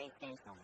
PlayStation.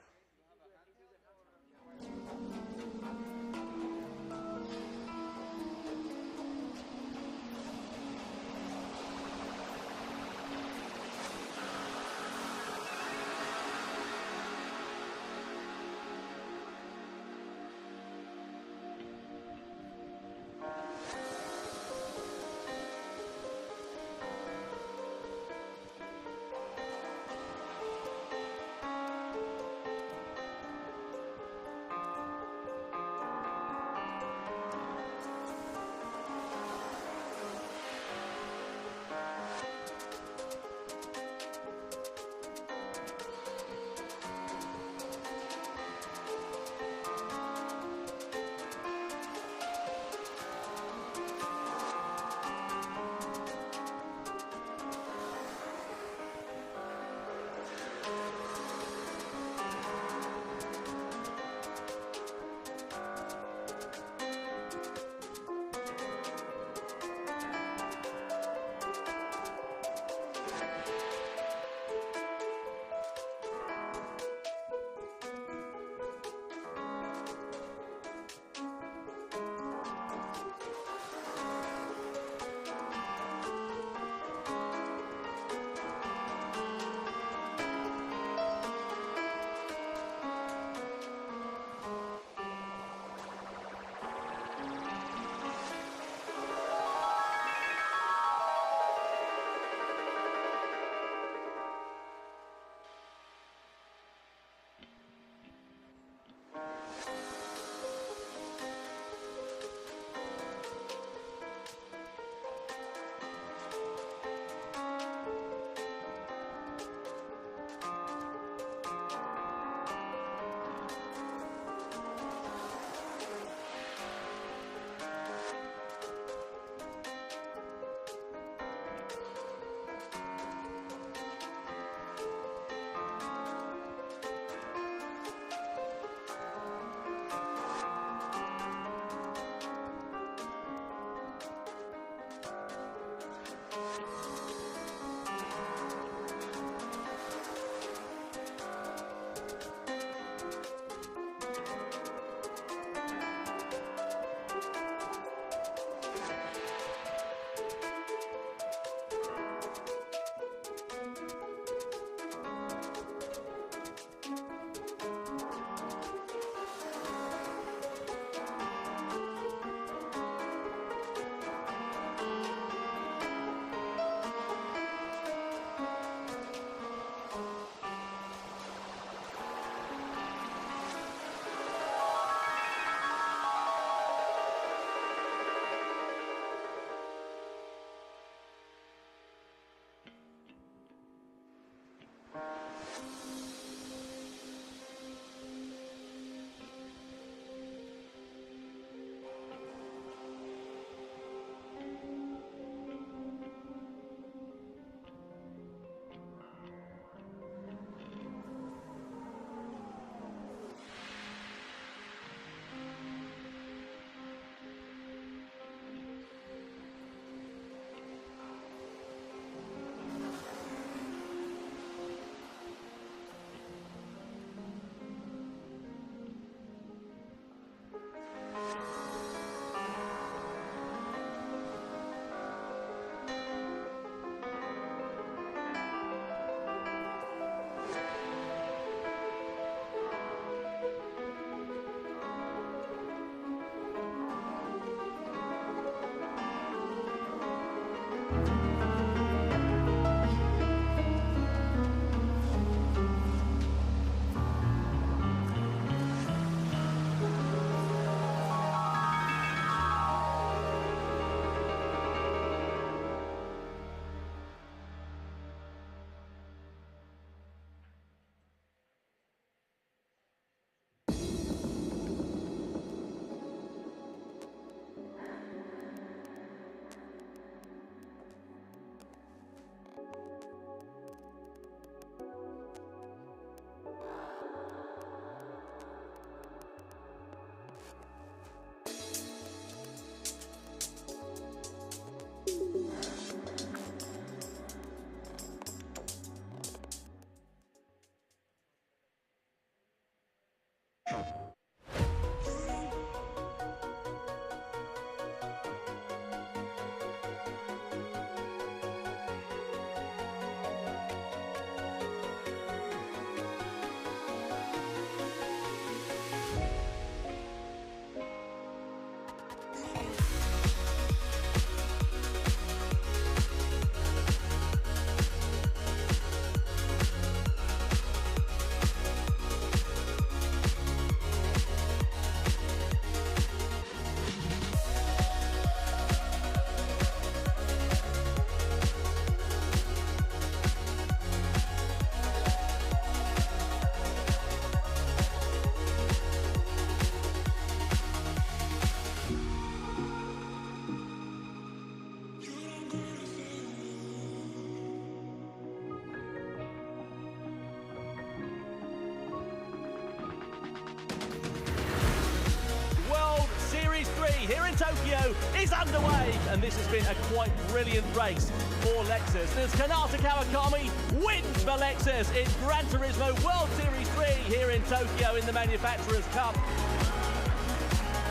is underway, and this has been a quite brilliant race for Lexus. As Kanata Kawakami wins for Lexus in Gran Turismo World Series 3 here in Tokyo in the Manufacturers' Cup.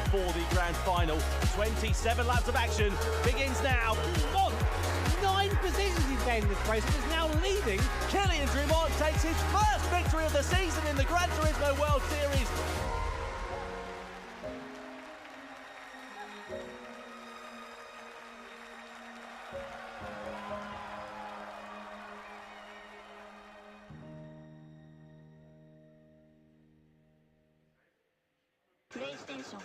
For the grand final, 27 laps of action begins now. On 9 positions he's gained in this race and is now leading. Kylian Drummond takes his first victory of the season in the Gran Turismo World Series. PlayStation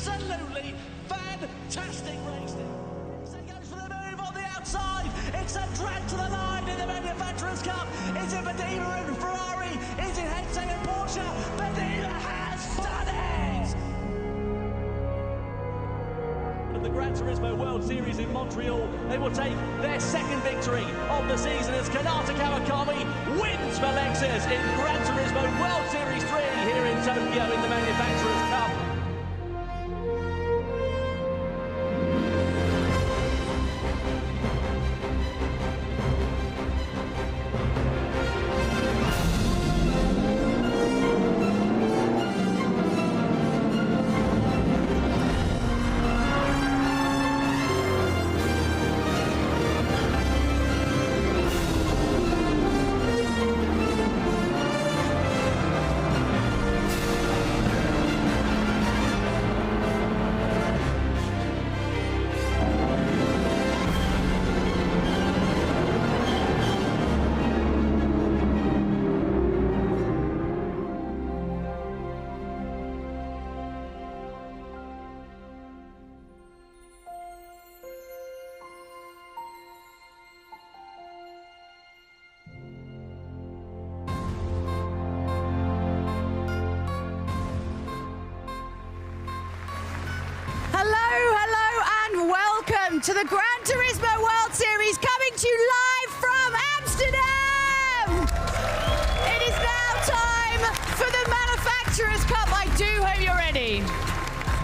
absolutely fantastic racing. So he goes for the move on the outside. It's a drag to the line in the Manufacturers' Cup. Is it Medina and Ferrari? Is it Hector and Porsche? Medina has done it! At the Gran Turismo World Series in Montreal, they will take their second victory of the season as Kanata Kawakami wins for Lexus in Gran Turismo World Series 3 here in Tokyo in the Manufacturers' Cup. to the Gran Turismo World Series, coming to you live from Amsterdam! It is now time for the Manufacturers' Cup. I do hope you're ready.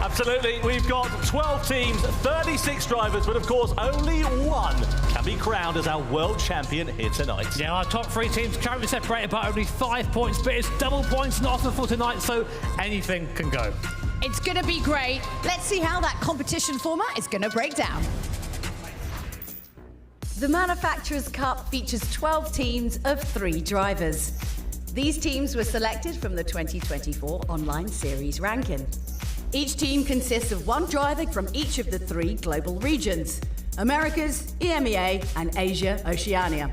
Absolutely. We've got 12 teams, 36 drivers, but of course only one can be crowned as our world champion here tonight. Yeah, our top 3 teams currently separated by only 5 points, but it's double points on offer for tonight, so anything can go. It's going to be great. Let's see how that competition format is going to break down. The Manufacturers' Cup features 12 teams of 3 drivers. These teams were selected from the 2024 online series ranking. Each team consists of 1 driver from each of the 3 global regions: Americas, EMEA, and Asia-Oceania.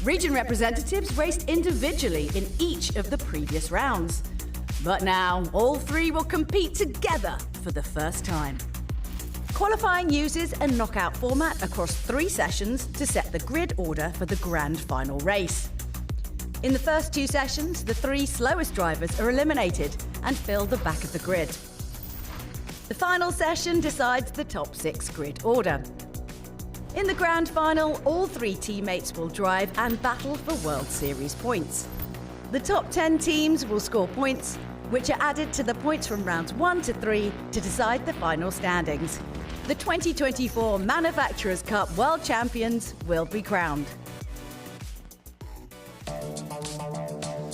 Region representatives raced individually in each of the previous rounds. But now, all 3 will compete together for the first time. Qualifying uses a knockout format across 3 sessions to set the grid order for the grand final race. In the first 2 sessions, the 3 slowest drivers are eliminated and fill the back of the grid. The final session decides the top 6 grid order. In the grand final, all 3 teammates will drive and battle for World Series points. The top 10 teams will score points, which are added to the points from rounds 1 to 3 to decide the final standings. The 2024 Manufacturers' Cup World Champions will be crowned.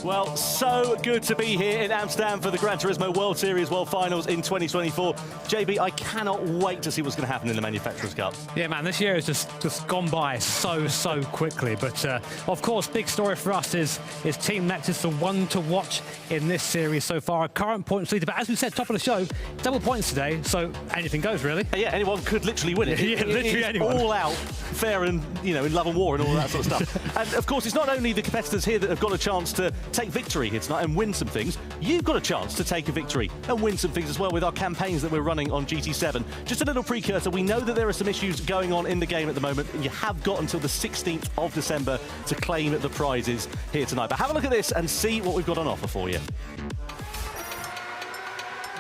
Well, so good to be here in Amsterdam for the Gran Turismo World Series World Finals in 2024. JB, I cannot wait to see what's going to happen in the Manufacturers' Cup. Yeah, man, this year has just gone by so quickly. But, of course, big story for us is Team Lexus, the one to watch in this series so far. Our current points leader, but as we said, top of the show, double points today, so anything goes, really. Yeah, anyone could literally win it. Yeah, literally anyone. All out, fair and, you know, in love and war and all that sort of stuff. And, of course, it's not only the competitors here that have got a chance to take victory here tonight and win some things. You've got a chance to take a victory and win some things as well with our campaigns that we're running on GT7. Just a little precursor, we know that there are some issues going on in the game at the moment, and you have got until the 16th of December to claim the prizes here tonight. But have a look at this and see what we've got on offer for you.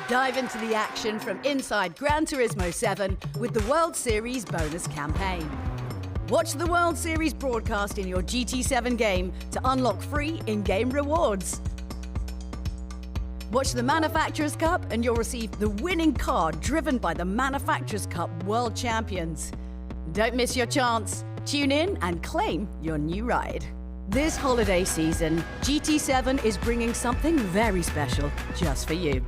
Dive into the action from inside Gran Turismo 7 with the World Series bonus campaign. Watch the World Series broadcast in your GT7 game to unlock free in-game rewards. Watch the Manufacturers' Cup and you'll receive the winning car driven by the Manufacturers' Cup World Champions. Don't miss your chance. Tune in and claim your new ride. This holiday season, GT7 is bringing something very special just for you.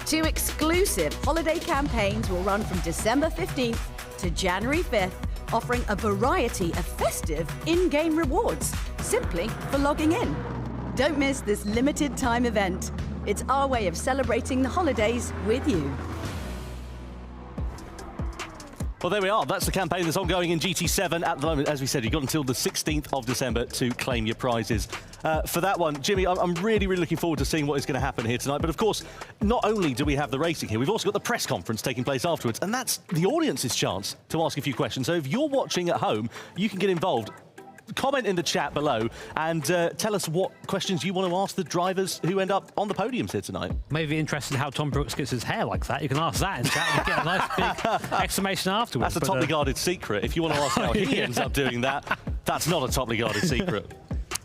2 exclusive holiday campaigns will run from December 15th to January 5th, offering a variety of festive in-game rewards, simply for logging in. Don't miss this limited time event. It's our way of celebrating the holidays with you. Well, there we are. That's the campaign that's ongoing in GT7 at the moment. As we said, you've got until the 16th of December to claim your prizes. For that one, Jimmy, I'm really looking forward to seeing what is going to happen here tonight. But of course, not only do we have the racing here, we've also got the press conference taking place afterwards. And that's the audience's chance to ask a few questions. So if you're watching at home, you can get involved. Comment in the chat below and tell us what questions you want to ask the drivers who end up on the podiums here tonight. Maybe interested in how Tom Brooks gets his hair like that. You can ask that in chat and get a nice big exclamation afterwards. That's a toply guarded secret. If you want to ask how he ends up doing that, that's not a toply guarded secret.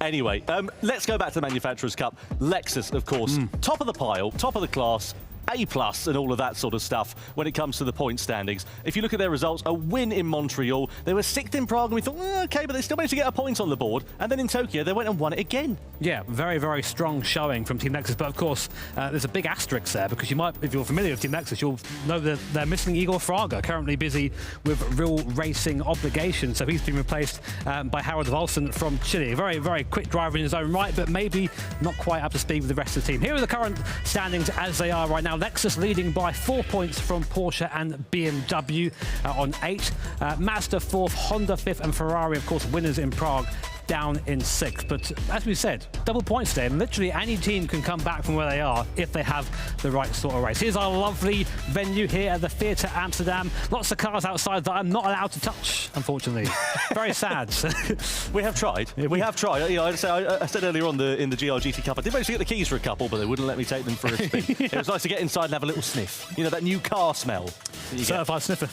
Anyway, let's go back to the Manufacturers' Cup. Lexus, of course, top of the pile, top of the class, A+ and all of that sort of stuff when it comes to the point standings. If you look at their results, a win in Montreal. They were 6th in Prague and we thought, OK, but they still managed to get a point on the board. And then in Tokyo, they went and won it again. Yeah, very strong showing from Team Lexus. But of course, there's a big asterisk there because you might, if you're familiar with Team Lexus, you'll know that they're missing Igor Fraga, currently busy with real racing obligations. So he's been replaced by Harold Volson from Chile. Very quick driver in his own right, but maybe not quite up to speed with the rest of the team. Here are the current standings as they are right now. Lexus leading by 4 points from Porsche and BMW on 8. Mazda 4th, Honda 5th, and Ferrari, of course, winners in Prague, down in 6th. But as we said, double points today, and literally any team can come back from where they are if they have the right sort of race. Here's our lovely venue here at the Theatre Amsterdam. Lots of cars outside that I'm not allowed to touch, unfortunately. Very sad. We have tried. We have tried. You know, I said earlier on in the GRGT Cup, I did manage to get the keys for a couple, but they wouldn't let me take them for a spin. Yeah. It was nice to get inside and have a little sniff. You know, that new car smell. Certified sniffer.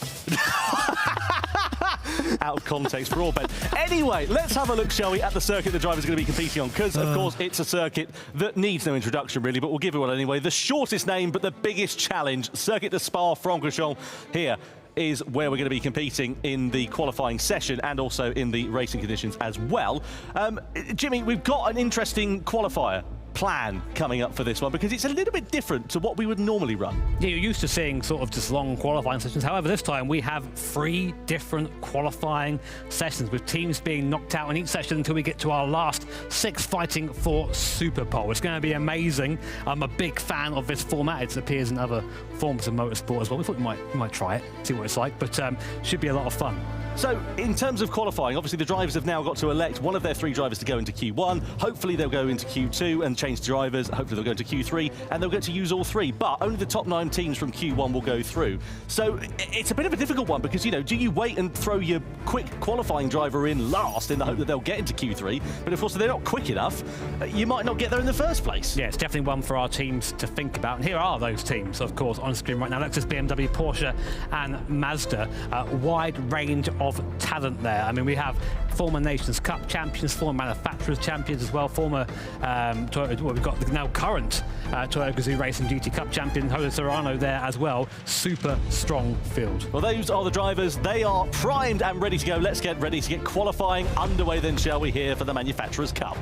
out of context for Orbit. Anyway, let's have a look, shall we, at the circuit the drivers are going to be competing on, because, of course, it's a circuit that needs no introduction, really, but we'll give it one anyway. The shortest name, but the biggest challenge, Circuit de Spa-Francorchamps here is where we're going to be competing in the qualifying session and also in the racing conditions as well. Jimmy, we've got an interesting qualifier plan coming up for this one, because it's a little bit different to what we would normally run. Yeah, you're used to seeing sort of just long qualifying sessions. However, this time we have 3 different qualifying sessions, with teams being knocked out in each session until we get to our last 6 fighting for Super Pole. It's going to be amazing. I'm a big fan of this format. It appears in other forms of motorsport as well. We thought we might try it, see what it's like, but should be a lot of fun. So, in terms of qualifying, obviously the drivers have now got to elect one of their 3 drivers to go into Q1. Hopefully they'll go into Q2 and change drivers. Hopefully they'll go into Q3 and they'll get to use all 3. But only the top 9 teams from Q1 will go through. So it's a bit of a difficult one, because, you know, do you wait and throw your quick qualifying driver in last in the hope that they'll get into Q3? But of course, if they're not quick enough, you might not get there in the first place. Yeah, it's definitely one for our teams to think about. And here are those teams, of course, on screen right now. Lexus, BMW, Porsche and Mazda. Wide range of talent there. I mean, we have former Nations Cup champions, former manufacturers champions as well, former Toyota, well, we've got the now current Toyota Gazoo Racing GT Cup champion, Jose Serrano there as well. Super strong field. Well, those are the drivers. They are primed and ready to go. Let's get ready to get qualifying underway then, shall we, here for the Manufacturers' Cup.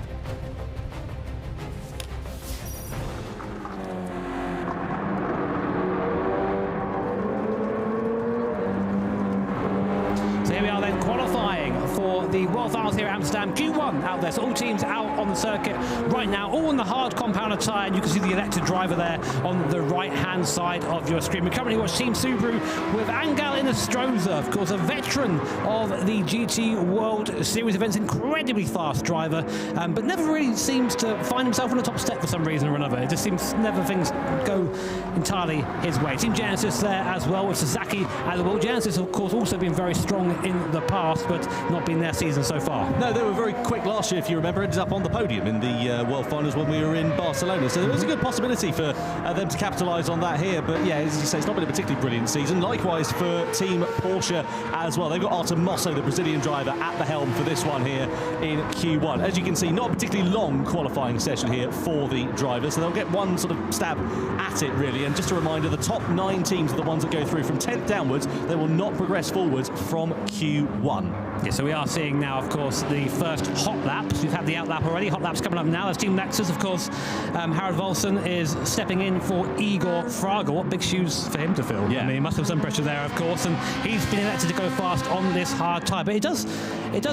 Here we are then, qualifying for the World Finals here at Amsterdam. Q1 out there, so all teams out on the circuit right now, all in the hard compound tyre, and you can see the elected driver there on the right-hand side of your screen. We currently watch Team Subaru with Angel Inestrosa, of course, a veteran of the GT World Series events, incredibly fast driver, but never really seems to find himself on the top step for some reason or another. It just seems never things go entirely his way. Team Genesis there as well, with Sasaki at the wheel. Genesis, of course, also been very strong in the past, but not been their season so far. No, they were very quick last year, if you remember. Ended up on the podium in the World Finals when we were in Barcelona. So there was a good possibility for them to capitalise on that here. But yeah, as you say, it's not been a particularly brilliant season. Likewise for Team Porsche as well. They've got Artem Mosso, the Brazilian driver, at the helm for this one here in Q1. As you can see, not a particularly long qualifying session here for the drivers. So they'll get one sort of stab at it, really. And just a reminder, the top 9 teams are the ones that go through from 10th downwards. They will not progress forwards from Q1. Yeah, so we are seeing now, of course, the first hot laps. We've had the out lap already. Hot laps coming up now. There's Team Lexus, of course. Harald Volson is stepping in for Igor Fraga. What big shoes for him to fill. Yeah. I mean, he must have some pressure there, of course, and he's been elected to go fast on this hard tyre. But it does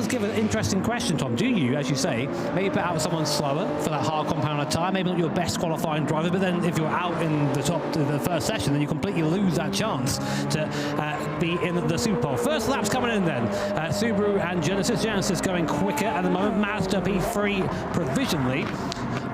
give an interesting question, Tom. Do you, as you say, maybe put out someone slower for that hard compound tyre, maybe not your best qualifying driver, but then if you're out in the first session, then you completely lose that chance to be in the Super Pole. First lap's coming in then. Subaru and Genesis going quicker at the moment. Mazda P3 provisionally.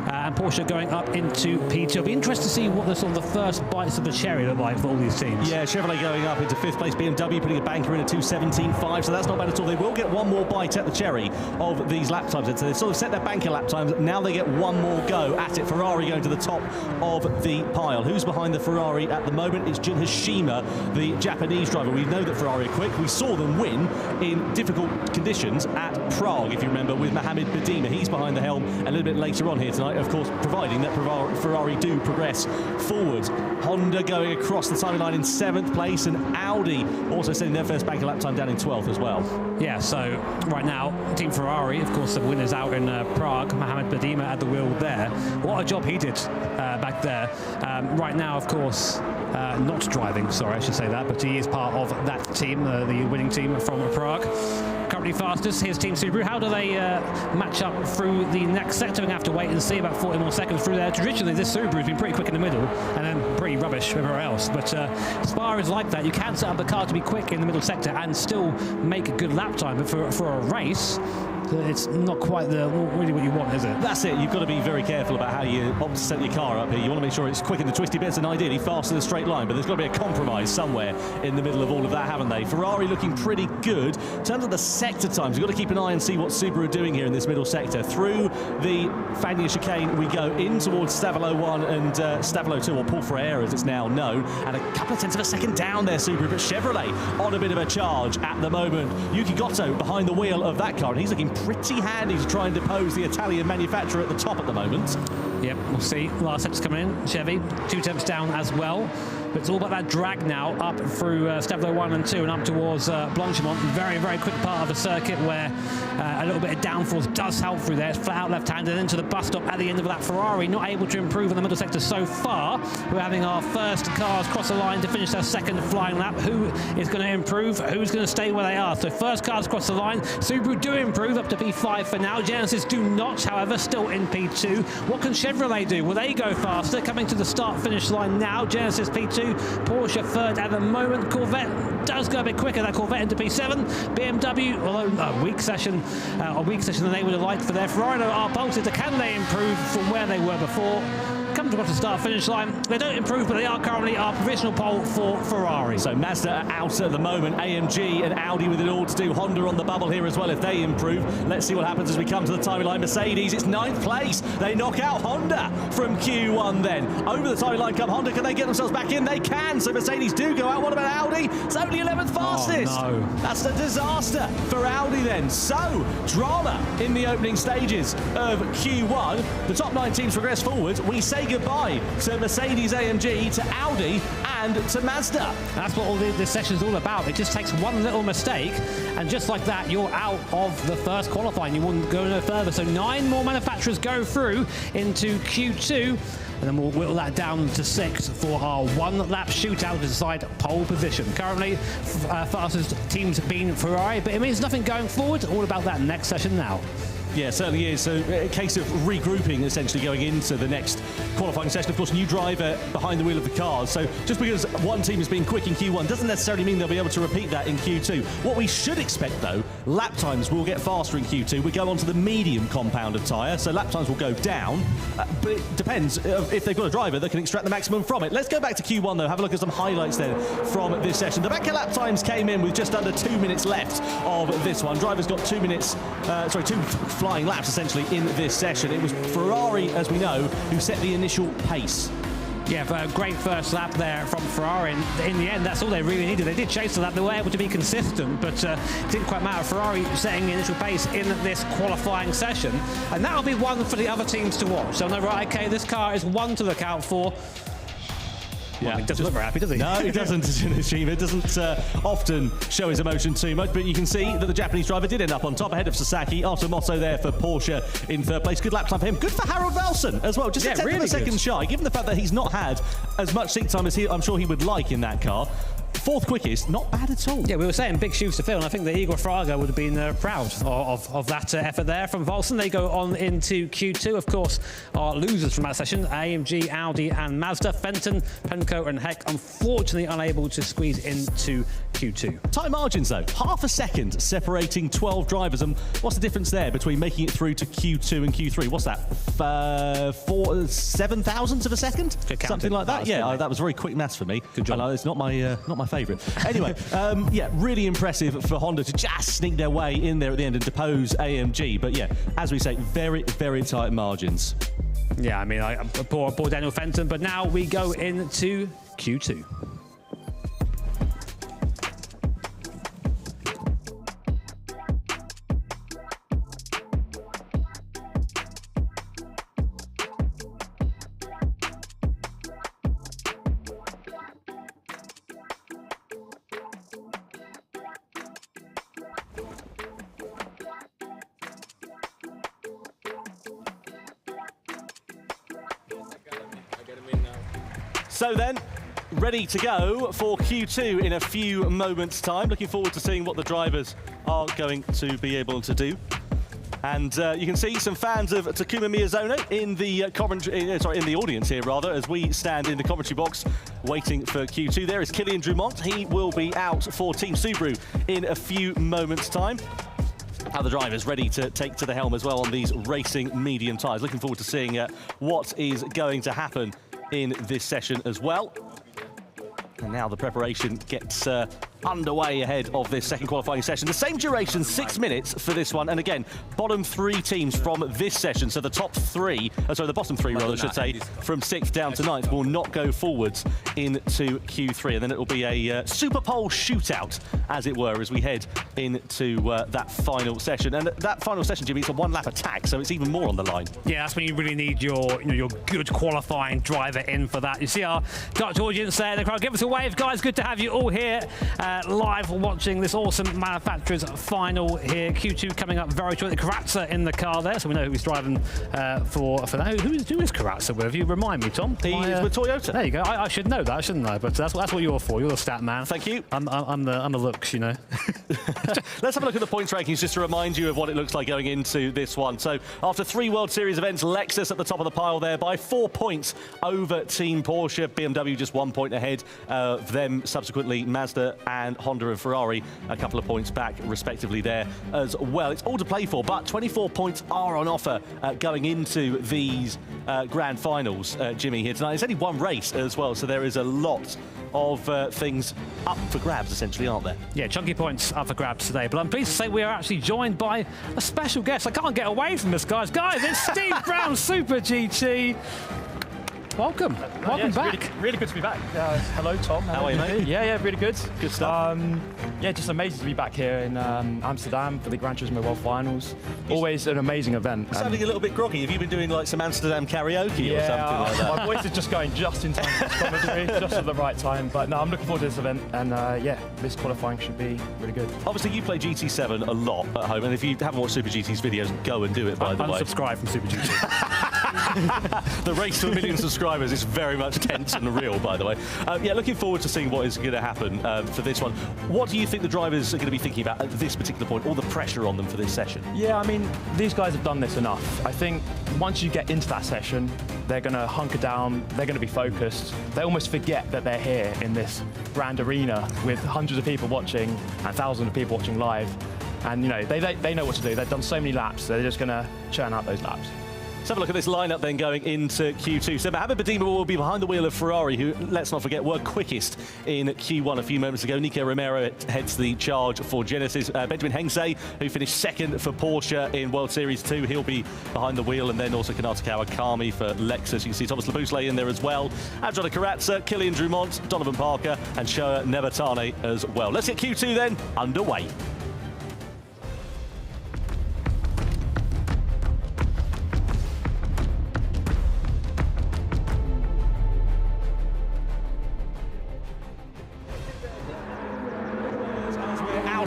And Porsche going up into P2. It'll be interesting to see what the sort of the first bites of the cherry look like for all these teams. Yeah, Chevrolet going up into 5th place. BMW putting a banker in at 2:17.5, so that's not bad at all. They will get one more bite at the cherry of these lap times. So they've sort of set their banker lap times. Now they get one more go at it. Ferrari going to the top of the pile. Who's behind the Ferrari at the moment? It's Jun Hashima, the Japanese driver. We know that Ferrari are quick. We saw them win in difficult conditions at Prague, if you remember, with Mohamed Badima. He's behind the helm a little bit later on here tonight, of course, providing that Ferrari do progress forwards. Honda going across the timeline in 7th place, and Audi also setting their first banker lap time down in 12th as well. Yeah, so right now, Team Ferrari, of course, the winners out in Prague. Mohamed Badima at the wheel there. What a job he did back there. Right now, of course, not driving, sorry, I should say that, but he is part of that team, the winning team from Prague. Currently fastest, here's Team Subaru. How do they match up through the next sector? We're going to have to wait and see, about 40 more seconds through there. Traditionally, this Subaru's been pretty quick in the middle and then pretty rubbish everywhere else. But Spa is like that. You can set up the car to be quick in the middle sector and still make a good lap time. But for a race, It's not quite really what you want, is it? That's it. You've got to be very careful about how you opt to set your car up here. You want to make sure it's quick in the twisty bits and ideally fast in a straight line, but there's got to be a compromise somewhere in the middle of all of that, haven't they? Ferrari looking pretty good. In terms of the sector times, you've got to keep an eye and see what Subaru are doing here in this middle sector. Through the Fagnes chicane, we go in towards Stavelo 1 and Stavelo 2, or Paul Frere as it's now known, and a couple of tenths of a second down there, Subaru, but Chevrolet on a bit of a charge at the moment. Yuki Goto behind the wheel of that car, and he's looking pretty handy to try and depose the Italian manufacturer at the top at the moment. Yep, we'll see. Last sector's coming in. Chevy, 2 tenths down as well. But it's all about that drag now up through Stavelo 1 and 2 and up towards Blanchimont. Very, very quick part of the circuit where a little bit of downforce does help through there. It's flat out left-handed into the bus stop at the end of that. Ferrari not able to improve in the middle sector so far. We're having our first cars cross the line to finish their second flying lap. Who is going to improve? Who's going to stay where they are? So first cars cross the line. Subaru do improve up to P5 for now. Genesis do not, however, still in P2. What can Chevrolet do? Will they go faster? Coming to the start-finish line now. Genesis P2, Porsche third at the moment. Corvette does go a bit quicker. That Corvette into P7. BMW, although a weak session than they would have liked for their Ferrari, are bolted. Can they improve from where they were before? Come across the start-finish line. They don't improve, but they are currently our provisional pole for Ferrari. So Mazda are out at the moment. AMG and Audi with it all to do. Honda on the bubble here as well if they improve. Let's see what happens as we come to the timing line. Mercedes, it's 9th place. They knock out Honda from Q1 then. Over the timing line come Honda. Can they get themselves back in? They can. So Mercedes do go out. What about Audi? It's only 11th fastest. Oh, no. That's a disaster for Audi then. So, drama in the opening stages of Q1. The top 9 teams progress forward. We say goodbye to Mercedes AMG, to Audi and to Mazda. That's what all this session's all about. It just takes one little mistake and just like that you're out of the first qualifying. You wouldn't go no further. So 9 more manufacturers go through into Q2 and then we'll whittle that down to 6 for our one-lap shootout to decide pole position. Currently fastest teams being Ferrari, but it means nothing going forward. All about that next session now. Yeah, certainly is. So a case of regrouping essentially going into the next qualifying session. Of course, new driver behind the wheel of the cars. So just because one team has been quick in Q1 doesn't necessarily mean they'll be able to repeat that in Q2. What we should expect, though, lap times will get faster in Q2. We go on to the medium compounded tyre, so lap times will go down. But it depends if they've got a driver that can extract the maximum from it. Let's go back to Q1, though. Have a look at some highlights then from this session. The back lap times came in with just under 2 minutes left of this one. Drivers got 2 minutes, 2 flying laps essentially in this session. It was Ferrari, as we know, who set the initial pace. Yeah, a great first lap there from Ferrari. In the end, that's all they really needed. They did chase the lap. They were able to be consistent, but it didn't quite matter. Ferrari setting the initial pace in this qualifying session, and that'll be one for the other teams to watch. They'll know, right, okay, this car is one to look out for. Yeah, well, he doesn't look very happy, does he? No, he doesn't. It doesn't often show his emotion too much, but you can see that the Japanese driver did end up on top ahead of Sasaki. Automoto there for Porsche in third place. Good lap time for him. Good for Harold Nelson as well. Just a tenth of a second shy, given the fact that he's not had as much seat time as I'm sure he would like in that car. 4th quickest, not bad at all. Yeah, we were saying big shoes to fill, and I think that Igor Fraga would have been proud of that effort there from Volson. They go on into Q2, of course, our losers from that session, AMG, Audi and Mazda. Fenton, Penco and Heck, unfortunately unable to squeeze into Q2. Tight margins, though. Half a second separating 12 drivers. And what's the difference there between making it through to Q2 and Q3? What's that? 7 thousandths of a second? Something like that? Yeah, that was very quick maths for me. Good job. It's not my favourite. Anyway, yeah, really impressive for Honda to just sneak their way in there at the end and depose AMG. But yeah, as we say, very, very tight margins. Yeah, I mean, poor Daniel Fenton. But now we go into Q2. So then, ready to go for Q2 in a few moments' time. Looking forward to seeing what the drivers are going to be able to do. And you can see some fans of Takuma Miyazono in the in the audience here, rather, as we stand in the commentary box waiting for Q2. There is Kylian Drumont. He will be out for Team Subaru in a few moments' time. Other drivers ready to take to the helm as well on these racing medium tyres. Looking forward to seeing what is going to happen in this session as well. And now the preparation gets underway ahead of this second qualifying session. The same duration, 6 minutes for this one. And again, bottom 3 teams from this session, so the top 3, the bottom 3 rather, I should say, from 6th down to 9th will not go forwards into Q3. And then it will be a Super Pole shootout, as it were, as we head into that final session. And that final session, Jimmy, it's a one-lap attack, so it's even more on the line. Yeah, that's when you really need your, your good qualifying driver in for that. You see our Dutch audience there in the crowd. Give us a wave, guys. Good to have you all here. Live watching this awesome manufacturers final here. Q2 coming up very shortly. Karatza in the car there, so we know who he's driving for that. Who is Karatza with? You remind me, Tom. He is with Toyota. There you go. I should know that, shouldn't I? But that's what you're for. You're the stat man. Thank you. I'm the looks, you know. Let's have a look at the points rankings just to remind you of what it looks like going into this one. So after 3 World Series events, Lexus at the top of the pile there by 4 points over Team Porsche. BMW just 1 point ahead of them. Subsequently, Mazda and Honda and Ferrari a couple of points back respectively there as well. It's all to play for, but 24 points are on offer going into these grand finals, Jimmy, here tonight. It's only one race as well, so there is a lot of things up for grabs, essentially, aren't there? Yeah, chunky points up for grabs today. But I'm pleased to say we are actually joined by a special guest. I can't get away from this, guys. Guys, it's Steve Brown, Super GT. Welcome. Welcome back. Really good to be back. Hello, Tom. How are you, mate? Yeah, really good. Good stuff. Yeah, just amazing to be back here in Amsterdam for the Gran Turismo World Finals. Always an amazing event. Sounding a little bit groggy. Have you been doing like some Amsterdam karaoke or something like that? My voice is just going just in time for this commentary, just at the right time. But no, I'm looking forward to this event, and yeah, this qualifying should be really good. Obviously, you play GT7 a lot at home, and if you haven't watched Super GT's videos, go and do it, by the way. Unsubscribe from Super GT. The race to 1 million subscribers is very much tense and real, by the way. Yeah, looking forward to seeing what is going to happen for this one. What do you think the drivers are going to be thinking about at this particular point, all the pressure on them for this session? Yeah, I mean, these guys have done this enough. I think once you get into that session, they're going to hunker down, they're going to be focused. They almost forget that they're here in this grand arena with hundreds of people watching and thousands of people watching live. And, you know, they know what to do. They've done so many laps, they're just going to churn out those laps. Let's have a look at this lineup then going into Q2. So Mohamed Badima will be behind the wheel of Ferrari, who, let's not forget, were quickest in Q1 a few moments ago. Nico Romero heads the charge for Genesis. Benjamin Hengse, who finished second for Porsche in World Series 2, he'll be behind the wheel. And then also Kanata Kawakami for Lexus. You can see Thomas Labusle in there as well. Androna Karatza, Kilian Drumont, Donovan Parker, and Shoa Nebatane as well. Let's get Q2 then underway.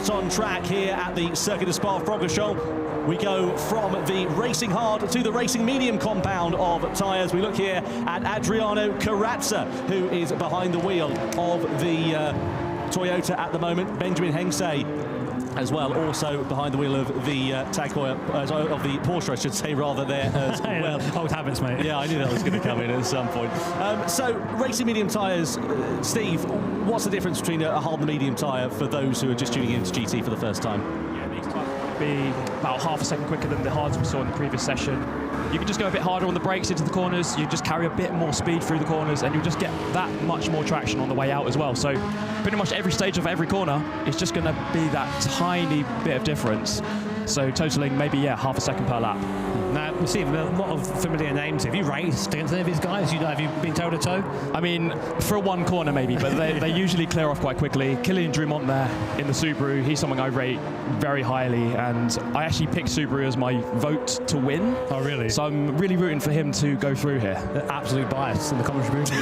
On track here at the Circuit de Spa-Francorchamps. We go from the racing hard to the racing medium compound of tyres. We look here at Adriano Karatza, who is behind the wheel of the Toyota at the moment. Benjamin Hengse as well, also behind the wheel of the of the Porsche, I should say, rather, there as well. Old habits, mate. Yeah, I knew that was going to come in at some point. So, racing medium tyres, Steve, what's the difference between a hard and a medium tyre for those who are just tuning into GT for the first time? Yeah, these tyres will be about half a second quicker than the hards we saw in the previous session. You can just go a bit harder on the brakes into the corners, you just carry a bit more speed through the corners, and you'll just get that much more traction on the way out as well. So pretty much every stage of every corner is just going to be that tiny bit of difference. So totaling maybe, yeah, half a second per lap. Now, we see a lot of familiar names. Have you raced against any of these guys? Have you been toe to toe? I mean, for one corner maybe, but they usually clear off quite quickly. Kilian Drumont there in the Subaru, he's someone I rate very highly, and I actually picked Subaru as my vote to win. Oh, really? So I'm really rooting for him to go through here. Absolute bias in the commentary booth.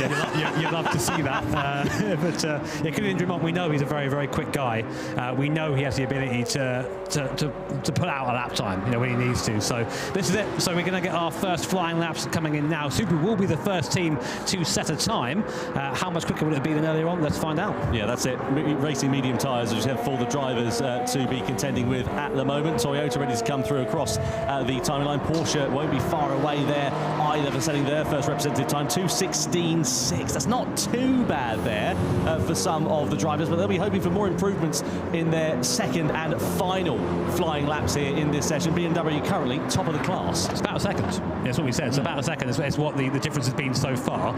You'd love to see that. But yeah, Kilian Drumont, we know he's a very, very quick guy. We know he has the ability to put out a lap time, you know, when he needs to. So this is it. So we're going to get our first flying laps coming in now. Subaru will be the first team to set a time. How much quicker will it be than earlier on? Let's find out. Yeah, that's it. Racing medium tyres, which have for the drivers to be contending with at the moment. Toyota ready to come through across the timeline. Porsche won't be far away there either for setting their first representative time, 2:16.6. That's not too bad there for some of the drivers, but they'll be hoping for more improvements in their second and final flying laps here in this session. BMW currently top of the class. It's about a second. That's what we said. It's about a second. It's what the difference has been so far.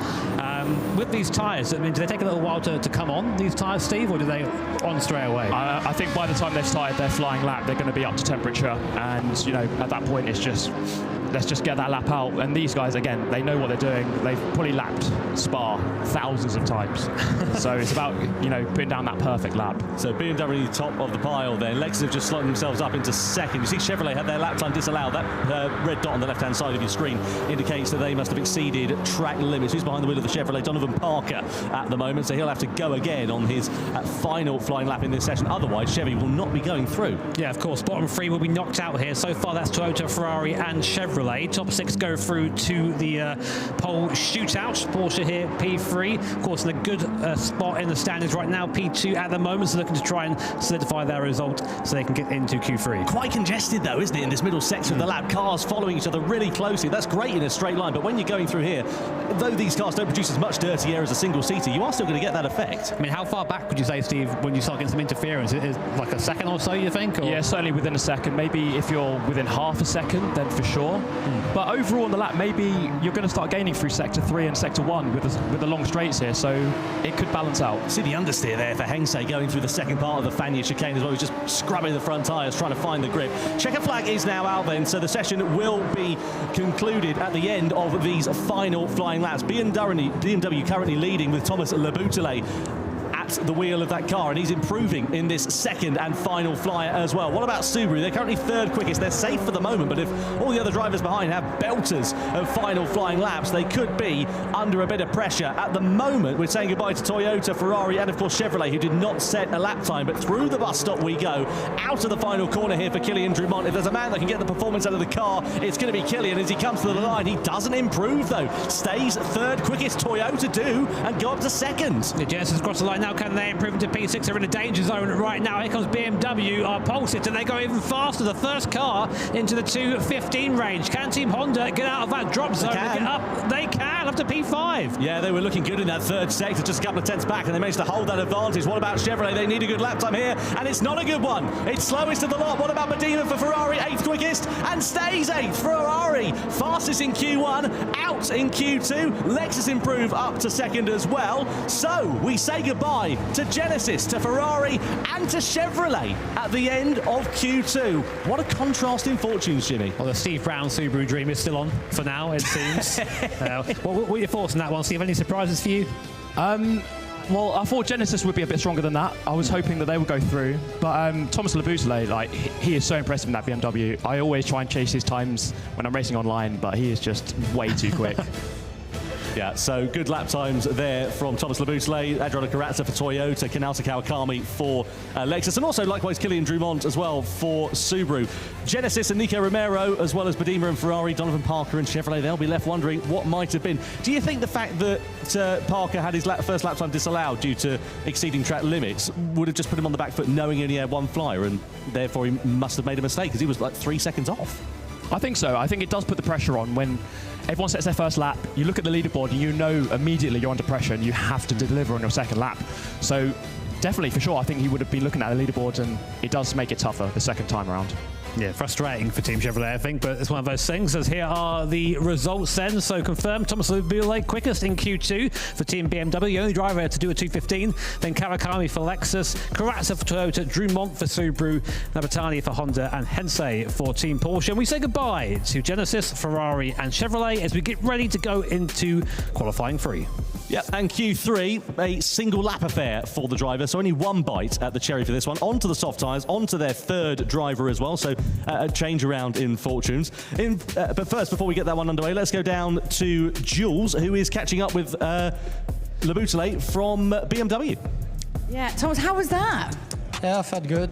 With these tyres, I mean, do they take a little while to come on, these tyres, Steve, or do they on straight away? I think by the time they've started their flying lap, they're going to be up to temperature, and you know, at that point, it's just let's just get that lap out. And these guys, again, they know what they're doing. They've probably lapped Spa thousands of times. So it's about, you know, putting down that perfect lap. So BMW top of the pile then. Lexus have just slotted themselves up into second. You see Chevrolet had their lap time disallowed. That red dot on the left-hand side of your screen indicates that they must have exceeded track limits. Who's behind the wheel of the Chevrolet? Donovan Parker at the moment. So he'll have to go again on his final flying lap in this session. Otherwise, Chevy will not be going through. Yeah, of course. Bottom three will be knocked out here. So far, that's Toyota, Ferrari and Chevrolet. Top six go through to the pole shootout. Porsche here, P3. Of course, in a good spot in the standings right now, P2 at the moment. So looking to try and solidify their result so they can get into Q3. Quite congested, though, isn't it, in this middle section of the lap? Cars following each other really closely. That's great in a straight line. But when you're going through here, though these cars don't produce as much dirty air as a single-seater, you are still going to get that effect. I mean, how far back would you say, Steve, when you start getting some interference? Is it like a second or so, you think? Or? Yeah, certainly within a second. Maybe if you're within half a second, then for sure. But overall on the lap, maybe you're going to start gaining through sector 3 and sector 1 with the long straights here, so it could balance out. See the understeer there for Hengse going through the second part of the Fania chicane as well. He's just scrubbing the front tyres, trying to find the grip. Checker flag is now out then, so the session will be concluded at the end of these final flying laps. BMW currently leading with Thomas Leboutelet the wheel of that car, and he's improving in this second and final flyer as well. What about Subaru? They're currently third quickest. They're safe for the moment, but if all the other drivers behind have belters of final flying laps, they could be under a bit of pressure. At the moment, we're saying goodbye to Toyota, Ferrari, and of course Chevrolet, who did not set a lap time, but through the bus stop we go. Out of the final corner here for Kylian Drumont. If there's a man that can get the performance out of the car, it's going to be Kylian as he comes to the line. He doesn't improve, though. Stays third quickest. Toyota do, and go up to second. The Genesis across the line now. Can they improve to P6? They're in a danger zone right now. Here comes BMW, our pole sitter. They go even faster. The first car into the 2:15 range. Can Team Honda get out of that drop zone? They can up to P5. Yeah, they were looking good in that third sector, just a couple of tenths back, and they managed to hold that advantage. What about Chevrolet? They need a good lap time here, and it's not a good one. It's slowest of the lot. What about Medina for Ferrari? 8th quickest, and stays 8th. Ferrari fastest in Q1, out in Q2. Lexus improve up to second as well. So we say goodbye to Genesis, to Ferrari, and to Chevrolet at the end of Q2. What a contrast in fortunes, Jimmy. Well, the Steve Brown Subaru dream is still on for now, it seems. What were your thoughts on that one, Steve? Any surprises for you? Well, I thought Genesis would be a bit stronger than that. I was hoping that they would go through. But Thomas Leboutelet, like, he is so impressive in that BMW. I always try and chase his times when I'm racing online, but he is just way too quick. Yeah, so good lap times there from Thomas Leboutelet, Adriano Carrazza for Toyota, Kanata Kawakami for Lexus, and also likewise Kylian Drumont as well for Subaru. Genesis and Nico Romero, as well as Badima and Ferrari, Donovan Parker and Chevrolet, they'll be left wondering what might have been. Do you think the fact that Parker had his first lap time disallowed due to exceeding track limits would have just put him on the back foot knowing he only had one flyer, and therefore he must have made a mistake because he was like 3 seconds off? I think so. I think it does put the pressure on when everyone sets their first lap. You look at the leaderboard and you know immediately you're under pressure and you have to deliver on your second lap. So definitely, for sure, I think he would have been looking at the leaderboard, and it does make it tougher the second time around. Yeah, frustrating for Team Chevrolet, I think, but it's one of those things. As here are the results then. So confirmed, Thomas Leboutelet quickest in Q2 for Team BMW, the only driver to do a 2:15. Then Kawakami for Lexus, Carrazza for Toyota, Drumont for Subaru, Nabatani for Honda, and Hensei for Team Porsche. And we say goodbye to Genesis, Ferrari, and Chevrolet as we get ready to go into qualifying 3. Yep, and Q3, a single lap affair for the driver, so only one bite at the cherry for this one. Onto the soft tyres, onto their third driver as well, so a change around in fortunes. But first, before we get that one underway, let's go down to Jules, who is catching up with Leboutelet from BMW. Yeah, Thomas, how was that? Yeah, I felt good,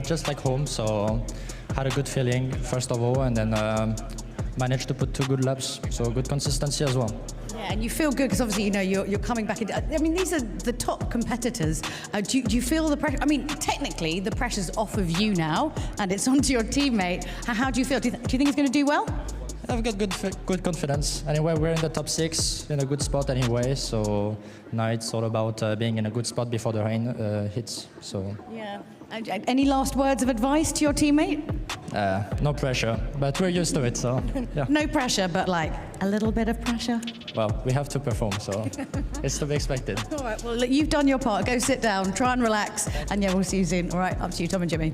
just like home, so had a good feeling, first of all, and then managed to put 2 good laps, so good consistency as well. Yeah, and you feel good because obviously, you know, you're coming back in. I mean, these are the top competitors. Do you feel the pressure? I mean, technically, the pressure's off of you now, and it's onto your teammate. How do you feel? Do you think he's going to do well? I've got good confidence. Anyway, we're in the top 6, in a good spot anyway, so now it's all about being in a good spot before the rain hits. So. Yeah. Any last words of advice to your teammate? No pressure, but we're used to it, so yeah. No pressure, but like a little bit of pressure? Well, we have to perform, so it's to be expected. All right, well, look, you've done your part. Go sit down, try and relax, and yeah, we'll see you soon. All right, up to you, Tom and Jimmy.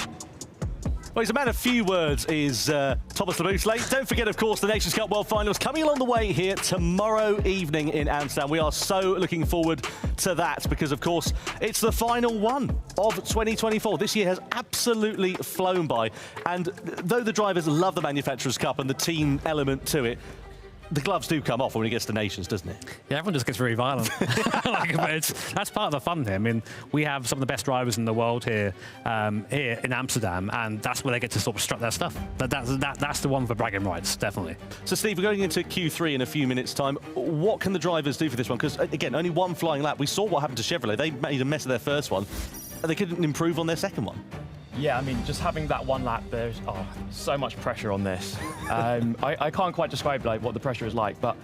Well, he's a man of few words, is Thomas Labousseley. Don't forget, of course, the Nations Cup World Finals coming along the way here tomorrow evening in Amsterdam. We are so looking forward to that because, of course, it's the final one of 2024. This year has absolutely flown by. And though the drivers love the Manufacturers' Cup and the team element to it, the gloves do come off when it gets to Nations, doesn't it? Yeah, everyone just gets very violent. That's part of the fun here. I mean, we have some of the best drivers in the world here in Amsterdam, and that's where they get to sort of strut their stuff. That's the one for bragging rights, definitely. So, Steve, we're going into Q3 in a few minutes' time. What can the drivers do for this one? Because, again, only one flying lap. We saw what happened to Chevrolet. They made a mess of their first one, and they couldn't improve on their second one. Yeah, I mean, just having that one lap, there's so much pressure on this. I can't quite describe like what the pressure is like, but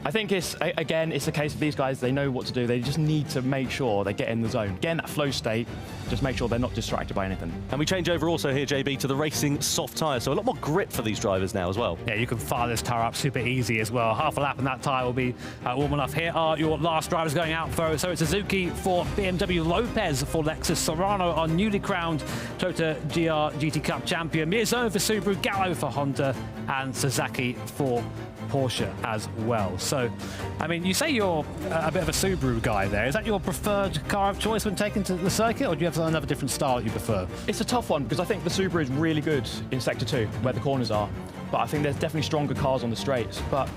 I think it's a case of these guys, they know what to do. They just need to make sure they get in the zone, get in that flow state, just make sure they're not distracted by anything. And we change over also here, JB, to the racing soft tyre, so a lot more grip for these drivers now as well. Yeah, you can fire this tyre up super easy as well. Half a lap and that tyre will be warm enough. Here are your last drivers going out for, so it's Suzuki for BMW, Lopez for Lexus, Serrano, our newly crowned Toyota GT Cup champion, Miyazono for Subaru, Gallo for Honda, and Sasaki for Porsche as well. So, I mean, you say you're a bit of a Subaru guy there. Is that your preferred car of choice when taken to the circuit, or do you have another different style that you prefer? It's a tough one because I think the Subaru is really good in Sector 2, where the corners are. But I think there's definitely stronger cars on the straights. But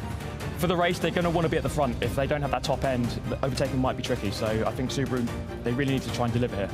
for the race, they're going to want to be at the front. If they don't have that top end, overtaking might be tricky. So I think Subaru, they really need to try and deliver here.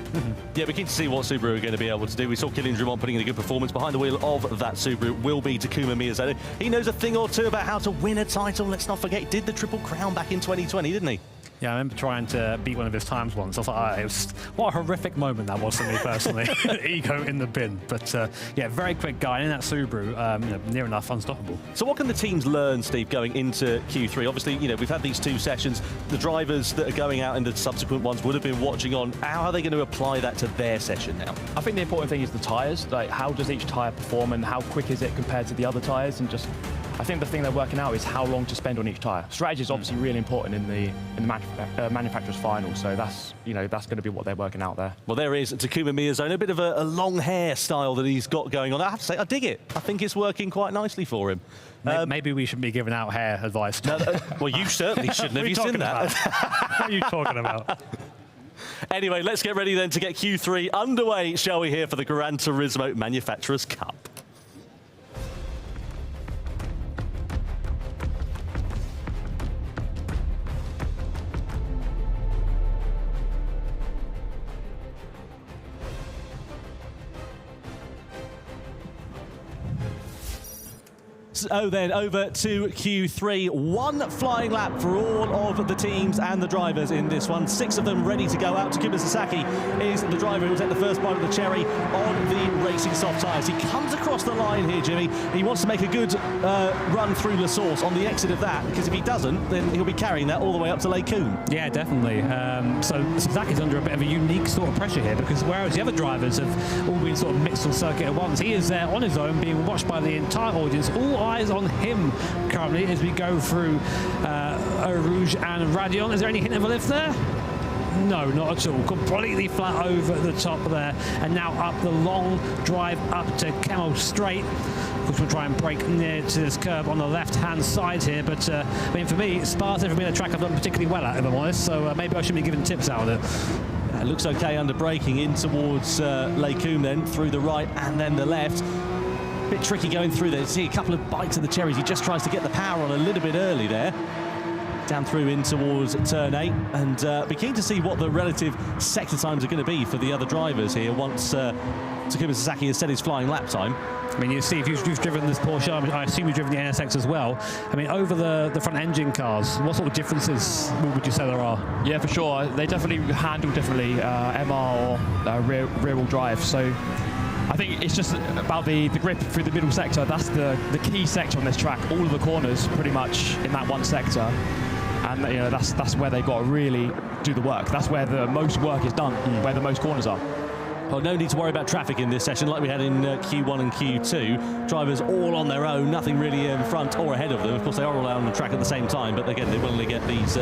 Yeah, we're keen to see what Subaru are going to be able to do. We saw Kylian Drummond putting in a good performance. Behind the wheel of that Subaru will be Takuma Miyazono. He knows a thing or two about how to win a title. Let's not forget, he did the Triple Crown back in 2020, didn't he? Yeah, I remember trying to beat one of his times once. I was like, what a horrific moment that was for me personally. Ego in the bin. But yeah, very quick guy in that Subaru, near enough unstoppable. So what can the teams learn, Steve, going into Q3? Obviously, we've had these 2 sessions. The drivers that are going out in the subsequent ones would have been watching on. How are they going to apply that to their session now? I think the important thing is the tyres. Like, how does each tyre perform and how quick is it compared to the other tyres? And just, I think the thing they're working out is how long to spend on each tyre. Strategy is obviously really important in the manufacturer's final, so that's that's going to be what they're working out there. Well, there is Takuma Miyazono, a bit of a long hair style that he's got going on. I have to say, I dig it. I think it's working quite nicely for him. Maybe we shouldn't be giving out hair advice. No, well, you certainly shouldn't. Have you seen that? What are you talking about? Anyway, let's get ready then to get Q3 underway, shall we, here for the Gran Turismo Manufacturers' Cup. So then over to Q3. 1 flying lap for all of the teams and the drivers in this one. 6 of them ready to go out. Takuma Sasaki is the driver who will take the first bite of the cherry on the racing soft tyres. He comes across the line here, Jimmy. He wants to make a good run through La Source on the exit of that, because if he doesn't, then he'll be carrying that all the way up to Lake Coon. Yeah, definitely. So Sasaki's under a bit of a unique sort of pressure here, because whereas the other drivers have all been sort of mixed on circuit at once, he is there on his own, being watched by the entire audience. All eyes on him currently as we go through Eau Rouge and Radion. Is there any hint of a lift there? No, not at all. Completely flat over the top there. And now up the long drive up to Camel Straight, which will try and break near to this curb on the left-hand side here. But, I mean, for me, Spa's never been a track I've done particularly well at, if I'm honest. So maybe I shouldn't be giving tips out of it. It looks okay under braking in towards Lake Coon then, through the right and then the left. Bit tricky going through there. See a couple of bites of the cherries. He just tries to get the power on a little bit early there. Down through in towards turn 8, and be keen to see what the relative sector times are going to be for the other drivers here once Takuma Sasaki has set his flying lap time. I mean, you see, if you've driven this Porsche, I assume you've driven the NSX as well. I mean, over the front engine cars, what sort of differences would you say there are? Yeah, for sure. They definitely handle differently, MR or rear-wheel drive. So I think it's just about the grip through the middle sector. That's the key sector on this track. All of the corners pretty much in that one sector. And you know, that's where they've got to really do the work. That's where the most work is done, where the most corners are. Well, no need to worry about traffic in this session like we had in Q1 and Q2. Drivers all on their own, nothing really in front or ahead of them. Of course, they are all out on the track at the same time, but again, they willingly get these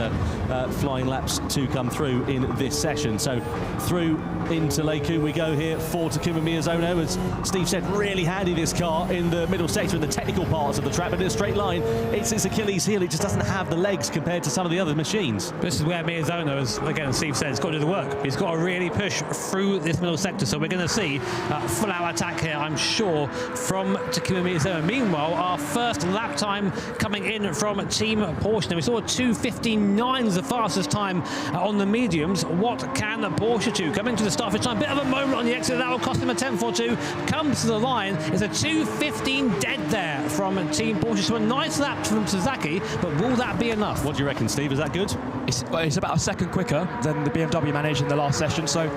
flying laps to come through in this session. So through into Leiku we go here for Takuma Miyazono. As Steve said, really handy this car in the middle sector in the technical parts of the track, but in a straight line, it's its Achilles heel. It just doesn't have the legs compared to some of the other machines. This is where Miyazono, as again Steve said, has got to do the work. He's got to really push through this middle sector. So we're going to see full-out attack here, I'm sure, from Takuma Miyazono. Meanwhile, our first lap time coming in from Team Porsche. Now, we saw 2:59 as the fastest time on the mediums. What can Porsche do? Coming to the start of time, bit of a moment on the exit. That will cost him a tenth or two. Comes to the line. It's a 2:15 dead there from Team Porsche. So a nice lap from Sasaki, but will that be enough? What do you reckon, Steve? Is that good? It's about a second quicker than the BMW managed in the last session, so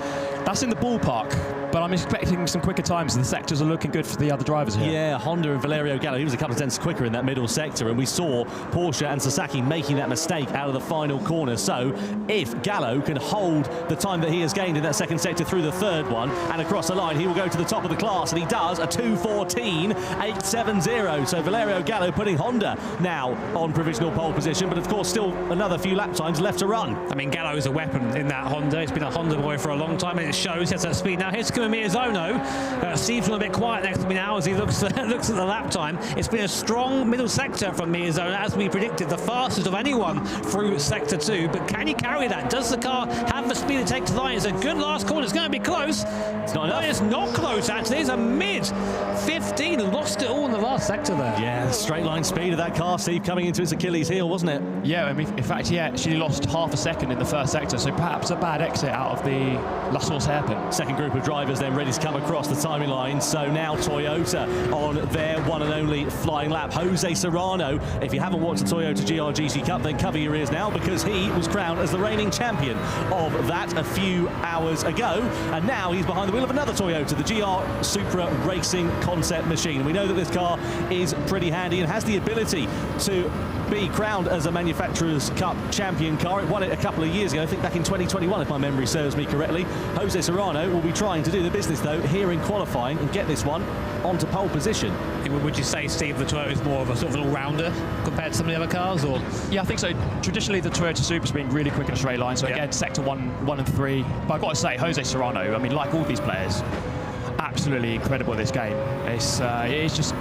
that's in the ballpark. But I'm expecting some quicker times. The sectors are looking good for the other drivers here. Yeah, Honda and Valerio Gallo, he was a couple of tenths quicker in that middle sector, and we saw Porsche and Sasaki making that mistake out of the final corner. So if Gallo can hold the time that he has gained in that second sector through the third one and across the line, he will go to the top of the class, and he does a 2:14.870. So Valerio Gallo putting Honda now on provisional pole position, but of course still another few lap times left to run. I mean, Gallo is a weapon in that Honda. He's been a Honda boy for a long time, and it shows. He has that speed. Now here's Miyazono. Steve's a bit quiet next to me now as he looks at the lap time. It's been a strong middle sector from Miyazono, as we predicted, the fastest of anyone through sector 2. But can he carry that? Does the car have the speed to take to the line? It's a good last corner. It's going to be close. It's not enough. No, it's not close, actually. It's a mid-15. Lost it all in the last sector there. Yeah, the straight line speed of that car, Steve, coming into its Achilles heel, wasn't it? Yeah, I mean, in fact, he actually lost half a second in the first sector, so perhaps a bad exit out of the La Source hairpin. Second group of drivers then ready to come across the timing line. So now Toyota on their one and only flying lap. Jose Serrano, if you haven't watched the Toyota GR-GC Cup, then cover your ears now, because he was crowned as the reigning champion of that a few hours ago. And now he's behind the wheel of another Toyota, the GR Supra Racing Concept machine. And we know that this car is pretty handy and has the ability to be crowned as a Manufacturers' Cup champion car. It won it a couple of years ago, I think back in 2021, if my memory serves me correctly. Jose Serrano will be trying to do the business, though, here in qualifying and get this one onto pole position. Would you say, Steve, the Toyota is more of a sort of an all-rounder compared to some of the other cars? Or Yeah, I think so. Traditionally, the Toyota Supra's been really quick in a straight line, so again, sector 1 and 3. But I've got to say, Jose Serrano, I mean, like all these players, absolutely incredible at this game. It's just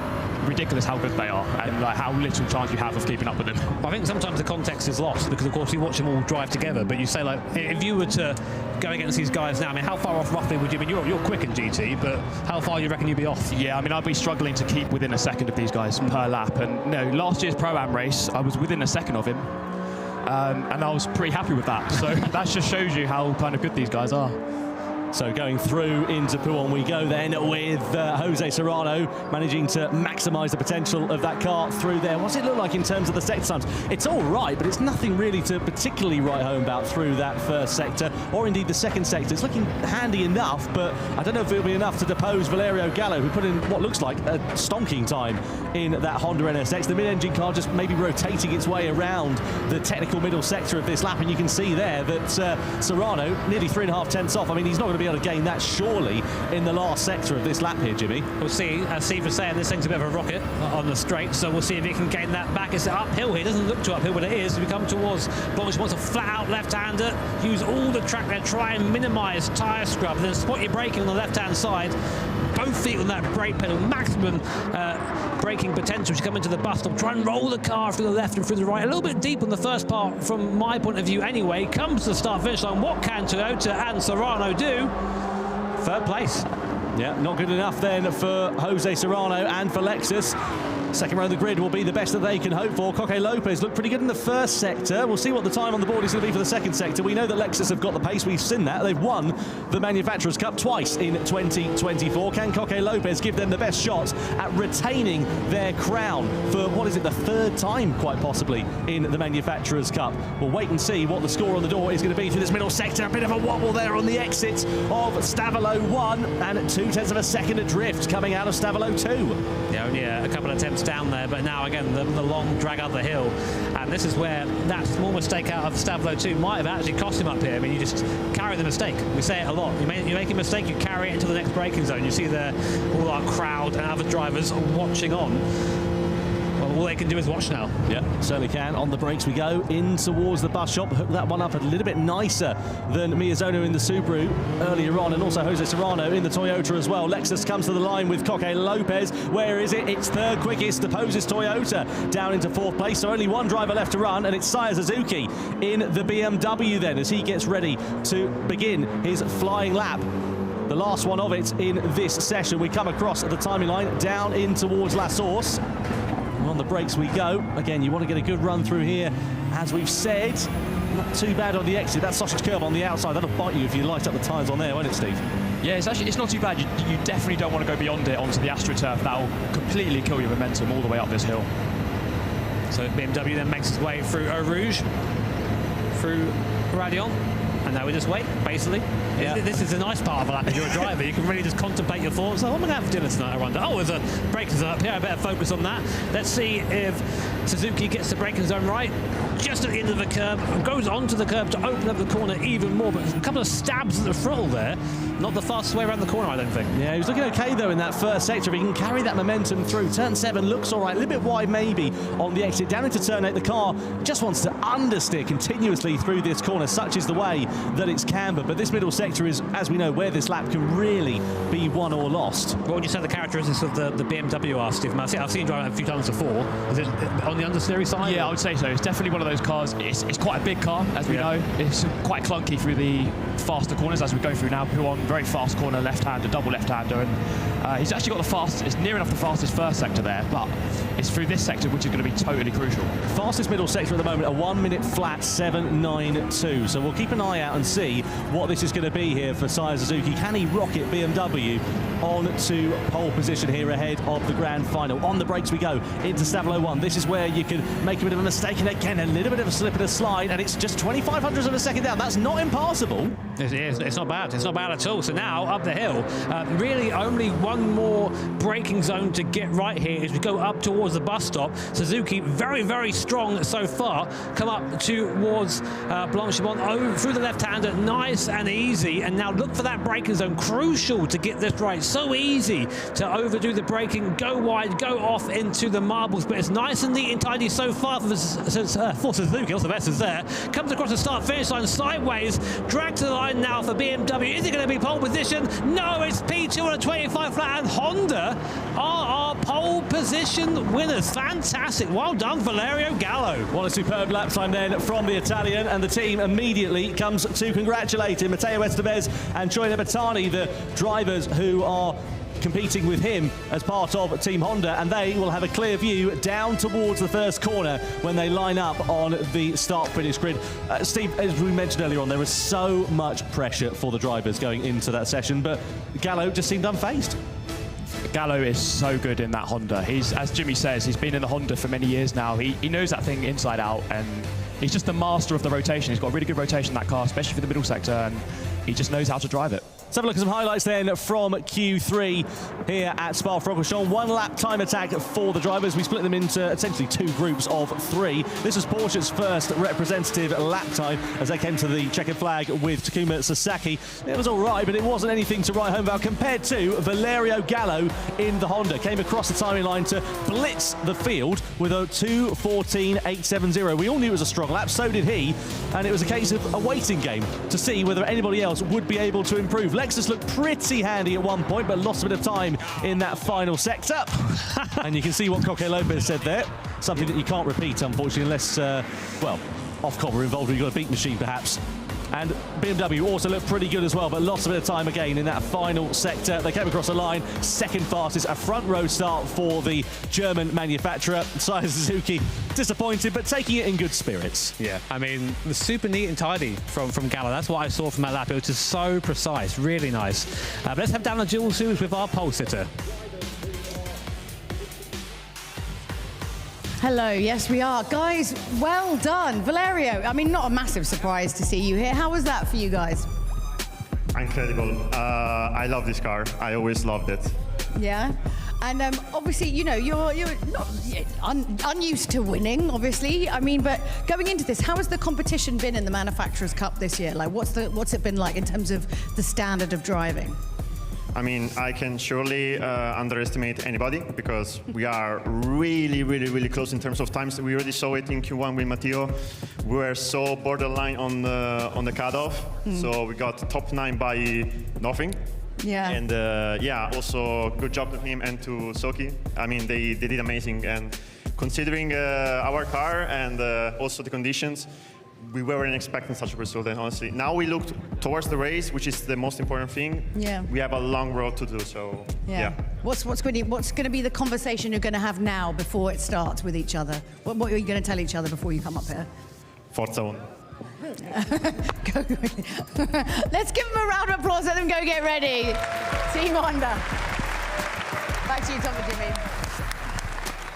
ridiculous how good they are, and like how little chance you have of keeping up with them. I think sometimes the context is lost, because of course you watch them all drive together, but you say, like, if you were to go against these guys now, I mean, how far off roughly would you? I mean, you're quick in GT, but how far do you reckon you'd be off? Yeah, I mean, I'd be struggling to keep within a second of these guys per lap, and last year's Pro-Am race I was within a second of him, and I was pretty happy with that. So that just shows you how kind of good these guys are. So going through into Pouhon we go then, with Jose Serrano managing to maximise the potential of that car through there. What's it look like in terms of the sector times? It's all right, but it's nothing really to particularly write home about through that first sector, or indeed the second sector. It's looking handy enough, but I don't know if it'll be enough to depose Valerio Gallo, who put in what looks like a stonking time in that Honda NSX. The mid-engine car just maybe rotating its way around the technical middle sector of this lap, and you can see there that Serrano nearly 3.5 tenths off. I mean, he's not going to be able to gain that surely in the last sector of this lap here, Jimmy. We'll see. As Steve was saying, this thing's a bit of a rocket on the straight, so we'll see if he can gain that back. It's uphill here. It doesn't look too uphill, but it is. We come towards Blanche, wants a flat-out left-hander. Use all the track there, try and minimise tyre scrub, and then spot your braking on the left-hand side. Both feet on that brake pedal, maximum braking potential to come into the bus stop. Try and roll the car through the left and through the right. A little bit deep on the first part from my point of view anyway. Comes to the start-finish line. What can Toyota and Serrano do? Third place. Yeah, not good enough then for Jose Serrano and for Lexus. Second row of the grid will be the best that they can hope for. Coque Lopez looked pretty good in the first sector. We'll see what the time on the board is going to be for the second sector. We know that Lexus have got the pace. We've seen that. They've won the Manufacturers' Cup twice in 2024. Can Coque Lopez give them the best shot at retaining their crown for, what is it, the third time, quite possibly, in the Manufacturers' Cup? We'll wait and see what the score on the door is going to be through this middle sector. A bit of a wobble there on the exit of Stavolo 1 and 0.2 of a second adrift coming out of Stavolo 2. Yeah, only a couple of attempts down there, but now again the long drag up the hill, and this is where that small mistake out of Stavolo 2 might have actually cost him up here. I mean, you just carry the mistake. We say it a lot. You make a mistake, you carry it into the next braking zone. You see all our crowd and other drivers watching on. Well, all they can do is watch now. Yeah, certainly can. On the brakes we go, in towards the bus shop. Hook that one up a little bit nicer than Miyazono in the Subaru earlier on, and also Jose Serrano in the Toyota as well. Lexus comes to the line with Coque Lopez. Where is it? It's third quickest. Opposes Toyota down into fourth place, so only one driver left to run, and it's Saya Suzuki in the BMW then, as he gets ready to begin his flying lap. The last one of it in this session. We come across the timing line down in towards La Source. On the brakes we go. Again, you want to get a good run through here, as we've said. Not too bad on the exit. That sausage curve on the outside, that'll bite you if you light up the tyres on there, won't it, Steve? Yeah, it's not too bad. You definitely don't want to go beyond it onto the AstroTurf. That'll completely kill your momentum all the way up this hill. So BMW then makes its way through Eau Rouge, through Radion, and now we just wait, basically. Yeah. This is a nice part of a lap if you're a driver. You can really just contemplate your thoughts. What am I going to have for dinner tonight, I wonder? Oh, there's a braking zone up here. I better focus on that. Let's see if Suzuki gets the braking zone right. Just at the end of the curb, goes onto the curb to open up the corner even more, but a couple of stabs at the throttle there. Not the fastest way around the corner, I don't think. Yeah, he was looking okay, though, in that first sector. If he can carry that momentum through. Turn 7 looks all right. A little bit wide, maybe, on the exit. Down into turn 8, the car just wants to understeer continuously through this corner. Such is the way that it's cambered. But this middle sector is, as we know, where this lap can really be won or lost. What would you say the characteristics of the BMW are, Steve? I've seen drive a few times before. Is it on the understeery side? Yeah, I would say so. It's definitely one of those cars. It's quite a big car, as we know. It's quite clunky through the faster corners, as we go through now. Puon, very fast corner, left-hander, double left-hander, and he's actually got the fastest. It's near enough the fastest first sector there, but it's through this sector which is going to be totally crucial. Fastest middle sector at the moment, a 1 minute flat 7.92. So we'll keep an eye out and see what this is going to be here for Saya Suzuki. Can he rocket BMW on to pole position here ahead of the grand final? On the brakes we go into Stavolo 1. This is where you can make a bit of a mistake, and again a little bit of a slip and a slide, and it's just 0.25 of a second down. That's not impassable. It's not bad. It's not bad at all. So now up the hill, really only one more braking zone to get right here as we go up towards the bus stop. Suzuki very, very strong so far. Come up towards Blanchimont through the left-hander, nice and easy. And now look for that braking zone, crucial to get this right. So easy to overdo the braking, go wide, go off into the marbles, but it's nice and neat and tidy so far for Suzuki. Also, best is there. Comes across the start-finish line sideways, dragged to the line now for BMW. Is it going to be pole position? No, it's P2 on a 25 flat, and Honda are our pole position winners. Fantastic. Well done, Valerio Gallo. What a superb lap time then from the Italian, and the team immediately comes to congratulate him. Matteo Estevez and Troy Nabatani, the drivers who are competing with him as part of Team Honda, and they will have a clear view down towards the first corner when they line up on the start-finish grid. Steve, as we mentioned earlier on, there was so much pressure for the drivers going into that session, but Gallo just seemed unfazed. Gallo is so good in that Honda. He's, as Jimmy says, he's been in the Honda for many years now. He knows that thing inside out, and he's just the master of the rotation. He's got a really good rotation in that car, especially for the middle sector, and he just knows how to drive it. Let's have a look at some highlights then from Q3 here at Spa-Francorchamps. One lap time attack for the drivers. We split them into essentially 2 groups of 3. This was Porsche's first representative lap time as they came to the checkered flag with Takuma Sasaki. It was all right, but it wasn't anything to write home about compared to Valerio Gallo in the Honda. Came across the timing line to blitz the field with a 2:14.870. We all knew it was a strong lap, so did he, and it was a case of a waiting game to see whether anybody else would be able to improve. Lexus looked pretty handy at one point, but lost a bit of time in that final sector. And you can see what Coque Lopez said there. Something that you can't repeat, unfortunately, unless, well, Ofcom are involved when you've got a beat machine, perhaps. And BMW also looked pretty good as well, but lost a bit of time again in that final sector. They came across the line, second fastest, a front row start for the German manufacturer. Saya Suzuki disappointed, but taking it in good spirits. Yeah, I mean, the super neat and tidy from Gallo. That's what I saw from that lap. It was just so precise, really nice. But let's have down the dual twos with our pole sitter. Hello, yes we are. Guys, well done. Valerio, I mean, not a massive surprise to see you here. How was that for you guys? Incredible. I love this car. I always loved it. Yeah? And obviously, you know, you're not unused to winning, obviously. I mean, but going into this, how has the competition been in the Manufacturers' Cup this year? Like, what's it been like in terms of the standard of driving? I mean, I can surely underestimate anybody because we are really close in terms of times. We already saw it in Q1 with Matteo. We were so borderline on the cutoff, so we got top 9 by nothing. Yeah. And yeah, also good job to him and to Soki. I mean, they did amazing. And considering our car and also the conditions, we weren't expecting such a result, and honestly. Now we look towards the race, which is the most important thing. Yeah. We have a long road to do, so yeah. What's going to be the conversation you're going to have now before it starts with each other? What are you going to tell each other before you come up here? Forza on. Let's give them a round of applause. Let them go get ready. Team Honda. Back to you, Tom and Jimmy.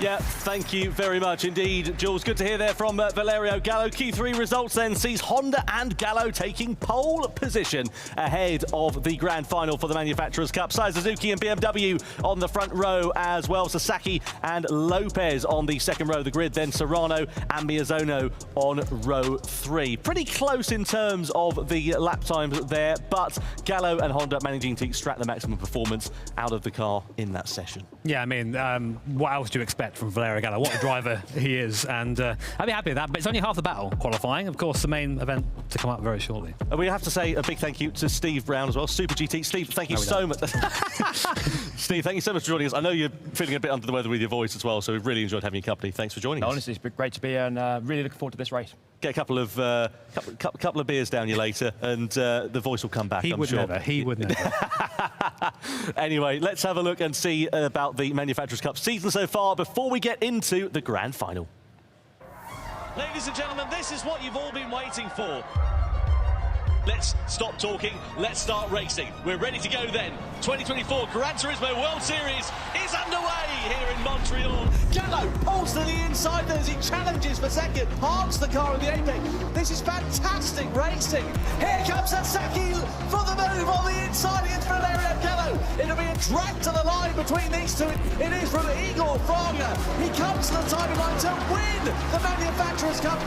Yeah, thank you very much indeed, Jules. Good to hear there from Valerio Gallo. Q3 results then sees Honda and Gallo taking pole position ahead of the grand final for the Manufacturers' Cup. Saya Suzuki and BMW on the front row as well. Sasaki and Lopez on the second row of the grid. Then Serrano and Miyazono on row 3. Pretty close in terms of the lap times there, but Gallo and Honda managing to extract the maximum performance out of the car in that session. Yeah, I mean, what else do you expect from Valerio Gallo? What a driver he is, and I'd be happy with that, but it's only half the battle, qualifying. Of course, the main event to come up very shortly. We have to say a big thank you to Steve Brown as well, Super GT. Steve, thank you so much. Steve, thank you so much for joining us. I know you're feeling a bit under the weather with your voice as well, so we've really enjoyed having your company. Thanks for joining us. Honestly, it's been great to be here, and really looking forward to this race. Get a couple of beers down you later, and the voice will come back. He would never. He would never. Anyway, let's have a look and see about the Manufacturers' Cup season so far before we get into the grand final. Ladies and gentlemen, this is what you've all been waiting for. Let's stop talking, let's start racing. We're ready to go then. 2024 Gran Turismo World Series is underway here in Montreal. Gallo pulls to the inside as he challenges for second, parks the car in the apex. This is fantastic racing. Here comes Sasaki for the move on the inside against Valerio Gallo. It'll be a drag to the line between these two. It is from Igor Fraga. He comes to the timing line to win the Manufacturers' Cup.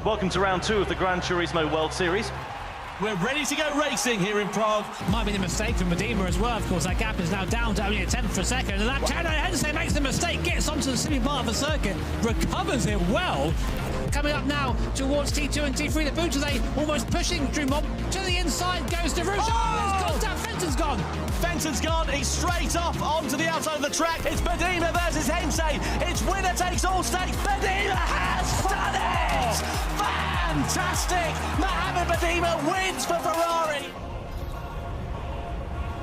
Welcome to round 2 of the Gran Turismo World Series. We're ready to go racing here in Prague. Might be a mistake from Medina as well. Of course, that gap is now down to only a tenth for a second. And that Chano Hense makes the mistake, gets onto the silly part of the circuit, recovers it well. Coming up now towards T2 and T3, the Bouchelet almost pushing Drummond to the inside, goes to Rouge. Oh, it's contact, Fenton's gone. Fenton's gone, he's straight off onto the outside of the track. It's Bedima versus Hense. It's winner takes all stakes. Bedima has done it! Fantastic! Mohamed Bedima wins for Ferrari.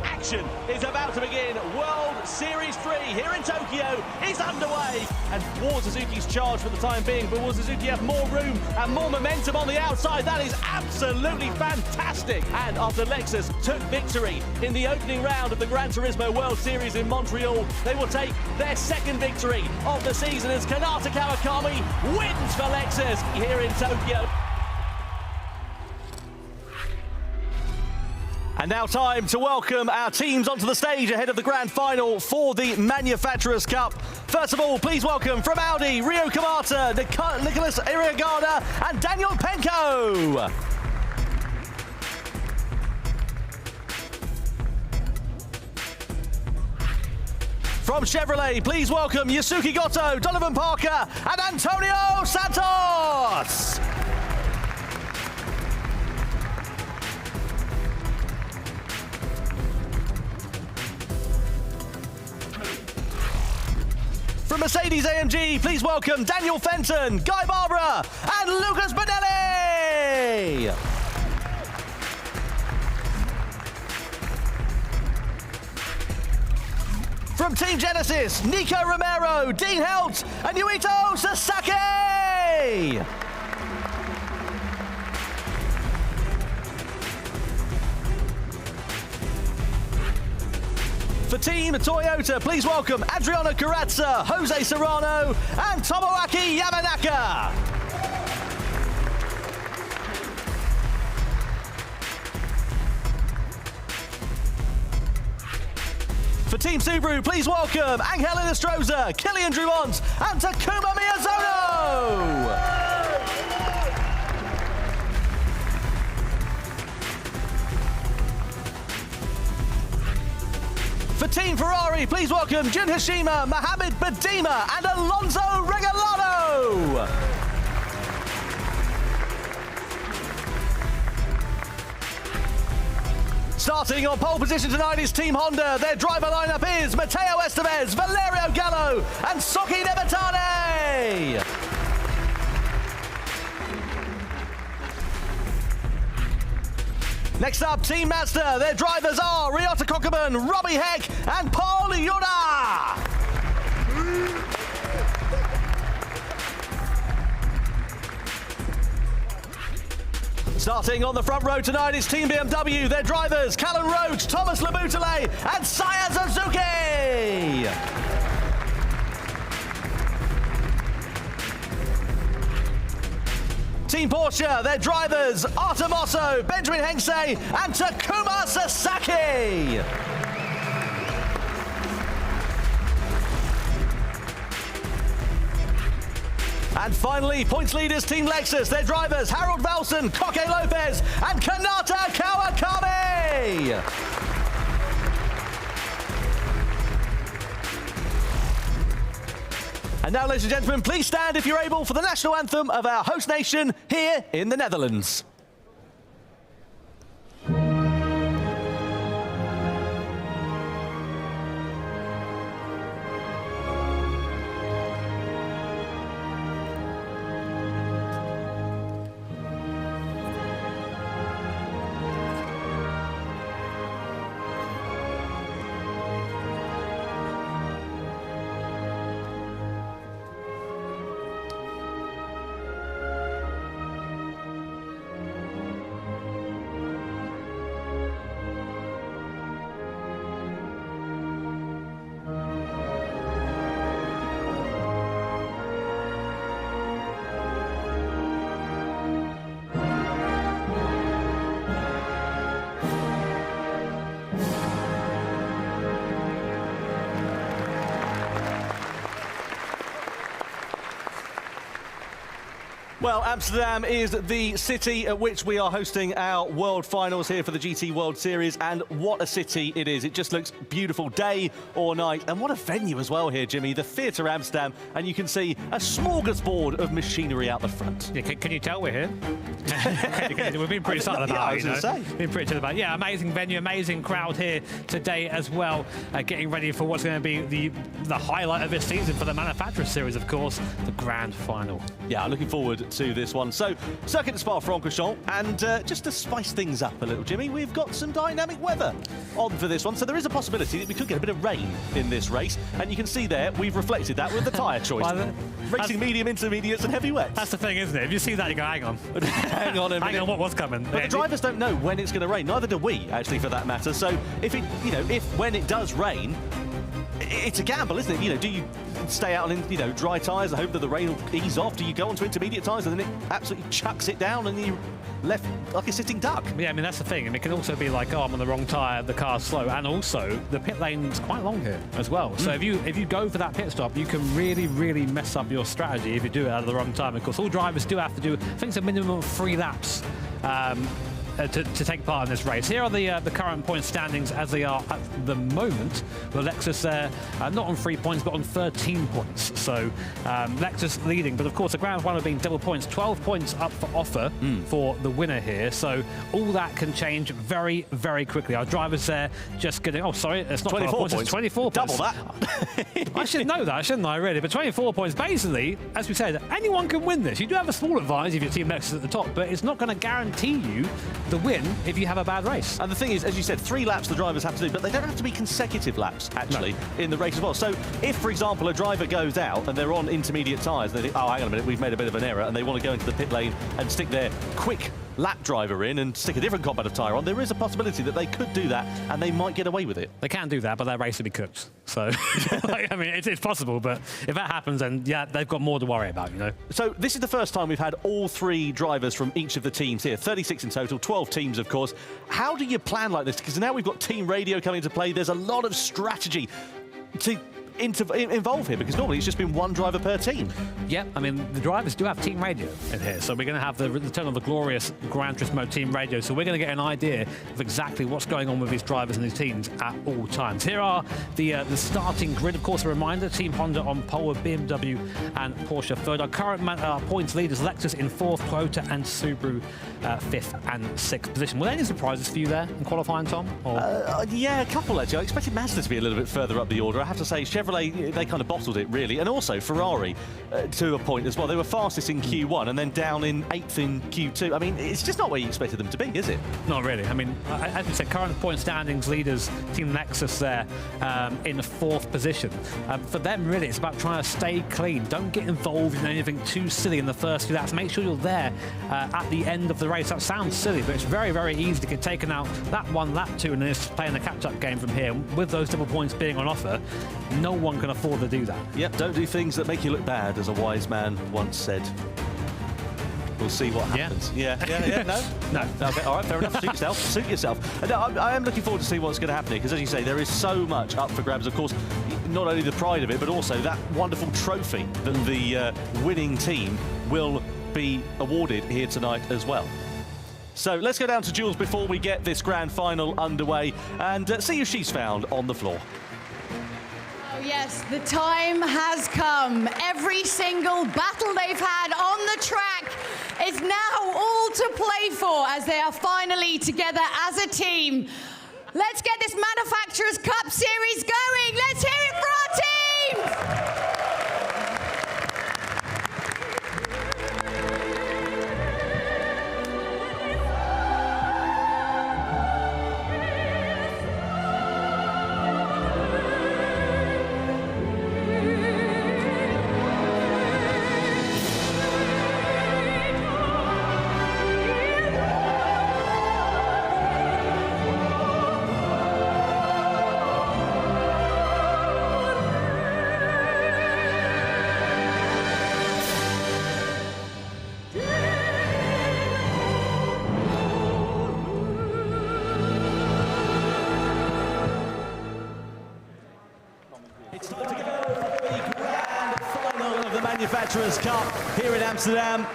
Action is about to begin. World Series 3 here in Tokyo is underway. And War Suzuki's charge for the time being, but War Suzuki have more room and more momentum on the outside. That is absolutely fantastic. And after Lexus took victory in the opening round of the Gran Turismo World Series in Montreal, they will take their second victory of the season as Kanata Kawakami wins for Lexus here in Tokyo. And now time to welcome our teams onto the stage ahead of the grand final for the Manufacturers' Cup. First of all, please welcome from Audi, Rio Kamata, Nicholas Iriagada and Daniel Penko. From Chevrolet, please welcome Yasuki Goto, Donovan Parker and Antonio Santos. from Mercedes-AMG, please welcome Daniel Fenton, Guy Barbara, and Lucas Bonelli! From Team Genesis, Nico Romero, Dean Helt, and Yuito Sasaki! For Team Toyota, please welcome Adriano Carrazza, Jose Serrano, and Tomoaki Yamanaka. For Team Subaru, please welcome Angel Inestrosa, Kilian Druont, and Takuma Miyazono. For Team Ferrari, please welcome Jun Hashima, Mohamed Badima, and Alonso Regalado. Starting on pole position tonight is Team Honda. Their driver lineup is Matteo Estevez, Valerio Gallo, and Soki Nebatane. Next up, Team Mazda. Their drivers are Ryota Kokkerman, Robbie Heck, and Paul Yoda. Starting on the front row tonight is Team BMW. Their drivers, Callan Roach, Thomas Labutale, and Saya Suzuki. Team Porsche, their drivers, Artem Osso, Benjamin Hengse, and Takuma Sasaki. And finally, points leaders, Team Lexus, their drivers, Harold Valson, Koke Lopez, and Kanata Kawakami. And now, ladies and gentlemen, please stand if you're able for the national anthem of our host nation here in the Netherlands. Well, Amsterdam is the city at which we are hosting our World Finals here for the GT World Series, and what a city it is. It just looks beautiful day or night, and what a venue as well here, Jimmy. The Theatre Amsterdam, and you can see a smorgasbord of machinery out the front. Yeah, can you tell we're here? We've been pretty excited about it. Yeah, I was going to say. Been pretty excited about it. Yeah, amazing venue, amazing crowd here today as well, getting ready for what's going to be the highlight of this season for the Manufacturers Series, of course, the Grand Final. Yeah, looking forward to this one. So, Circuit de Spa-Francorchamps, and just to spice things up a little, Jimmy, we've got some dynamic weather on for this one. So there is a possibility that we could get a bit of rain in this race, and you can see there we've reflected that with the tyre choice. Racing medium, intermediates, and heavy wets. That's the thing, isn't it? If you see that, you go, hang on. hang on a minute. Hang on, what was coming? But the drivers don't know when it's going to rain. Neither do we, actually, for that matter. So if when it does rain, it's a gamble, isn't it? Do you stay out on, dry tyres and hope that the rain will ease off? Do you go onto intermediate tyres and then it absolutely chucks it down and you're left like a sitting duck? Yeah, I mean, that's the thing. And it can also be like, oh, I'm on the wrong tyre, the car's slow. And also, the pit lane's quite long here as well. So if you go for that pit stop, you can really, really mess up your strategy if you do it at the wrong time. Of course, all drivers do have to do, I think it's a minimum of 3 laps to take part in this race. Here are the current point standings as they are at the moment. With Lexus there, not on 3 points, but on 13 points. So Lexus leading, but of course the grand final being double points, 12 points up for offer for the winner here. So all that can change very, very quickly. Our drivers there just getting, oh sorry, it's not 24 points, it's 24 Double points. that. I should know that, shouldn't I, really? But 24 points, basically, as we said, anyone can win this. You do have a small advantage if your team Lexus at the top, but it's not going to guarantee you the win if you have a bad race. And the thing is, as you said, 3 laps the drivers have to do, but they don't have to be consecutive laps, actually, in the race as well. So if, for example, a driver goes out and they're on intermediate tyres, they think, oh, hang on a minute, we've made a bit of an error, and they want to go into the pit lane and stick their quick lap driver in and stick a different combative tyre on, there is a possibility that they could do that and they might get away with it. They can do that, but their race will be cooked. So, I mean, it's possible, but if that happens, then, yeah, they've got more to worry about, you know. So this is the first time we've had all 3 drivers from each of the teams here. 36 in total, 12 teams, of course. How do you plan like this? Because now we've got team radio coming into play. There's a lot of strategy to involve here, because normally it's just been 1 driver per team. Yeah, I mean, the drivers do have team radio in here, so we're going to have the return of the glorious Gran Turismo team radio, so we're going to get an idea of exactly what's going on with these drivers and these teams at all times. Here are the starting grid. Of course, a reminder, Team Honda on pole with BMW and Porsche third. Our current points leaders, Lexus in 4th, Toyota and Subaru 5th and 6th position. Were there any surprises for you there in qualifying, Tom? Yeah, a couple, actually. I expected Mazda to be a little bit further up the order. I have to say, Chevrolet, they kind of bottled it, really. And also Ferrari, to a point as well. They were fastest in Q1 and then down in 8th in Q2. I mean, it's just not where you expected them to be, is it? Not really. I mean, as we said, current point standings leaders, Team Lexus there in the 4th position. For them, really, it's about trying to stay clean. Don't get involved in anything too silly in the first few laps. Make sure you're there at the end of the race. That sounds silly, but it's very, very easy to get taken out lap 1, lap 2, and then it's playing a catch-up game from here. With those double points being on offer, no one can afford to do that. Yep, don't do things that make you look bad, as a wise man once said. We'll see what happens. Yeah. No. Okay, all right, fair enough. Suit yourself. And I am looking forward to see what's going to happen here, because as you say, there is so much up for grabs. Of course, not only the pride of it, but also that wonderful trophy that the winning team will be awarded here tonight as well. So let's go down to Jules before we get this grand final underway and see who she's found on the floor. Oh yes, the time has come. Every single battle they've had on the track is now all to play for as they are finally together as a team. Let's get this Manufacturers' Cup Series going. Let's hear it for our teams! It's time to go for the grand final of the Manufacturers' Cup here in Amsterdam.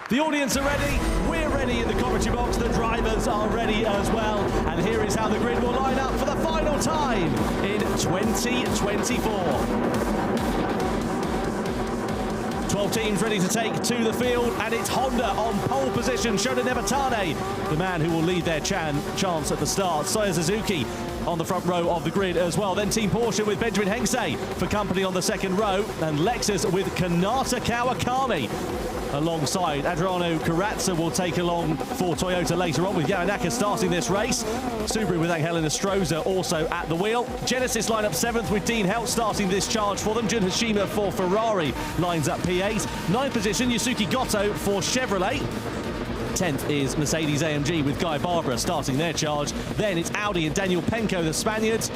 The audience are ready, we're ready in the commentary box, the drivers are ready as well. And here is how the grid will line up for the final time in 2024. 12 teams ready to take to the field, and it's Honda on pole position. Shota Nebatane, the man who will lead their chance at the start. Soya Suzuki on the front row of the grid as well. Then Team Porsche with Benjamin Hengse for company on the second row, and Lexus with Kanata Kawakami alongside. Adriano Carrazza will take along for Toyota later on, with Yamanaka starting this race. Subaru with Angelina Stroza also at the wheel. Genesis line up 7th with Dean Helt starting this charge for them. Jun Hashima for Ferrari lines up P8. 9th position, Yusuke Goto for Chevrolet. 10th is Mercedes-AMG with Guy Barbara starting their charge. Then it's Audi and Daniel Penko, the Spaniards.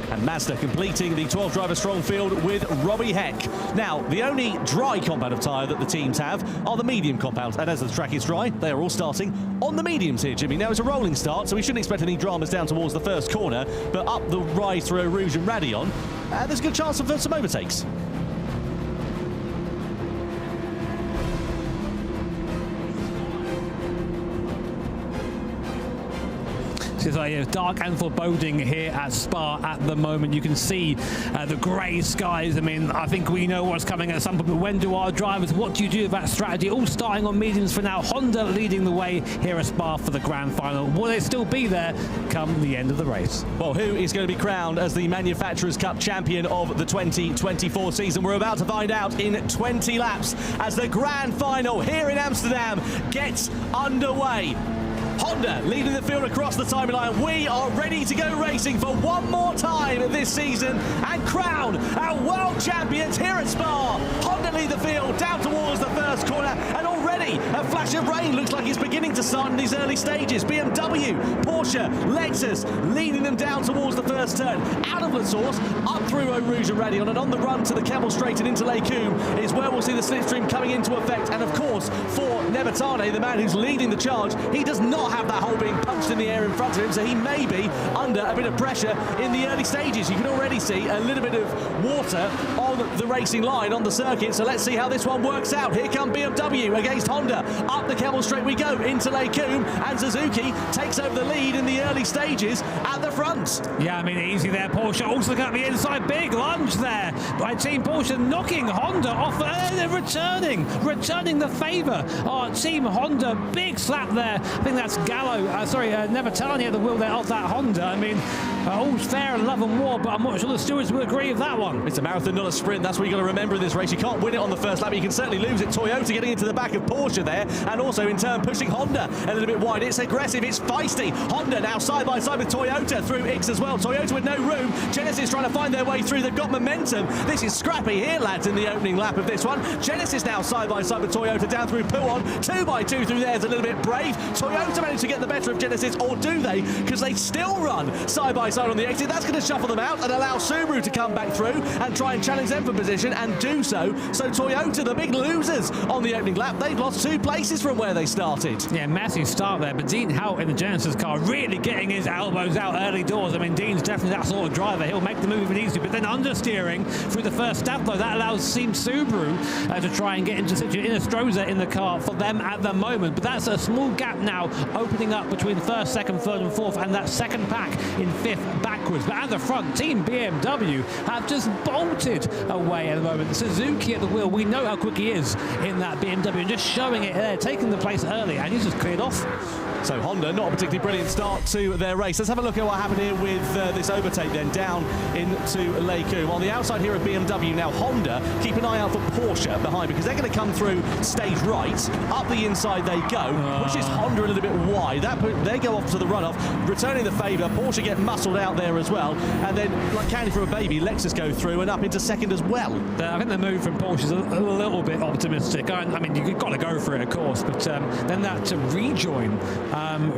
And Mazda completing the 12-driver strong field with Robbie Heck. Now, the only dry compound of tyre that the teams have are the medium compounds. And as the track is dry, they are all starting on the mediums here, Jimmy. Now, it's a rolling start, so we shouldn't expect any dramas down towards the first corner. But up the ride through Rouge and Radion, there's a good chance of some overtakes. is dark and foreboding here at Spa at the moment. You can see the grey skies. I mean, I think we know what's coming at some point, but when do our drivers, what do you do about strategy? All starting on mediums for now. Honda leading the way here at Spa for the Grand Final. Will they still be there come the end of the race? Well, who is going to be crowned as the Manufacturers' Cup champion of the 2024 season? We're about to find out in 20 laps as the Grand Final here in Amsterdam gets underway. Honda leading the field across the timeline. We are ready to go racing for one more time this season and crown our world champions here at Spa. Honda lead the field down towards the first corner, and already a flash of rain looks like it's beginning to start in these early stages. BMW, Porsche, Lexus leading them down towards the first turn. Out of La Source, up through Eau Rouge and Radion, and on the run to the Camel Straight and into Les Combes is where we'll see the slipstream coming into effect. And of course, for Nevertane, the man who's leading the charge, he does not have that hole being punched in the air in front of him, so he may be under a bit of pressure in the early stages. You can already see a little bit of water on the racing line on the circuit, so let's see how this one works out. Here come BMW against Honda. Up the Camel Straight we go into Les Combes, and Suzuki takes over the lead in the early stages at the front. Yeah, I mean, easy there. Porsche also got the inside. Big lunge there by Team Porsche, knocking Honda off, and they're returning the favour. Oh, Team Honda, big slap there. I think that's Nevertane at the wheel there of that Honda. I mean, all's fair in love and war, but I'm not sure the stewards will agree with that one. It's a marathon, not a sprint. That's what you've got to remember in this race. You can't win it on the first lap, but you can certainly lose it. Toyota getting into the back of Porsche there, and also in turn pushing Honda a little bit wide. It's aggressive, it's feisty. Honda now side by side with Toyota through X as well. Toyota with no room. Genesis trying to find their way through. They've got momentum. This is scrappy here, lads, in the opening lap of this one. Genesis now side by side with Toyota down through Pouon. 2x2 through there is a little bit brave. Toyota managed to get the better of Genesis, or do they? Because they still run side by side on the exit. That's going to shuffle them out and allow Subaru to come back through and try and challenge them for position, and do so. So Toyota, the big losers on the opening lap, they've lost 2 places from where they started. Yeah, massive start there, but Dean Hout in the Genesis car really getting his elbows out early doors. I mean, Dean's definitely that sort of driver. He'll make the move if he needs to, but then understeering through the first stab, though, that allows Team Subaru to try and get into Inestrosa in the car for them at the moment. But that's a small gap now opening up between first, second, third and fourth, and that second pack in fifth backwards. But at the front, Team BMW have just bolted away at the moment. Suzuki at the wheel, we know how quick he is in that BMW, and just showing it there, taking the place early, and he's just cleared off. So Honda, not a particularly brilliant start to their race. Let's have a look at what happened here with this overtake then down into Les Combes. On the outside here of BMW, now Honda, keep an eye out for Porsche behind, because they're going to come through stage right. Up the inside they go, pushes Honda a little bit wide. They go off to the runoff, returning the favour. Porsche get muscled out there as well. And then, like candy for a baby, Lexus go through and up into second as well. I think the move from Porsche is a little bit optimistic. I mean, you've got to go for it, of course, but then that rejoin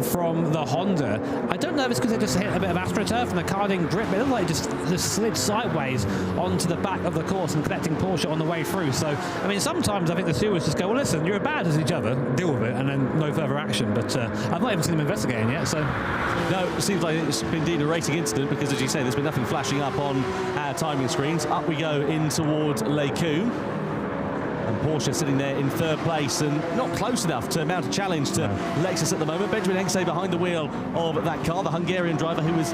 from the Honda, I don't know if it's because they just hit a bit of AstroTurf and the car didn't grip. It looked like it just slid sideways onto the back of the course and collecting Porsche on the way through. So, I mean, sometimes I think the stewards just go, well, listen, you're as bad as each other, deal with it, and then no further action. But I've not even seen them investigating yet, so... No, it seems like it's indeed a racing incident, because, as you say, there's been nothing flashing up on our timing screens. Up we go in towards Les Combes. And Porsche sitting there in third place and not close enough to mount a challenge to Lexus at the moment. Benjamin Hengste behind the wheel of that car, the Hungarian driver who was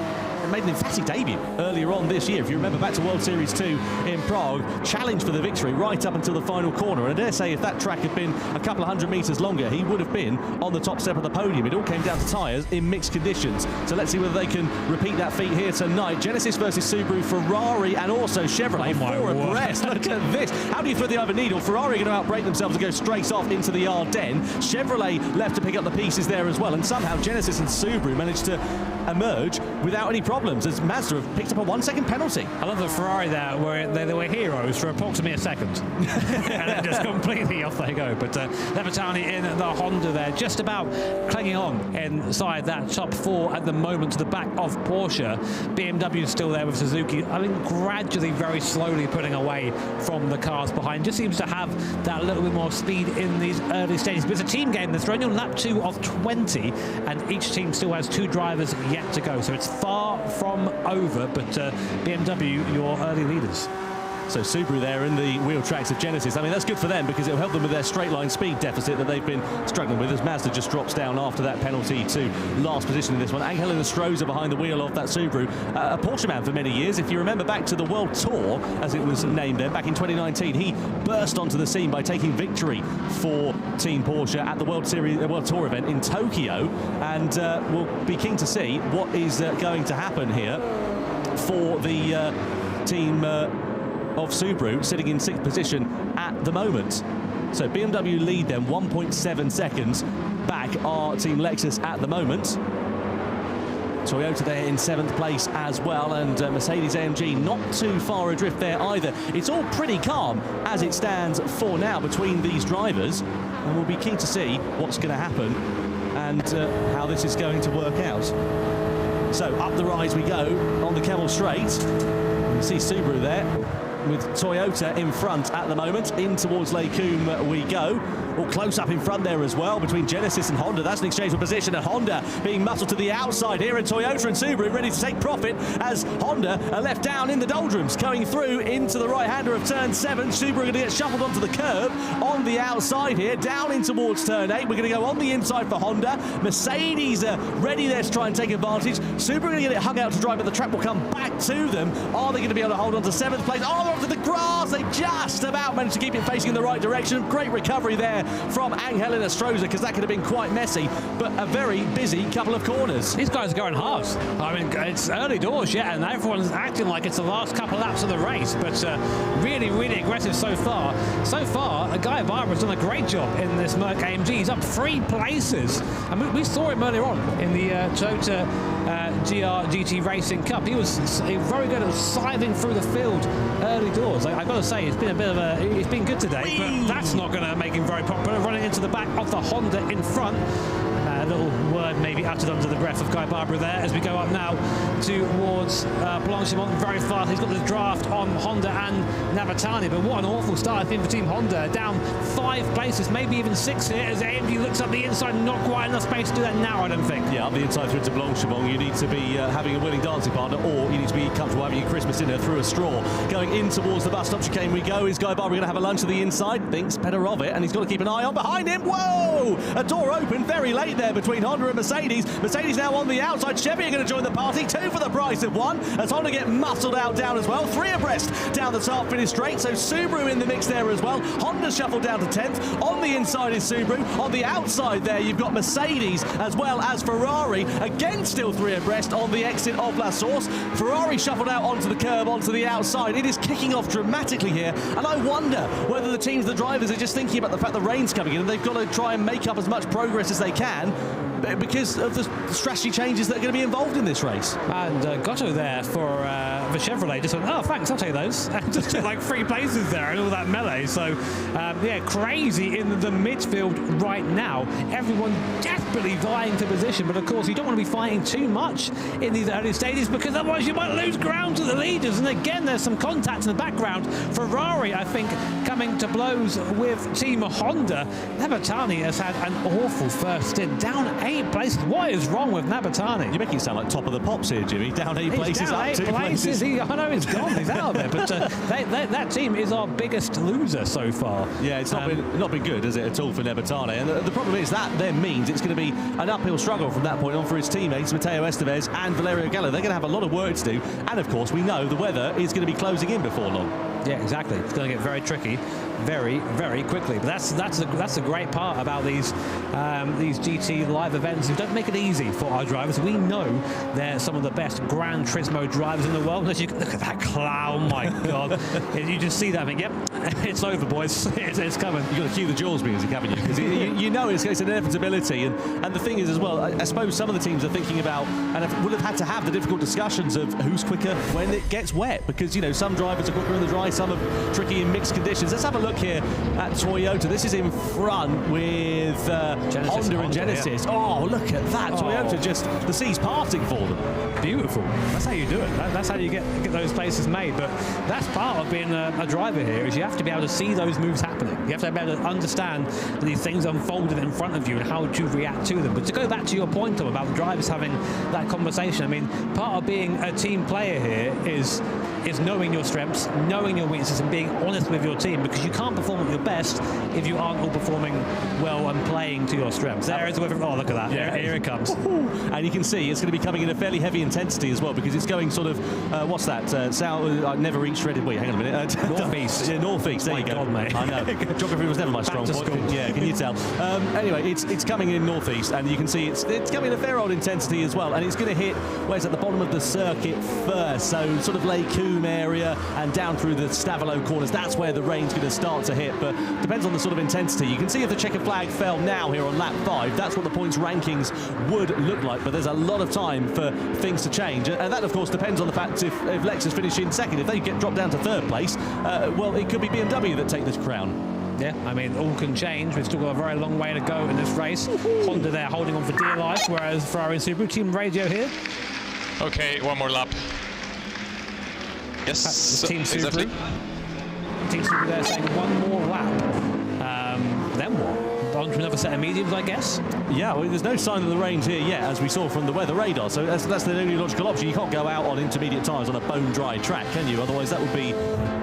made an emphatic debut earlier on this year. If you remember back to World Series 2 in Prague, challenged for the victory right up until the final corner. And I dare say if that track had been a couple of 100 metres longer, he would have been on the top step of the podium. It all came down to tyres in mixed conditions. So let's see whether they can repeat that feat here tonight. Genesis versus Subaru, Ferrari and also Chevrolet, four abreast. Look at this. How do you thread the other needle? Ferrari are going to outbrake themselves and go straight off into the Ardennes. Chevrolet left to pick up the pieces there as well. And somehow Genesis and Subaru managed to emerge without any problems, as Mazda have picked up a 1 second penalty. I love the Ferrari there, where they were heroes for approximately a second. And then just completely off they go. But Nevertane in the Honda there, just about clinging on inside that top four at the moment to the back of Porsche. BMW is still there with Suzuki, I think gradually, very slowly putting away from the cars behind. Just seems to have that little bit more speed in these early stages. But it's a team game. They're only on lap 2 of 20, and each team still has 2 drivers yet to go. So it's far from over, but BMW, your early leaders. So Subaru there in the wheel tracks of Genesis. I mean, that's good for them because it'll help them with their straight line speed deficit that they've been struggling with as Mazda just drops down after that penalty to last position in this one. Angel Estrada behind the wheel of that Subaru. A Porsche man for many years. If you remember back to the World Tour, as it was named then, back in 2019, he burst onto the scene by taking victory for Team Porsche at the World Tour event in Tokyo. And we'll be keen to see what is going to happen here for the team of Subaru, sitting in 6th position at the moment. So BMW lead them 1.7 seconds. Back are Team Lexus at the moment. Toyota there in 7th place as well, and Mercedes-AMG not too far adrift there either. It's all pretty calm as it stands for now between these drivers, and we'll be keen to see what's going to happen and how this is going to work out. So up the rise we go on the Kemmel Straight. You see Subaru there with Toyota in front at the moment. In towards Lake Coombe we go. All close up in front there as well between Genesis and Honda. That's an exchange for position, and Honda being muscled to the outside here, and Toyota and Subaru ready to take profit as Honda are left down in the doldrums. Going through into the right-hander of turn 7. Subaru are going to get shuffled onto the curb on the outside here, down in towards turn 8. We're going to go on the inside for Honda. Mercedes are ready there to try and take advantage. Subaru are going to get it hung out to dry, but the track will come back to them. Are they going to be able to hold on to 7th place? Oh, they're onto the grass. They just about managed to keep it facing in the right direction. Great recovery there from Angel Estrada, because that could have been quite messy, but a very busy couple of corners. These guys are going hard. I mean, it's early doors yet, and everyone's acting like it's the last couple of laps of the race, but really, really aggressive so far. So far, Guy Barbara's done a great job in this Merc AMG. He's up 3 places. I mean, we saw him earlier on in the Toyota GT Racing Cup. He was very good at scything through the field early doors. I've got to say, it's been a bit of a... It's been good today, but that's not going to make him very popular. Running into the back of the Honda in front. A little word maybe uttered under the breath of Guy Barbara there as we go up now towards Blanchimont very fast. He's got the draft on Honda and Navitani, but what an awful start for Team Honda. Down 5 places, maybe even 6 here as AMG looks up the inside. Not quite enough space to do that now, I don't think. Yeah, up the inside through to Blanchimont, you need to be having a willing dancing partner, or you need to be comfortable having your Christmas dinner through a straw. Going in towards the bus stop chicane we go. Is Guy Barbara going to have a lunch to the inside? Thinks better of it, and he's got to keep an eye on behind him. Whoa! A door open very late there between Honda and Mercedes. Mercedes now on the outside. Chevy are going to join the party. 2 for the price of 1 as Honda get muscled out down as well. 3 abreast down the top finish straight. So Subaru in the mix there as well. Honda shuffled down to 10th. On the inside is Subaru. On the outside there you've got Mercedes as well as Ferrari. Again still 3 abreast on the exit of La Source. Ferrari shuffled out onto the curb, onto the outside. It is kicking off dramatically here, and I wonder whether the teams, the drivers, are just thinking about the fact the rain's coming in and they've got to try and make up as much progress as they can because of the strategy changes that are going to be involved in this race. And Gotto there for the Chevrolet just went, oh, thanks, I'll take those. Just took like 3 places there and all that melee. So, yeah, crazy in the midfield right now. Everyone desperately vying for position, but of course you don't want to be fighting too much in these early stages because otherwise you might lose ground to the leaders. And again, there's some contact in the background. Ferrari, I think, coming to blows with Team Honda. Nabatani has had an awful first stint, down 8 places. What is wrong with Nabatani? You're making it sound like top of the pops here, Jimmy. Down 8 places, down up 8 2 places. I know he's gone, he's out of there, but that team is our biggest loser so far. Yeah, it's not been good, has it, at all for Nabatani? And the problem is that then means it's going to be an uphill struggle from that point on for his teammates, Matteo Estevez and Valerio Gallo. They're going to have a lot of work to do, and of course we know the weather is going to be closing in before long. Yeah, exactly. It's going to get very tricky very, very quickly. But that's a great part about these GT live events. You don't make it easy for our drivers. We know they're some of the best Gran Turismo drivers in the world. Look at that clown, my God. You just see that and think, yep, it's over, boys. It's coming. You've got to cue the Jaws music, haven't you? Because you know it's an inevitability. And the thing is as well, I suppose some of the teams are thinking about and would have had to have the difficult discussions of who's quicker when it gets wet. Because, you know, some drivers are quicker in the dry, some are tricky in mixed conditions. Let's have a look here at Toyota. This is in front with Honda and Genesis. Yeah. Oh, look at that. Toyota just, the sea's parting for them. Beautiful. That's how you do it. That's how you get those places made. But that's part of being a driver here, is you have to be able to see those moves happening. You have to be able to understand that these things unfolded in front of you and how to react to them. But to go back to your point, Tom, about the drivers having that conversation, I mean, part of being a team player here is is knowing your strengths, knowing your weaknesses, and being honest with your team, because you can't perform at your best if you aren't all performing well and playing to your strengths. There is whether. Oh, look at that! Yeah, here it comes. And you can see it's going to be coming in a fairly heavy intensity as well, because it's going sort of what's that? South. I never reached shredded. Wait, hang on a minute. Northeast. Yeah, northeast. There you go. God, mate. I know. Geography was never my strong point. Yeah, can you tell? Anyway, it's coming in northeast, and you can see it's coming in a fair old intensity as well, and it's going to hit where's at the bottom of the circuit first, so sort of Lake Coombe area and down through the Stavilo corners. That's where the rain's going to start to hit, but depends on the sort of intensity. You can see if the checkered flag fell now here on lap 5, that's what the points rankings would look like, but there's a lot of time for things to change, and that of course depends on the fact if Lexus finish in second. If they get dropped down to third place, well, it could be BMW that take this crown. Yeah, I mean, all can change. We've still got a very long way to go in this race. Honda there holding on for dear life, whereas Ferrari and Subaru team radio here. Okay, one more lap. Yes, Team Subaru. exactly. Team Subaru there saying one more lap. Then what? On to another set of mediums, I guess. Yeah, well, there's no sign of the rains here yet, as we saw from the weather radar, so that's the only logical option. You can't go out on intermediate tyres on a bone-dry track, can you? Otherwise that would be,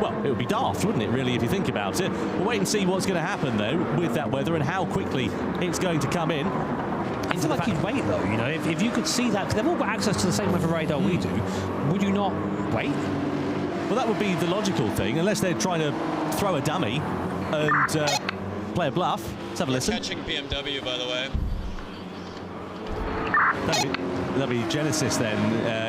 well, it would be daft, wouldn't it, really, if you think about it. We'll wait and see what's going to happen, though, with that weather and how quickly it's going to come in. I feel like you'd wait, though, you know, if you could see that, because they've all got access to the same weather radar we do, would you not wait? Well, that would be the logical thing, unless they're trying to throw a dummy and play a bluff. Let's have a listen. Catching BMW, by the way. That'll be Genesis then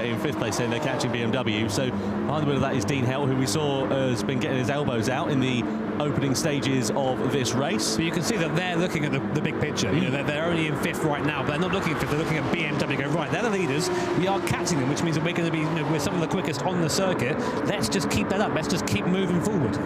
in 5th place, saying they're catching BMW. So behind the wheel of that is Dean Hell, who we saw has been getting his elbows out in the opening stages of this race. But you can see that they're looking at the big picture. You know, they're only in 5th right now, but they're not looking at 5th. They're looking at BMW. Go, right, they're the leaders. We are catching them, which means that we're going to be, you know, we're some of the quickest on the circuit. Let's just keep that up. Let's just keep moving forward.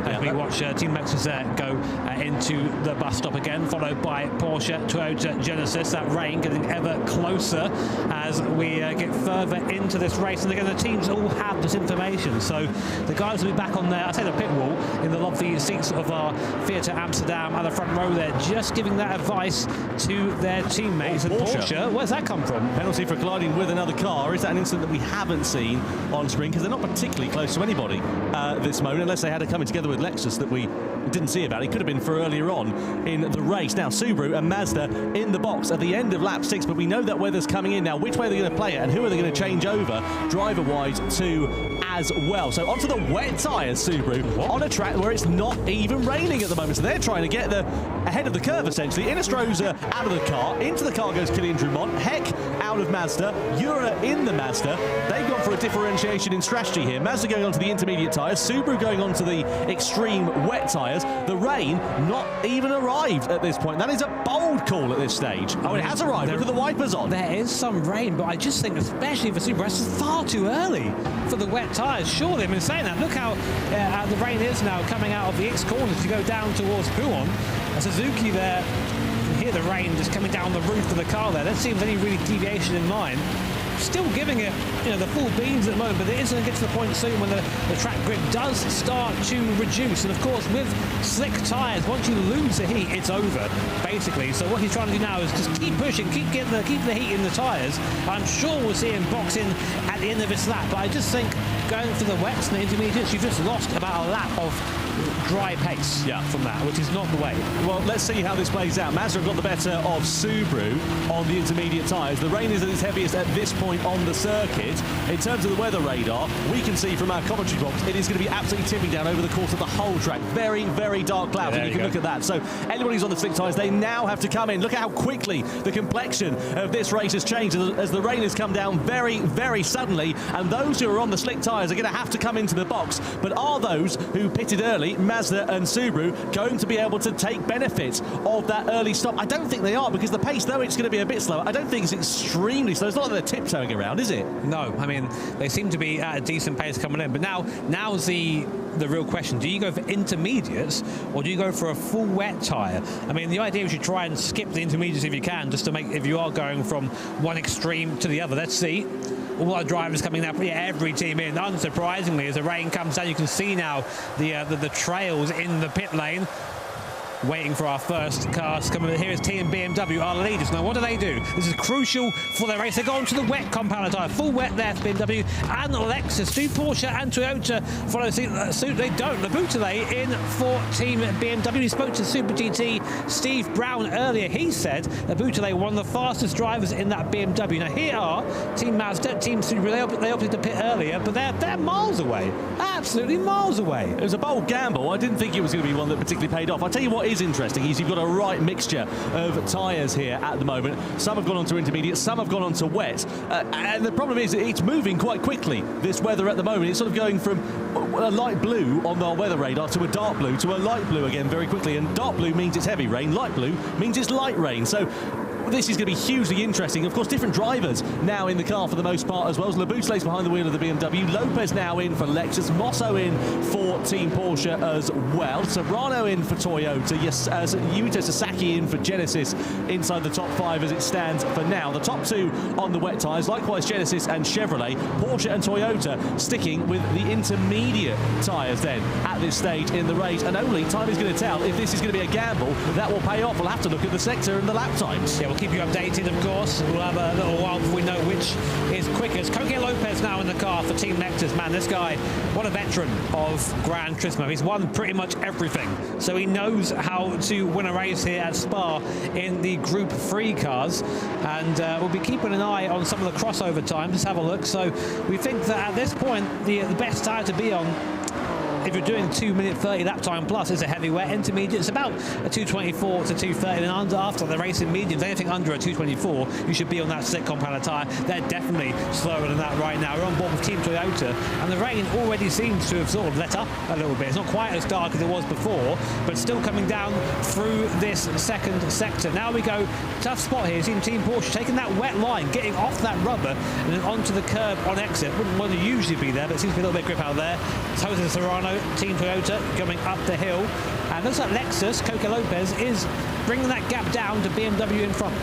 As we watch Team Lexus go into the bus stop again, followed by Porsche, Toyota, Genesis. That rain getting ever closer as we get further into this race. And again, the teams all have this information. So the guys will be back on there, I say the pit wall, in the lobby seats of our Theatre Amsterdam at the front row there, just giving that advice to their teammates. And Porsche, where's that come from? Penalty for colliding with another car. Is that an incident that we haven't seen on screen? Because they're not particularly close to anybody this moment, unless they had it coming together with Lexus that we didn't see about. It could have been for earlier on in the race. Now Subaru and Mazda in the box at the end of lap 6, but we know that weather's coming in now. Which way are they going to play it, and who are they going to change over driver-wise to as well? So onto the wet tyres, Subaru, on a track where it's not even raining at the moment. So they're trying to get ahead of the curve, essentially. Innestrosa out of the car. Into the car goes Kylian Drumont. Heck out of Mazda. Jura in the Mazda. They've gone for a differentiation in strategy here. Mazda going onto the intermediate tyres. Subaru going onto the extreme wet tyres. The rain not even arrived at this point. That is a bold call at this stage. Oh, it has arrived. Look at the wipers on. There is some rain, but I just think, especially for Subaru, it's far too early for the wet tyres. Surely, they've been saying that. Look how the rain is now coming out of the X corners to go down towards Puon. Suzuki there, you can hear the rain just coming down the roof of the car there. That seems any really deviation in line. Still giving it, you know, the full beans at the moment, but it is going to get to the point soon when the track grip does start to reduce. And of course, with slick tyres, once you lose the heat, it's over, basically. So what he's trying to do now is just keep pushing, keep the heat in the tyres. I'm sure we'll see him box in at the end of this lap, but I just think going for the wets and the intermediates, you've just lost about a lap of dry pace from that, which is not the way. Well, let's see how this plays out. Mazda have got the better of Subaru on the intermediate tyres. The rain is at its heaviest at this point on the circuit. In terms of the weather radar, we can see from our commentary box, it is going to be absolutely tipping down over the course of the whole track. Very, very dark clouds, and you can look at that. So anyone who's on the slick tyres, they now have to come in. Look at how quickly the complexion of this race has changed as the rain has come down very, very suddenly, and those who are on the slick tyres are going to have to come into the box. But are those who pitted early, Mazda and Subaru, going to be able to take benefit of that early stop? I don't think they are, because the pace, though it's going to be a bit slower, I don't think it's extremely slow. It's not like they're tiptoeing around, is it? No, I mean, they seem to be at a decent pace coming in, but now's the real question. Do you go for intermediates, or do you go for a full wet tyre? I mean, the idea is you try and skip the intermediates if you can, just to make, if you are going from one extreme to the other. Let's see. All our drivers coming now, every team in. Unsurprisingly, as the rain comes down, you can see now the trails in the pit lane. waiting for our first cars to come in. Here is Team BMW, our leaders. Now, what do? This is crucial for their race. They go on to the wet compound tyre. Full wet there for BMW and Lexus. Do Porsche and Toyota follow suit? They don't. Laboutelet in for Team BMW. He spoke to Super GT Steve Brown earlier. He said Laboutelet, one of the fastest drivers in that BMW. Now, here are Team Mazda, Team Subaru. They opted to pit earlier, but they're miles away. Absolutely miles away. It was a bold gamble. I didn't think it was going to be one that particularly paid off. I'll tell you what is interesting is you've got a right mixture of tyres here at the moment. Some have gone on to intermediate, some have gone on to wet. And the problem is that it's moving quite quickly, this weather at the moment. It's sort of going from a light blue on our weather radar to a dark blue to a light blue again very quickly. And dark blue means it's heavy rain, light blue means it's light rain. So this is going to be hugely interesting. Of course, different drivers now in the car for the most part as well. So Laboutelet's behind the wheel of the BMW. Lopez now in for Lexus. Mosso in for Team Porsche as well. Serrano in for Toyota. Yuto Sasaki in for Genesis inside the top 5 as it stands for now. The top 2 on the wet tyres. Likewise, Genesis and Chevrolet. Porsche and Toyota sticking with the intermediate tyres then at this stage in the race. And only time is going to tell if this is going to be a gamble that will pay off. We'll have to look at the sector and the lap times. Yeah, we'll keep you updated, of course. We'll have a little while before we know which is quickest. Coque Lopez now in the car for Team Lexus. Man, this guy, what a veteran of Gran Turismo. He's won pretty much everything. So he knows how to win a race here at Spa in the Group 3 cars. And we'll be keeping an eye on some of the crossover times. Let's have a look. So we think that at this point, the best tyre to be on, if you're doing 2-minute 30 lap time plus, is a heavy wet. Intermediate, it's about a 224 to 230, and after the racing mediums, anything under a 224, you should be on that slick compound tyre. They're definitely slower than that right now. We're on board with Team Toyota, and the rain already seems to have sort of let up a little bit. It's not quite as dark as it was before, but still coming down through this second sector. Now we go, tough spot here. Team Porsche taking that wet line, getting off that rubber, and then onto the curb on exit. Wouldn't want to usually be there, but it seems to be a little bit of grip out there. It's Jose Serrano, Team Toyota, coming up the hill. And looks like Lexus, Coque Lopez, is bringing that gap down to BMW in front.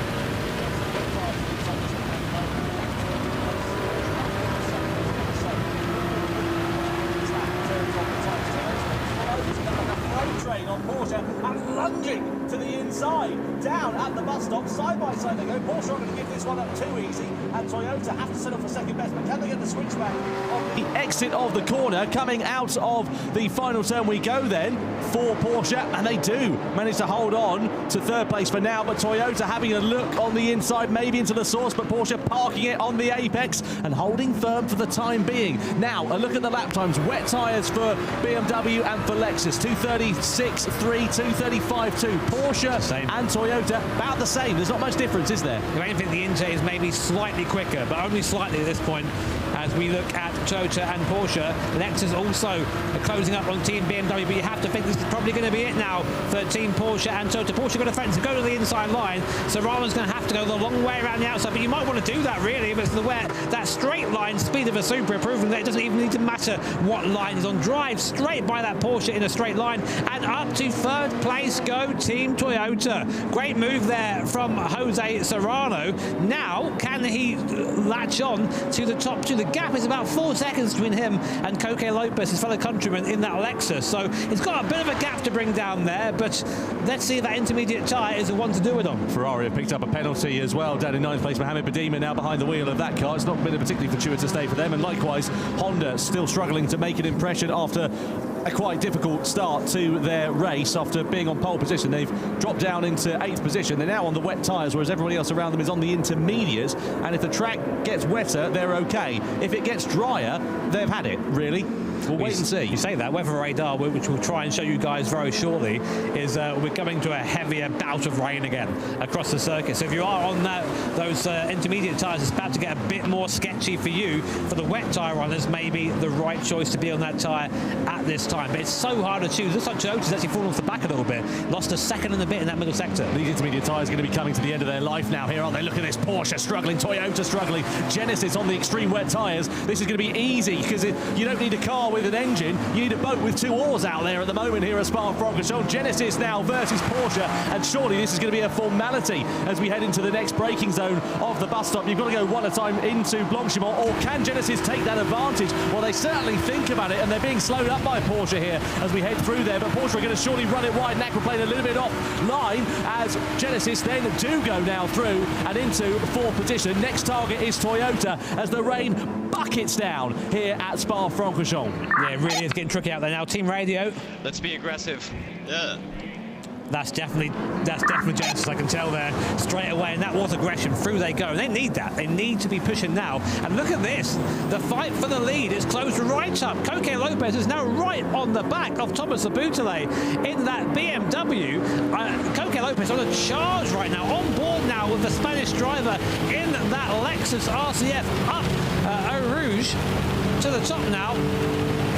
Train on Porsche and lunging to the inside, down at the bus stop, side by side they go. Porsche are going to give this one up too easy, and Toyota have to settle for second best, but can they get the switchback on the exit of the corner? Coming out of the final turn we go then for Porsche, and they do manage to hold on to third place for now, but Toyota having a look on the inside, maybe into the source, but Porsche parking it on the apex and holding firm for the time being. Now a look at the lap times. Wet tyres for BMW and for Lexus, 236.3, 235.2. Porsche and Toyota about the same. There's not much difference, is there? I think the Inter is maybe slightly quicker, but only slightly at this point. As we look at Toyota and Porsche, Lexus also closing up on Team BMW, but you have to think this is probably going to be it now for Team Porsche and Toyota. Porsche got a friend to go to the inside line. Serrano's going to have to go the long way around the outside, but you might want to do that really if it's the wet. That straight line speed of a Supra, proving that it doesn't even need to matter what line is on. Drive straight by that Porsche in a straight line, and up to third place go Team Toyota. Great move there from Jose Serrano. Now, can he latch on to the top two? The gap is about 4 seconds between him and Coque Lopez, his fellow countryman in that Lexus. So he's got a bit of a gap to bring down there, but let's see if that intermediate tyre is the one to do it on. Ferrari have picked up a penalty as well. Down in 9th place, Mohamed Badima now behind the wheel of that car. It's not been a particularly fortuitous day for them, and likewise Honda still struggling to make an impression after a quite difficult start to their race. After being on pole position, they've dropped down into 8th position. They're now on the wet tyres, whereas everybody else around them is on the intermediates, and if the track gets wetter, they're okay. If it gets drier, they've had it, really. We'll wait and see. You say that. Weather radar, which we'll try and show you guys very shortly, is we're coming to a heavier bout of rain again across the circuit. So if you are on those intermediate tyres, it's about to get a bit more sketchy for you. For the wet tyre runners, maybe the right choice to be on that tyre at this time. But it's so hard to choose. Looks like Toyota's actually fallen off the back a little bit. Lost a second and a bit in that middle sector. These intermediate tyres are going to be coming to the end of their life now here, aren't they? Look at this. Porsche struggling, Toyota struggling, Genesis on the extreme wet tyres. This is going to be easy because you don't need a car with with an engine. You need a boat with 2 oars out there at the moment here at Spa-Francorchamps. Genesis now versus Porsche, and surely this is going to be a formality as we head into the next braking zone of the bus stop. You've got to go one at a time into Blanchimont, or can Genesis take that advantage? Well, they certainly think about it, and they're being slowed up by Porsche here as we head through there, but Porsche are going to surely run it wide. Aquaplane a little bit off line as Genesis then do go now through and into 4th position. Next target is Toyota as the rain buckets down here at Spa-Francorchamps. Yeah, it really is getting tricky out there now. Team Radio. Let's be aggressive. Yeah. That's definitely Genesis, I can tell there straight away, and that was aggression. Through they go, and they need that. They need to be pushing now. And look at this. The fight for the lead is closed right up. Coque Lopez is now right on the back of Thomas Abutale in that BMW. Coque Lopez on a charge right now, on board now with the Spanish driver in that Lexus RCF up Eau Rouge to the top now.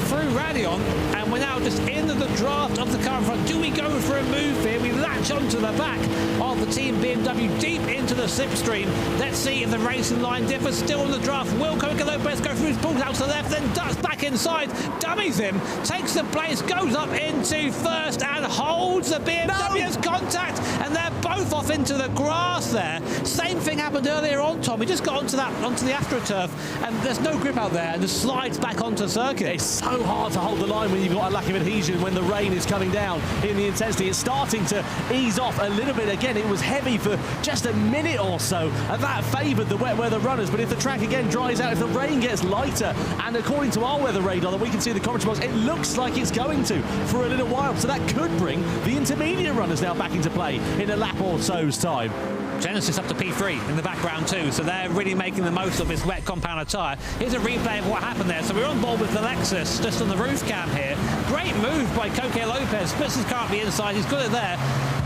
Through Radion, and we're now just in the draft of the car in front. Do we go for a move here? We latch onto the back of the team BMW deep into the slipstream. Let's see if the racing line differs. Still on the draft. Will Coque Lopez go through his pulls out to the left, then ducks back inside, dummies him, takes the place, goes up into first and holds the BMW's contact, and they're both off into the grass there. Same thing happened earlier on, Tom. We just got onto the AstroTurf, and there's no grip out there, and just slides back onto circuit. It's so hard to hold the line when you've got a lack of adhesion when the rain is coming down in the intensity. It's starting to ease off a little bit again. It was heavy for just a minute or so, and that favoured the wet weather runners. But if the track again dries out, if the rain gets lighter, and according to our weather radar that we can see in the commentary box, it looks like it's going to for a little while. So that could bring the intermediate runners now back into play in a lap or so's time. Genesis up to P3 in the background too, so they're really making the most of this wet compound tyre. Here's a replay of what happened there. So we're on board with the Lexus just on the roof cam here. Great move by Coque Lopez, splits his car up the inside, he's got it there.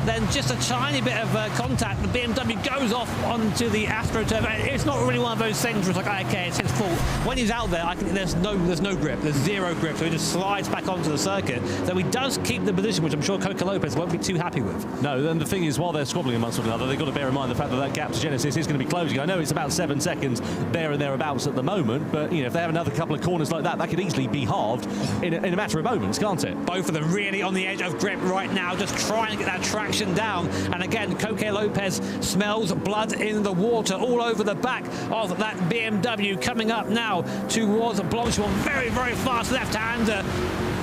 Then just a tiny bit of contact, the BMW goes off onto the AstroTurf. It's not really one of those things where it's like, okay, it's his fault. When he's out there, I think there's no grip, there's zero grip, so he just slides back onto the circuit. So he does keep the position, which I'm sure Coque Lopez won't be too happy with. No, and the thing is, while they're squabbling amongst one another, they've got to bear in mind the fact that that gap to Genesis is going to be closing. I know it's about 7 seconds there and thereabouts at the moment, but you know, if they have another couple of corners like that, that could easily be halved in a matter of moments, can't it? Both of them really on the edge of grip right now, just trying to get that traction down. And again, Coque Lopez smells blood in the water all over the back of that BMW, coming up now towards Blanchimont. Very, very fast left-hander.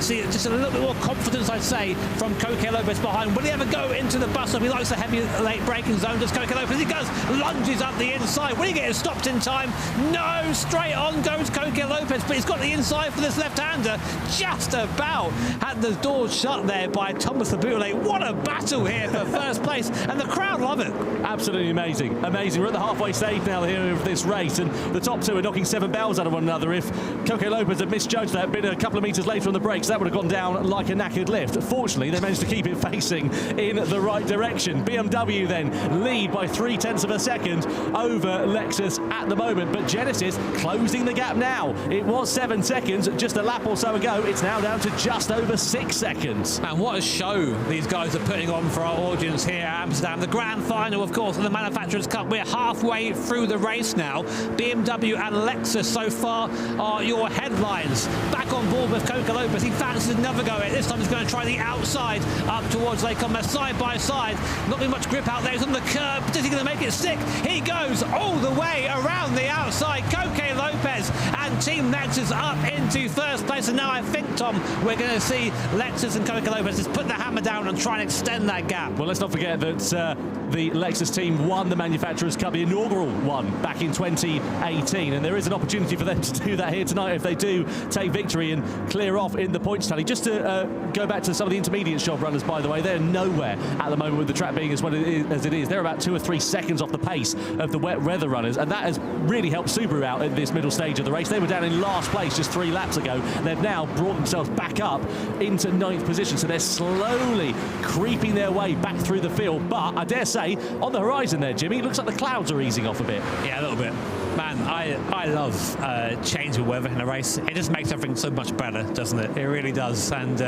See, just a little bit more confidence, I'd say, from Coque Lopez behind. Will he ever go into the bus stop? He likes the heavy late braking zone. Does Coque Lopez? He goes, lunges up the inside. Will he get stopped in time? No, straight on goes Coque Lopez, but he's got the inside for this left-hander. Just about had the doors shut there by Thomas Abutale. What a battle here for first place, and the crowd love it. Absolutely amazing, amazing. We're at the halfway stage now here of this race, and the top two are knocking 7 bells out of one another. If Coque Lopez had misjudged that, been a couple of metres later on the brakes, that would have gone down like a knackered lift. Fortunately, they managed to keep it facing in the right direction. BMW then lead by 0.3 of a second over Lexus at the moment, but Genesis closing the gap now. It was 7 seconds just a lap or so ago. It's now down to just over 6 seconds. And what a show these guys are putting on for our audience here at Amsterdam. The grand final, of course, of the Manufacturers' Cup. We're halfway through the race now. BMW and Lexus so far are your headlines. Back on board with Coque Lopez. He fancies another go at it. This time he's going to try the outside up towards Lake Como, side by side. Not being much grip out there. He's on the curb. Is he going to make it stick? He goes all the way around the outside. Coque Lopez and Team Lexus up into first place. And now I think, Tom, we're going to see Lexus and Coque Lopez just put the hammer down and try and extend that gap. Well, let's not forget that the Lexus team won the Manufacturers' Cup, the inaugural one, back in 2018. And there is an opportunity for them to do that here tonight if they do take victory and clear off in the points tally. Just to go back to some of the intermediate job runners, by the way, they're nowhere at the moment with the track being as well as it is. They're about 2 or 3 seconds off the pace of the wet weather runners, and that has really helped Subaru out at this middle stage of the race. They were down in last place just 3 laps ago. They've now brought themselves back up into 9th position, so they're slowly creeping their way back through the field. But I dare say, on the horizon there, Jimmy, it looks like the clouds are easing off a bit. Yeah, a little bit. Man, I love change of weather in a race. It just makes everything so much better, doesn't it? It really does. And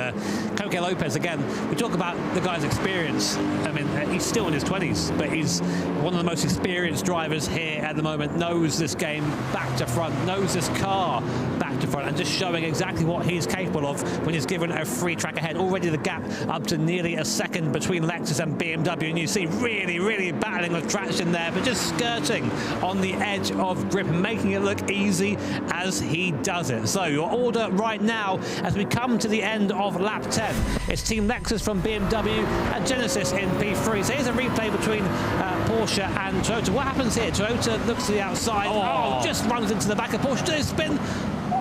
Coque Lopez, again, we talk about the guy's experience. I mean, he's still in his 20s, but he's one of the most experienced drivers here at the moment, knows this game back to front, knows this car back back to front and just showing exactly what he's capable of when he's given a free track ahead. Already the gap up to nearly a second between Lexus and BMW, and you see really battling with traction there, but just skirting on the edge of grip, making it look easy as he does it. So your order right now as we come to the end of lap 10. It's Team Lexus from BMW and Genesis in P3. So here's a replay between Porsche and Toyota. What happens here? Toyota looks to the outside. Oh, just runs into the back of Porsche. Does spin.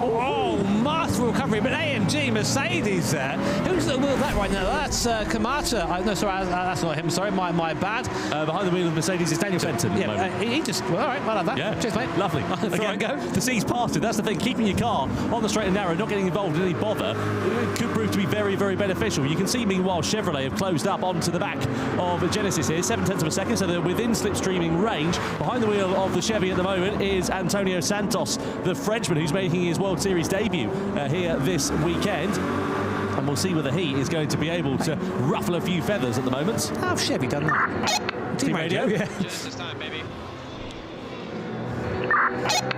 Oh, masterful recovery, but AMG Mercedes there. Who's at the wheel of that right now? That's Kamata. No, sorry, that's not him. Sorry, my bad. Behind the wheel of Mercedes is Daniel Fenton. Yeah, he just. Well, all right, well done that. Yeah, cheers, mate. Lovely. Again, go. The sea's parted. That's the thing. Keeping your car on the straight and narrow, not getting involved in any bother, it could prove to be very beneficial. You can see, meanwhile, Chevrolet have closed up onto the back of Genesis here, 0.7 of a second, so they're within slipstreaming range. Behind the wheel of the Chevy at the moment is Antonio Santos, the Frenchman who's making his World Series debut here this weekend. And we'll see whether he is going to be able to ruffle a few feathers at the moment. How's Chevy done that? Team radio, yeah. Just this time, baby.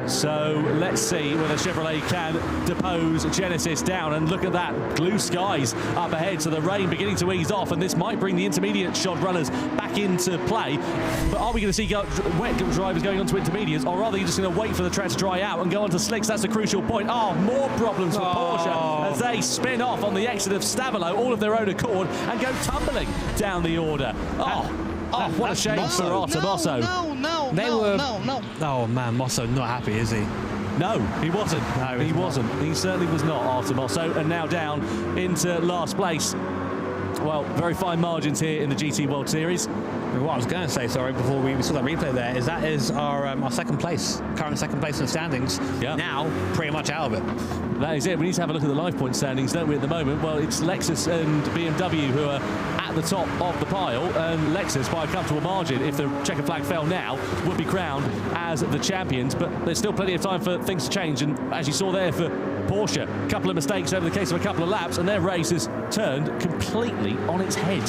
So let's see whether Chevrolet can depose Genesis down, and look at that, blue skies up ahead, so the rain beginning to ease off, and this might bring the intermediate shod runners back into play. But are we going to see wet drivers going on to intermediates, or are they just going to wait for the track to dry out and go on to slicks? That's a crucial point. Oh, more problems for Porsche as they spin off on the exit of Stavilo, all of their own accord, and go tumbling down the order. Oh, what a shame for Artemosso. No. Oh man, Mosso not happy, is he? No, he wasn't. No, he wasn't. He certainly was not, Artemosso, and now down into last place. Well, very fine margins here in the GT World Series. What I was going to say, sorry, before we saw that replay there, is that is our second place, current second place in the standings. Yeah. Now, pretty much out of it. That is it. We need to have a look at the life point standings, don't we, at the moment? Well, it's Lexus and BMW who are at the top of the pile, and Lexus, by a comfortable margin, if the checker flag fell now, would be crowned as the champions. But there's still plenty of time for things to change, and as you saw there for Porsche, a couple of mistakes over the case of a couple of laps, and their race has turned completely on its head.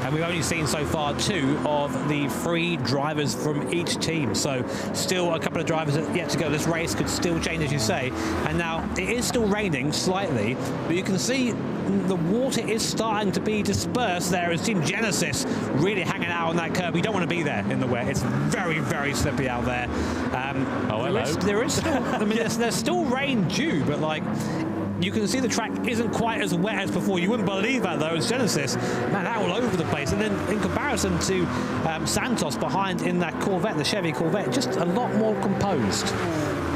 And we've only seen so far 2 of the 3 drivers from each team. So still a couple of drivers yet to go. This race could still change, as you say. And now it is still raining slightly, but you can see the water is starting to be dispersed there as Team Genesis really hanging out on that curb. We don't want to be there in the wet. It's very slippy out there. There is still, I mean, there's still rain due, but like, you can see the track isn't quite as wet as before. You wouldn't believe that, though, as Genesis. Man, they're all over the place. And then in comparison to Santos behind in that Corvette, the Chevy Corvette, just a lot more composed.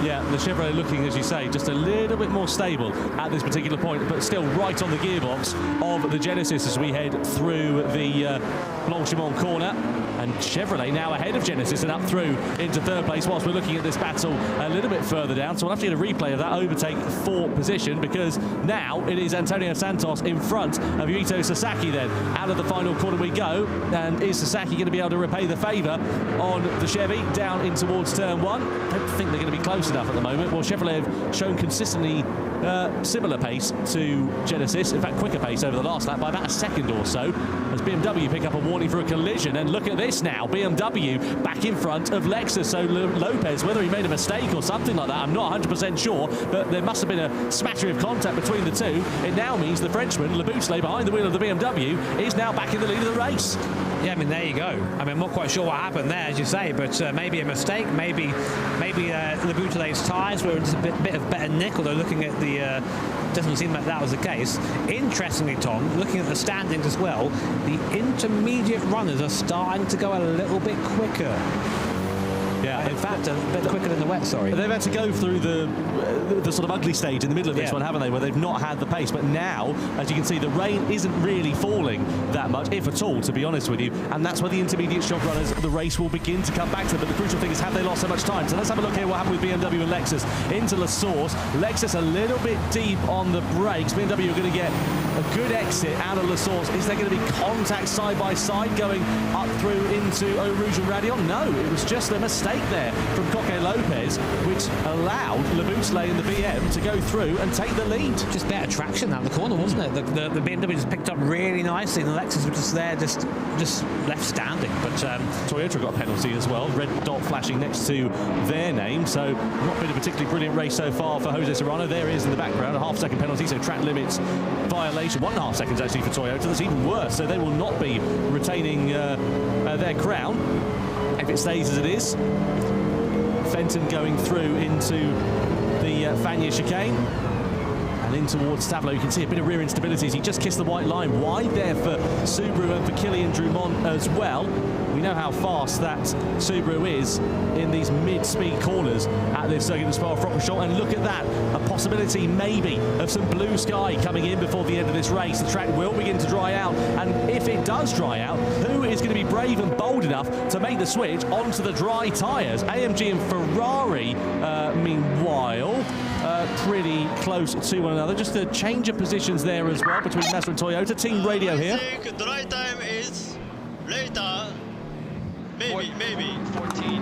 Yeah, the Chevrolet looking, as you say, just a little bit more stable at this particular point, but still right on the gearbox of the Genesis as we head through the Blanchimont corner. And Chevrolet now ahead of Genesis and up through into third place, whilst we're looking at this battle a little bit further down. So we'll have to get a replay of that overtake for position, because now it is Antonio Santos in front of Yuito Sasaki then. Out of the final corner we go, and is Sasaki going to be able to repay the favour on the Chevy down in towards turn 1? Don't think they're going to be close enough at the moment. Well, Chevrolet have shown consistently similar pace to Genesis, in fact quicker pace over the last lap by about a second or so, as BMW pick up a warning for a collision. And look at this now, BMW back in front of Lexus. So Lopez, whether he made a mistake or something like that, I'm not 100% sure, but there must have been a smattering of contact between the two. It now means the Frenchman, Labouchelet, behind the wheel of the BMW, is now back in the lead of the race. Yeah, I mean, there you go. I mean, I'm not quite sure what happened there, as you say, but maybe a mistake, maybe Labouchelet's tyres were just a bit of better nick, although looking at the doesn't seem like that was the case. Interestingly, Tom, looking at the standings as well, the intermediate runners are starting to go a little bit quicker. Yeah, in fact, a bit quicker than the wet, sorry. They've had to go through the sort of ugly stage in the middle of this one, haven't they, where they've not had the pace. But now, as you can see, the rain isn't really falling that much, if at all, to be honest with you. And that's where the intermediate shop runners, the race will begin to come back to. But the crucial thing is, have they lost so much time? So let's have a look here what happened with BMW and Lexus into La Source. Lexus a little bit deep on the brakes. BMW are going to get a good exit out of La Source. Is there going to be contact side by side going up through into Eau Rouge and Radion? No, it was just a mistake mistake there from Coque Lopez, which allowed Leboutelet and the BM to go through and take the lead. Just better traction out the corner, wasn't it? The BMW just picked up really nicely, and the Lexus was just there, just left standing. But Toyota got a penalty as well, red dot flashing next to their name, so not been a particularly brilliant race so far for Jose Serrano. There he is in the background, a half-second penalty, so track limits violation, 1.5 seconds actually for Toyota. That's even worse, so they will not be retaining their crown if it stays as it is. Fenton going through into the Fagnes chicane and in towards Stavlo. You can see a bit of rear instability as he just kissed the white line. Wide there for Subaru and for Kylian Drumont as well. We know how fast that Subaru is in these mid-speed corners at this circuit, the Spa-Francorchamps, and look at that, a possibility maybe of some blue sky coming in before the end of this race. The track will begin to dry out, and if it does dry out, who is going to be brave and bold enough to make the switch onto the dry tyres? AMG and Ferrari, meanwhile, pretty close to one another. Just a change of positions there as well between Mazda and Toyota. Team radio here. I think dry time is later. Maybe 14.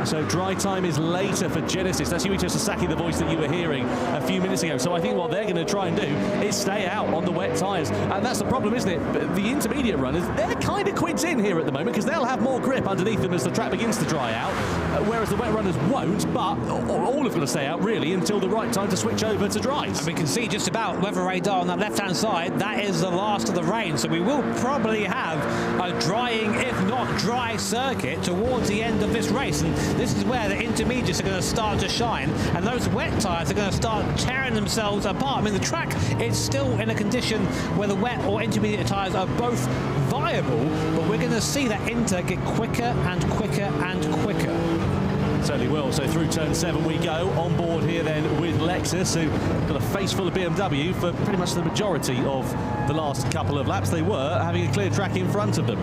So dry time is later for Genesis. That's Yuichi Sasaki, the voice that you were hearing a few minutes ago. So I think what they're going to try and do is stay out on the wet tyres. And that's the problem, isn't it? But the intermediate runners, they're kind of quids in here at the moment because they'll have more grip underneath them as the track begins to dry out, whereas the wet runners won't, but all have got to stay out, really, until the right time to switch over to dries. And we can see just about weather radar on that left-hand side. That is the last of the rain. So we will probably have a drying, if not dry, circuit towards the end of this race. And this is where the intermediates are going to start to shine, and those wet tyres are going to start tearing themselves apart. I mean, the track is still in a condition where the wet or intermediate tyres are both viable, but we're going to see that Inter get quicker and quicker and quicker. Certainly will. So through turn 7 we go. On board here then with Lexus, who got a face full of BMW for pretty much the majority of the last couple of laps. They were having a clear track in front of them.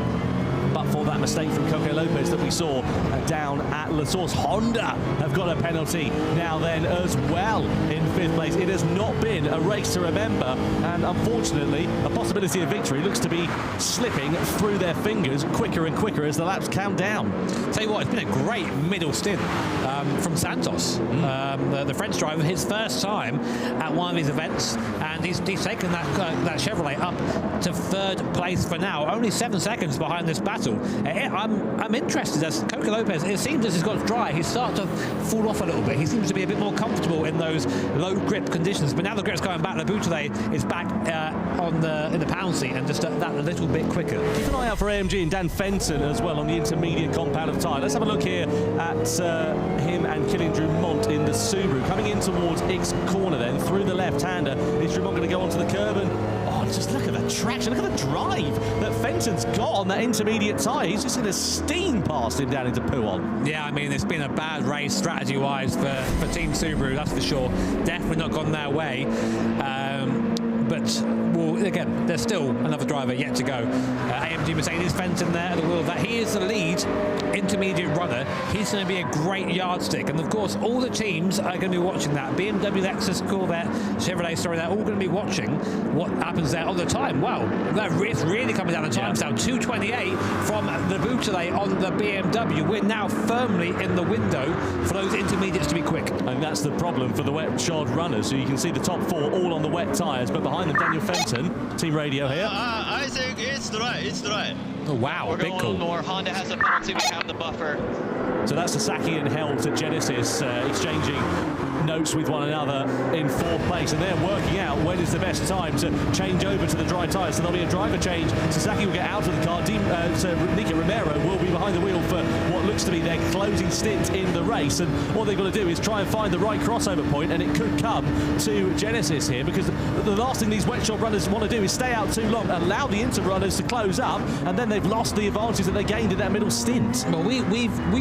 But for that mistake from Coque Lopez that we saw down at La Source, Honda have got a penalty now then as well in 5th place. It has not been a race to remember, and unfortunately a possibility of victory looks to be slipping through their fingers quicker and quicker as the laps count down. Tell you what, it's been a great middle stint from Santos, the French driver, his first time at one of these events, and he's taken that Chevrolet up to 3rd place for now, only 7 seconds behind this battle. I'm interested as Coque Lopez, it seems as he's got dry, he's starting to fall off a little bit. He seems to be a bit more comfortable in those low grip conditions, but now the grip's going back. Leboutelet is back in the pound seat and just that a little bit quicker. Keep an eye out for AMG and Dan Fenton as well on the intermediate compound of tyre. Let's have a look here at him and Kylian Drumont in the Subaru. Coming in towards X corner then, through the left-hander. Is Drumont going to go onto the curb? And just look at the traction, look at the drive that Fenton's got on that intermediate tyre. He's just going to steam past him down into Pouhon. Yeah, I mean, it's been a bad race strategy-wise for Team Subaru, that's for sure. Definitely not gone their way. But, well, again, there's still another driver yet to go. AMG Mercedes, Fenton there at the wheel of that. He is the lead intermediate runner. He's going to be a great yardstick. And, of course, all the teams are going to be watching that. BMW, Lexus, Corvette, Chevrolet, sorry, they're all going to be watching what happens there on the time. Wow, it's really coming down the time now. 2:28 from Leboutelet on the BMW. We're now firmly in the window for those intermediates to be quick. And that's the problem for the wet shod runners. So you can see the top 4 all on the wet tyres, but behind them, Daniel Fenton, team radio here. I think it's dry. Oh, wow, We're big going call. north. Honda has a penalty. We have the buffer. So that's Sasaki and Helt at Genesis exchanging notes with one another in 4th place, and they're working out when is the best time to change over to the dry tyres. So there'll be a driver change. Sasaki will get out of the car. So Nico Romero will be behind the wheel for what looks to be their closing stint in the race, and what they've got to do is try and find the right crossover point, and it could come to Genesis here, because the last thing these wet shod runners want to do is stay out too long, allow the inter runners to close up, and then they've lost the advantage that they gained in that middle stint. Well, we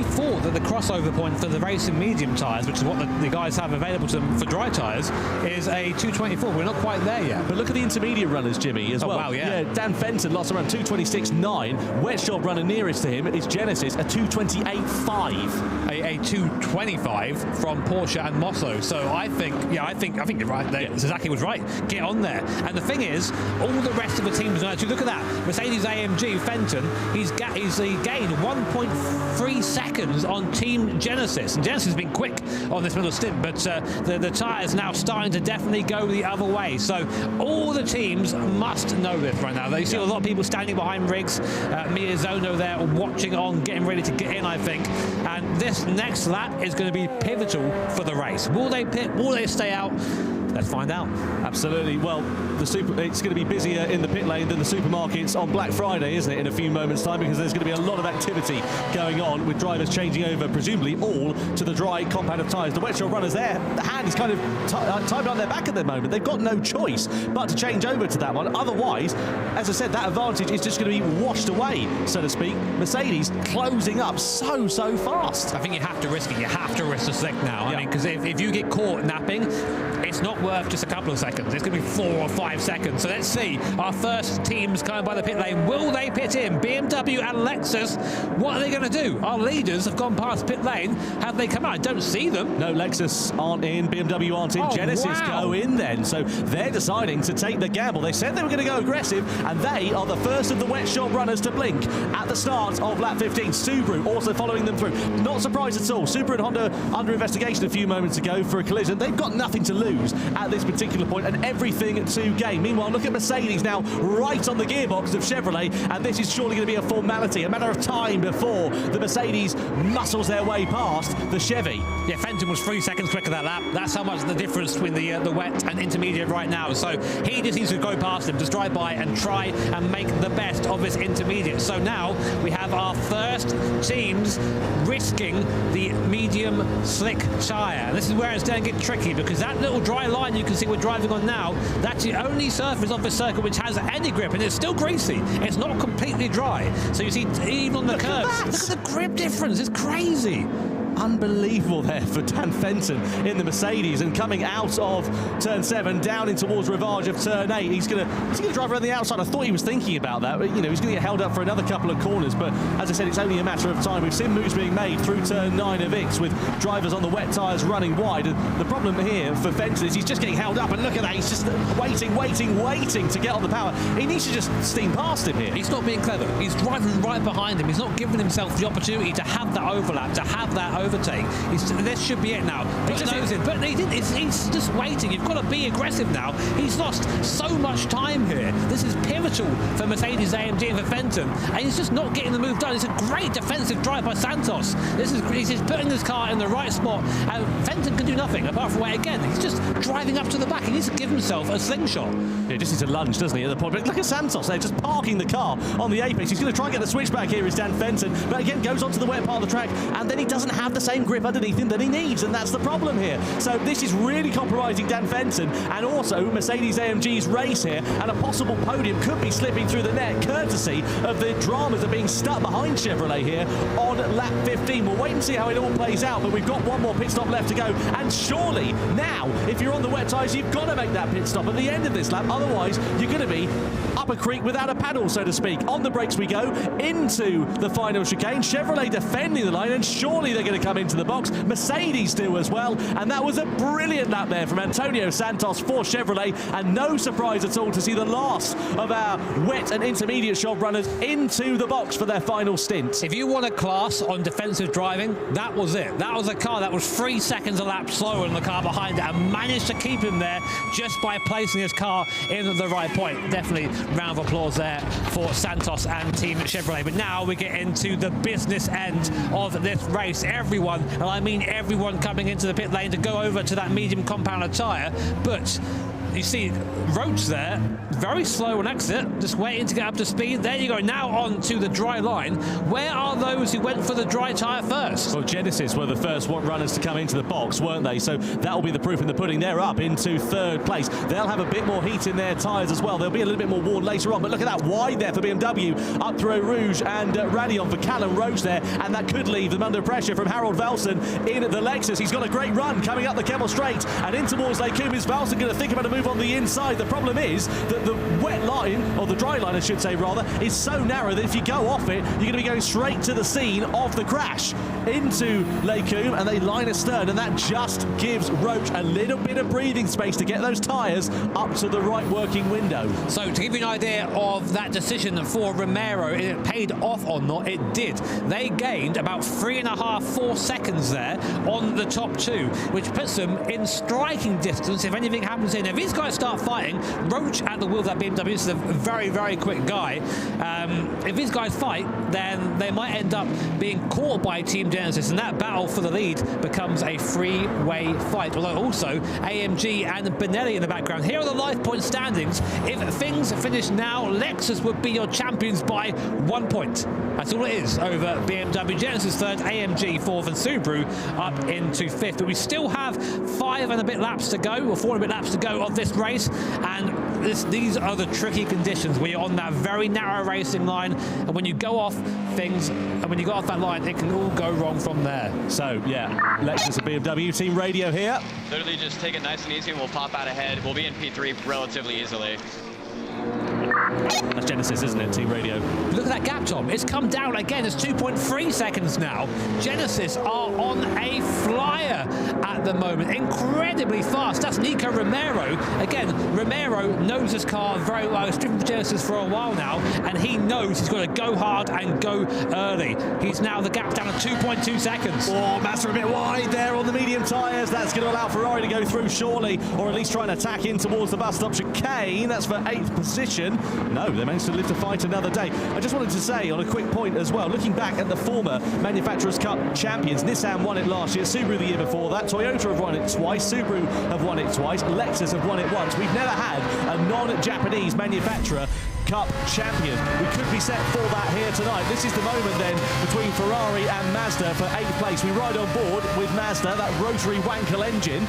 thought that the crossover point for the racing medium tyres, which is what the guys have available to them for dry tyres is a 224. We're not quite there yet. But look at the intermediate runners, Jimmy, as well. Wow, yeah. Dan Fenton lost around 226.9. Wet shop runner nearest to him is Genesis, a 228.5. A 225 from Porsche and Mosso. So I think you're right there. Suzuki was right. Get on there. And the thing is, all the rest of the teams now, look at that. Mercedes-AMG Fenton, he's gained 1.3 seconds on Team Genesis. And Genesis has been quick on this middle stint, but the tyres now starting to definitely go the other way. So all the teams must know this right now. You see a lot of people standing behind rigs. Miyazono there watching on, getting ready to get in, I think. And this next lap is going to be pivotal for the race. Will they pit? Will they stay out? Let's find out. Absolutely. Well, it's going to be busier in the pit lane than the supermarkets on Black Friday, isn't it, in a few moments' time, because there's going to be a lot of activity going on with drivers changing over, presumably all to the dry compound of tyres. The wet shop runners there, the hand is kind of tied on their back at the moment. They've got no choice but to change over to that one. Otherwise, as I said, that advantage is just going to be washed away, so to speak. Mercedes closing up so fast. I think you have to risk it. You have to risk the slick now. I mean, because if you get caught napping, it's not worth just a couple of seconds. It's going to be 4 or 5 seconds. So let's see. Our first teams coming by the pit lane. Will they pit in? BMW and Lexus. What are they going to do? Our leaders have gone past pit lane. Have they come out? I don't see them. No, Lexus aren't in. BMW aren't in. Oh, Genesis go in then. So they're deciding to take the gamble. They said they were going to go aggressive, and they are the first of the wet shop runners to blink at the start of lap 15. Subaru also following them through. Not surprised at all. Subaru and Honda under investigation a few moments ago for a collision. They've got nothing to lose at this particular point and everything to gain. Meanwhile, look at Mercedes now right on the gearbox of Chevrolet, and this is surely going to be a formality, a matter of time before the Mercedes muscles their way past the Chevy. Yeah, Fenton was 3 seconds quicker that lap. That's how much the difference between the wet and intermediate right now. So he just needs to go past them, just drive by and try and make the best of this intermediate. So now we have our first teams risking the medium slick tyre. And this is where it's going to get tricky, because that little dry line you can see we're driving on now, that's the only surface of the circuit which has any grip, and it's still greasy. It's not completely dry. So you see, even on the curves, look at the grip difference. It's crazy. Unbelievable there for Dan Fenton in the Mercedes, and coming out of turn 7 down in towards Rivage of turn 8. He's going to drive around the outside. I thought he was thinking about that, but, you know, he's going to get held up for another couple of corners. But as I said, it's only a matter of time. We've seen moves being made through turn 9 of X with drivers on the wet tyres running wide. And the problem here for Fenton is he's just getting held up. And look at that, he's just waiting to get on the power. He needs to just steam past him here. He's not being clever. He's driving right behind him. He's not giving himself the opportunity to have that overlap, to have that overtake. This should be it now. But he didn't. He's just waiting. You've got to be aggressive now. He's lost so much time here. This is pivotal for Mercedes-AMG and for Fenton, and he's just not getting the move done. It's a great defensive drive by Santos. He's putting his car in the right spot, and Fenton can do nothing apart from wait again. He's just driving up to the back. He needs to give himself a slingshot. He just needs to lunge, doesn't he, at the point? But look at Santos there, just parking the car on the apex. He's going to try and get the switchback here, is Dan Fenton, but again goes onto the wet part of the track, and then he doesn't have the same grip underneath him that he needs, and that's the problem here. So this is really compromising Dan Fenton, and also Mercedes-AMG's race here, and a possible podium could be slipping through the net, courtesy of the dramas of being stuck behind Chevrolet here on lap 15. We'll wait and see how it all plays out, but we've got one more pit stop left to go, and surely now, if you're on the wet tyres, you've got to make that pit stop at the end of this lap, otherwise you're going to be up a creek without a paddle, so to speak. On the brakes we go into the final chicane. Chevrolet defending the line, and surely they're going to come into the box. Mercedes do as well, and that was a brilliant lap there from Antonio Santos for Chevrolet, and no surprise at all to see the last of our wet and intermediate shop runners into the box for their final stint. If you want a class on defensive driving, that was it. That was a car that was 3 seconds a lap slower than the car behind it, and managed to keep him there just by placing his car in the right point. Definitely round of applause there for Santos and Team Chevrolet. But now we get into the business end of this race. Everyone, and I mean everyone, coming into the pit lane to go over to that medium compounder tyre, but you see Roach there, very slow on exit, just waiting to get up to speed. There you go, now on to the dry line. Where are those who went for the dry tyre first? Well, Genesis were the first runners to come into the box, weren't they? So that'll be the proof in the pudding. They're up into third place. They'll have a bit more heat in their tyres as well. They'll be a little bit more worn later on. But look at that, wide there for BMW, up through Eau Rouge and Radion for Callum Roach there. And that could leave them under pressure from Harold Velsen in the Lexus. He's got a great run coming up the Kemmel Straight and in towards Lake Coombe. Is Velsen going to think about a move on the inside? The problem is that the wet line, or the dry line I should say rather, is so narrow that if you go off it, you're going to be going straight to the scene of the crash into Lake Coombe, and they line astern, and that just gives Roach a little bit of breathing space to get those tyres up to the right working window. So to give you an idea of that decision for Romero, it paid off or not, it did. They gained about 3.5, 4 seconds there on the top two, which puts them in striking distance if anything happens in. If these guys start fighting, Roach at the wheel of that BMW, this is a very, very quick guy. If these guys fight, then they might end up being caught by Team Genesis, and that battle for the lead becomes a three-way fight. Although also AMG and Benelli in the background. Here are the life point standings. If things finish now, Lexus would be your champions by 1 point. That's all it is over BMW. Genesis third, AMG fourth, and Subaru up into fifth. But we still have 5 and a bit laps to go, or 4 and a bit laps to go of this race, and these are the tricky conditions where you're on that very narrow racing line, and when you go off things, and when you go off that line, it can all go wrong from there. So yeah, Lexus and BMW team radio here. Literally just take it nice and easy and we'll pop out ahead. We'll be in P3 relatively easily. That's Genesis, isn't it? Team radio. Look at that gap, Tom. It's come down again. It's 2.3 seconds now. Genesis are on a flyer at the moment. Incredibly fast. That's Nico Romero. Again, Romero knows his car very well. He's driven Genesis for a while now, and he knows he's got to go hard and go early. He's now the gap down to 2.2 seconds. Oh, Mazda a bit wide there on the medium tyres. That's going to allow Ferrari to go through surely, or at least try and attack in towards the bus stop chicane. That's for 8th position. No, they managed to live to fight another day. I just wanted to say on a quick point as well, looking back at the former Manufacturers' Cup champions, Nissan won it last year, Subaru the year before that, Toyota have won it twice, Subaru have won it twice, Lexus have won it once. We've never had a non-Japanese Manufacturer Cup champion. We could be set for that here tonight. This is the moment then between Ferrari and Mazda for 8th place. We ride on board with Mazda, that rotary Wankel engine,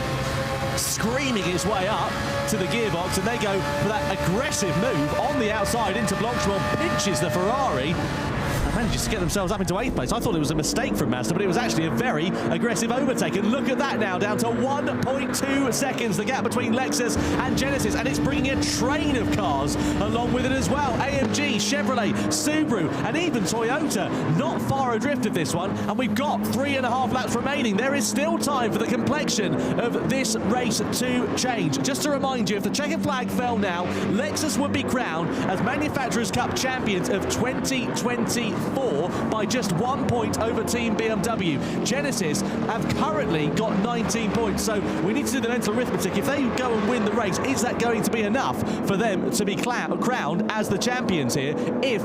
screaming its way up to the gearbox, and they go for that aggressive move on the outside into Blanchimont, pinches the Ferrari, and manages to get themselves up into 8th place. I thought it was a mistake from Mazda, but it was actually a very aggressive overtake. And look at that now, down to 1.2 seconds, the gap between Lexus and Genesis, and it's bringing a train of cars along with it as well. AMG, Chevrolet, Subaru, and even Toyota not far adrift of this one, and we've got 3.5 laps remaining. There is still time for the complexion of this race to change. Just to remind you, if the checkered flag fell now, Lexus would be crowned as Manufacturers' Cup champions of 2024 by just 1 point over Team BMW. Genesis have currently got 19 points, so we need to do the mental arithmetic. If they go and win the race, is that going to be enough for them to be crowned as the champions here if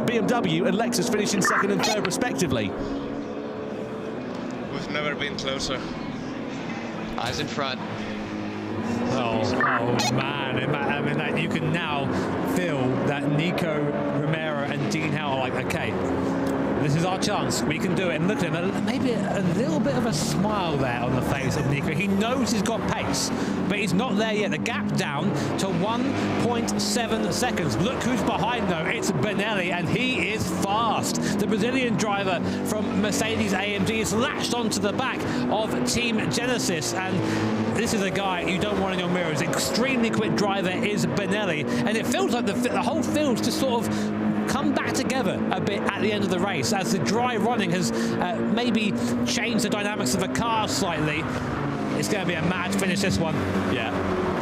BMW and Lexus finish in 2nd and 3rd respectively? We've never been closer. Eyes in front. Oh man, I mean, that you can now feel that Nico Romero and Dean Howe are like, okay, this is our chance, we can do it. And look at him, maybe a little bit of a smile there on the face of Nico. He knows he's got pace, but he's not there yet. The gap down to 1.7 seconds. Look who's behind though, it's Benelli, and he is fast. The Brazilian driver from Mercedes AMG is latched onto the back of Team Genesis, and this is a guy you don't want in your mirrors. Extremely quick driver is Benelli, and it feels like the whole field's just sort of come back together a bit at the end of the race as the dry running has maybe changed the dynamics of the car slightly. It's going to be a mad finish, this one. Yeah.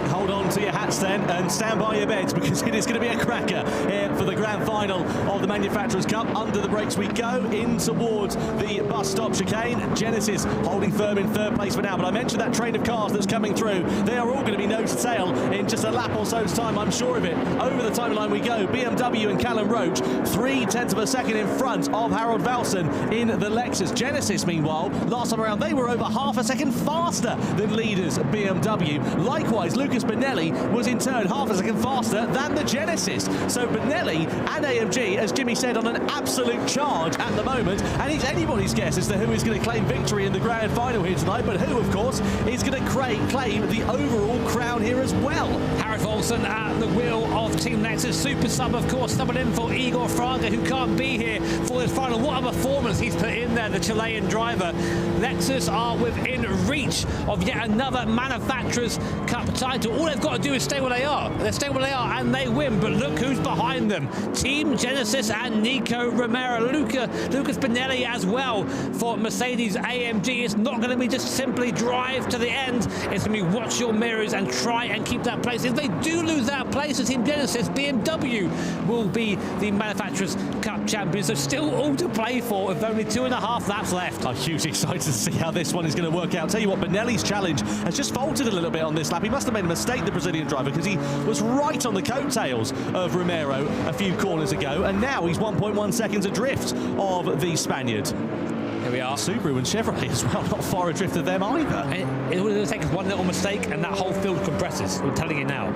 Hold on to your hats then and stand by your beds, because it is going to be a cracker here for the grand final of the Manufacturers' Cup. Under the brakes we go in towards the bus stop chicane. Genesis holding firm in 3rd place for now, but I mentioned that train of cars that's coming through. They are all going to be nose to tail in just a lap or so's time, I'm sure of it. Over the timeline we go. BMW and Callum Roach 0.3 of a second in front of Harold Velsen in the Lexus. Genesis, meanwhile, last time around they were over half a second faster than leaders BMW. Likewise, Lucas Benelli Benelli was in turn half a second faster than the Genesis. So Benelli and AMG, as Jimmy said, on an absolute charge at the moment, and it's anybody's guess as to who is going to claim victory in the grand final here tonight, but who, of course, is going to claim the overall crown here as well. Harry Volson at the wheel of Team Lexus. Super sub, of course, subbing in for Igor Fraga, who can't be here for this final. What a performance he's put in there, the Chilean driver. Lexus are within reach of yet another Manufacturers Cup title. All they've got to do is stay where they are. They stay where they are and they win, but look who's behind them. Team Genesis and Nico Romero. Lucas Benelli as well for Mercedes AMG. It's not going to be just simply drive to the end. It's going to be watch your mirrors and try and keep that place. If they do lose that place to Team Genesis, BMW will be the Manufacturers Cup champions. So still all to play for with only 2.5 laps left. I'm hugely excited to see how this one is going to work out. Tell you what, Benelli's challenge has just faltered a little bit on this lap. He must have made a mistake, the Brazilian driver, because he was right on the coattails of Romero a few corners ago, and now he's 1.1 seconds adrift of the Spaniard. Here we are. Subaru and Chevrolet as well, not far adrift of them either. And it will take us one little mistake and that whole field compresses. I'm telling you now.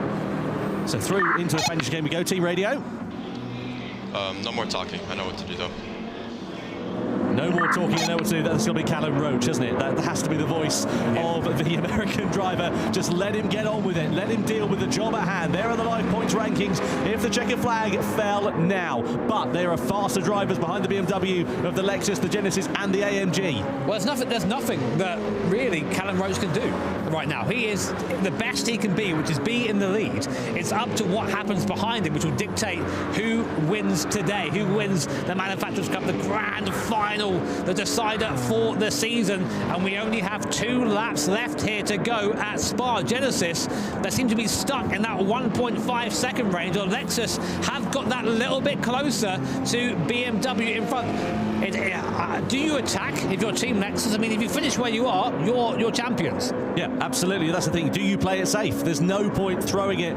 So through into the penalty game we go. Team radio. No more talking. I know what to do though. No more talking, you know what to do. That's going to be Callum Roach, isn't it? That has to be the voice of the American driver. Just let him get on with it. Let him deal with the job at hand. There are the live points rankings. If the checkered flag fell now. But there are faster drivers behind the BMW of the Lexus, the Genesis and the AMG. Well, there's nothing that really Callum Roach can do right now. He is the best he can be, which is be in the lead. It's up to what happens behind him, which will dictate who wins today, who wins the Manufacturers Cup, the grand final, the decider for the season. And we only have 2 laps left here to go at Spa. Genesis, they seem to be stuck in that 1.5 second range, or Lexus have got that little bit closer to BMW in front. Do you attack if you're Team Lexus? I mean, if you finish where you are, you're champions. Yeah, absolutely. That's the thing. Do you play it safe? There's no point throwing it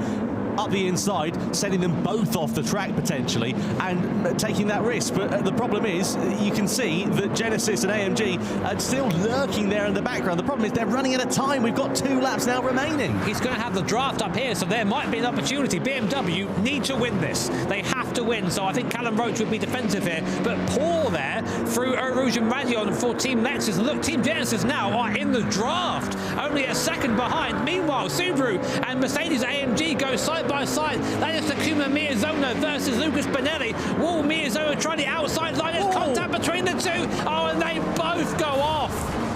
up the inside, sending them both off the track potentially, and taking that risk. But the problem is, you can see that Genesis and AMG are still lurking there in the background. The problem is they're running out of time. We've got 2 laps now remaining. He's going to have the draft up here, so there might be an opportunity. BMW need to win this. They have to win, so I think Callum Roach would be defensive here. But Paul there through Eau Rouge and Radion for Team Lexus. Look, Team Genesis now are in the draft, only a second behind. Meanwhile, Subaru and Mercedes AMG go side by side. That is Takuma Miyazono versus Lucas Benelli. Will Miyazono try the outside line? There's contact between the two. Oh, and they both go off.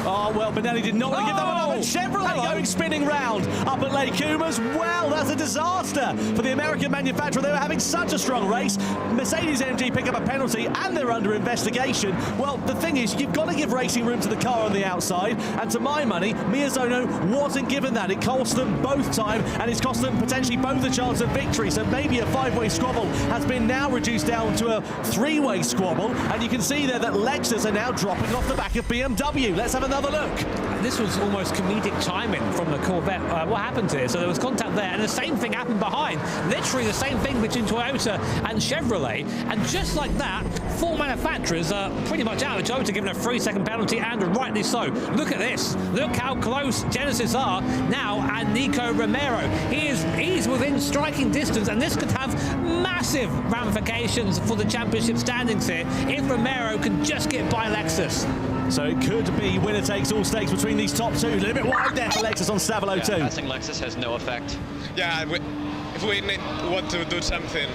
Oh, well, Benelli did not want to give that one up. And Chevrolet going spinning round up at Lake Comas. Well, that's a disaster for the American manufacturer. They were having such a strong race. Mercedes AMG pick up a penalty and they're under investigation. Well, the thing is, you've got to give racing room to the car on the outside. And to my money, Miyazono wasn't given that. It cost them both time, and it's cost them potentially both a chance of victory. So maybe a 5-way squabble has been now reduced down to a 3-way squabble. And you can see there that Lexus are now dropping off the back of BMW. Let's have another look. This was almost comedic timing from the Corvette. What happened here? So there was contact there, and the same thing happened behind. Literally the same thing between Toyota and Chevrolet. And just like that, 4 manufacturers are pretty much out. Toyota given a 3-second penalty, and rightly so. Look at this. Look how close Genesis are now, and Nico Romero. He's within striking distance, and this could have massive ramifications for the championship standings here if Romero can just get by Lexus. So it could be winner takes all stakes between these top 2. A little bit wide there for Lexus on Stavolo 2. Passing Lexus has no effect. Yeah, if we want to do something,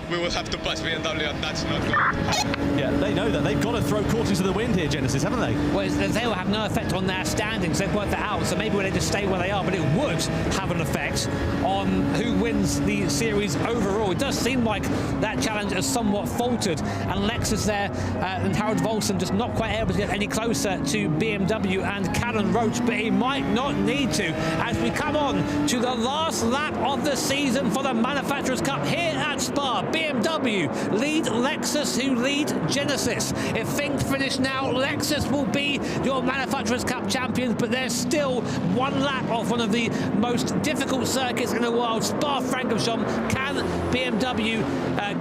we will have to pass BMW, and that's not good. Yeah, they know that. They've got to throw caution to the wind here, Genesis, haven't they? Well, they will have no effect on their standings. They've worked that out, so maybe they just stay where they are, but it would have an effect on who wins the series overall. It does seem like that challenge has somewhat faltered, and Lexus there and Harold Volson just not quite able to get any closer to BMW and Callum Roach, but he might not need to as we come on to the last lap of the season for the Manufacturers Cup here at Spa. BMW lead Lexus, who lead Genesis. If things finish now, Lexus will be your Manufacturers' Cup champions, but they're still one lap off one of the most difficult circuits in the world, Spa-Francorchamps. Can BMW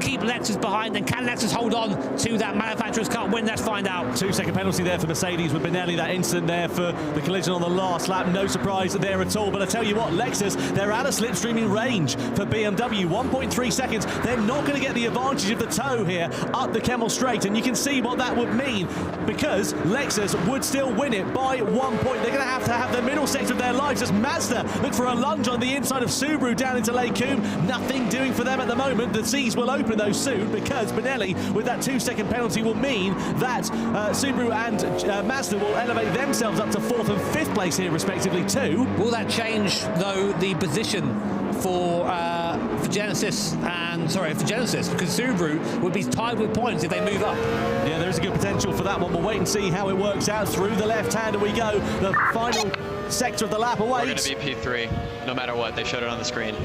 keep Lexus behind, and can Lexus hold on to that Manufacturers' Cup win? Let's find out. 2-second penalty there for Mercedes with Benelli. That incident there for the collision on the last lap. No surprise there at all. But I tell you what, Lexus, they're out of slipstreaming range for BMW. 1.3 seconds. They're not going to get the advantage of the toe here up the Kemmel Straight. And you can see what that would mean, because Lexus would still win it by 1 point. They're going to have the middle sector of their lives as Mazda look for a lunge on the inside of Subaru down into Lake Coombe. Nothing doing for them at the moment. The seas will open though soon, because Benelli with that 2-second penalty will mean that Subaru and Mazda will elevate themselves up to 4th and 5th place here respectively too. Will that change though the position for Genesis, because Subaru would be tied with points if they move up? Yeah, there is a good potential for that one. We'll wait and see how it works out. Through the left-hander we go. The final sector of the lap awaits. We're going to be P3, no matter what. They showed it on the screen.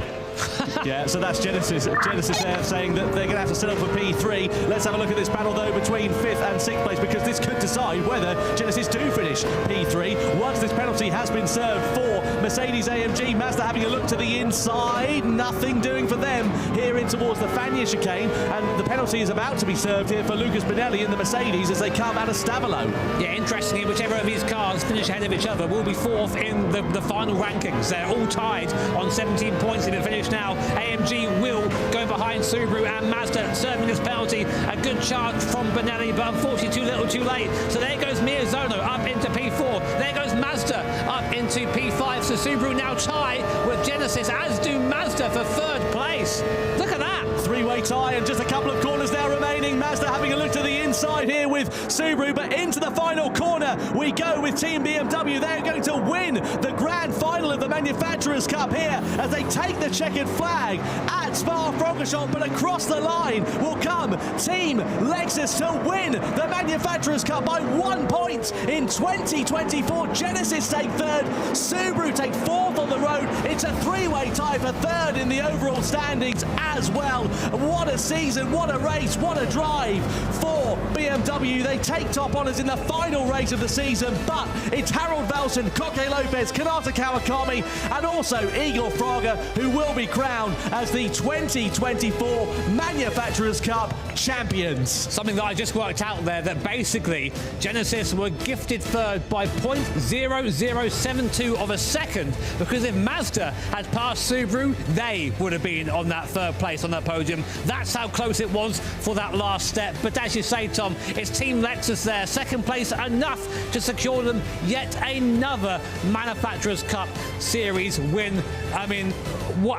Yeah, so that's Genesis there saying that they're going to have to settle for P3. Let's have a look at this battle though between 5th and 6th place, because this could decide whether Genesis do finish P3 once this penalty has been served for Mercedes AMG. Mazda having a look to the inside, nothing doing for them here in towards the Fagnes chicane, and the penalty is about to be served here for Lucas Benelli in the Mercedes as they come out of Stavolo. Yeah, interestingly, whichever of these cars finish ahead of each other will be 4th in the final rankings. They're all tied on 17 points in the finish now. AMG will go behind Subaru and Mazda, serving this penalty. A good charge from Benelli, but unfortunately too little too late. So there goes Miyazono up into P4. There goes Mazda up into P5. So Subaru now tie with Genesis, as do Mazda for 3rd place. Look at that. Three-way tie and just a couple of corners now remaining. Mazda having a look to the inside here with Subaru, but into the final corner we go with Team BMW. They're going to win the grand final of the Manufacturers' Cup here as they take the checkered flag at Spa-Francorchamps, but across the line will come Team Lexus to win the Manufacturers' Cup by 1 point in 2024. Genesis take 3rd, Subaru take 4th on the road. It's a 3-way tie for 3rd in the overall standings as well. What a season, what a race, what a drive for BMW. They take top honours in the final race of the season, but it's Harold Velson, Koke Lopez, Kanata Kawakami and also Igor Fraga who will be crowned as the 2024 Manufacturers' Cup champions. Something that I just worked out there, that basically Genesis were gifted 3rd by 0.0072 of a second, because if Mazda had passed Subaru, they would have been on that 3rd place on that podium. That's how close it was for that last step. But as you say, Tom, it's Team Lexus there. 2nd place enough to secure them yet another Manufacturers' Cup Series win. I mean,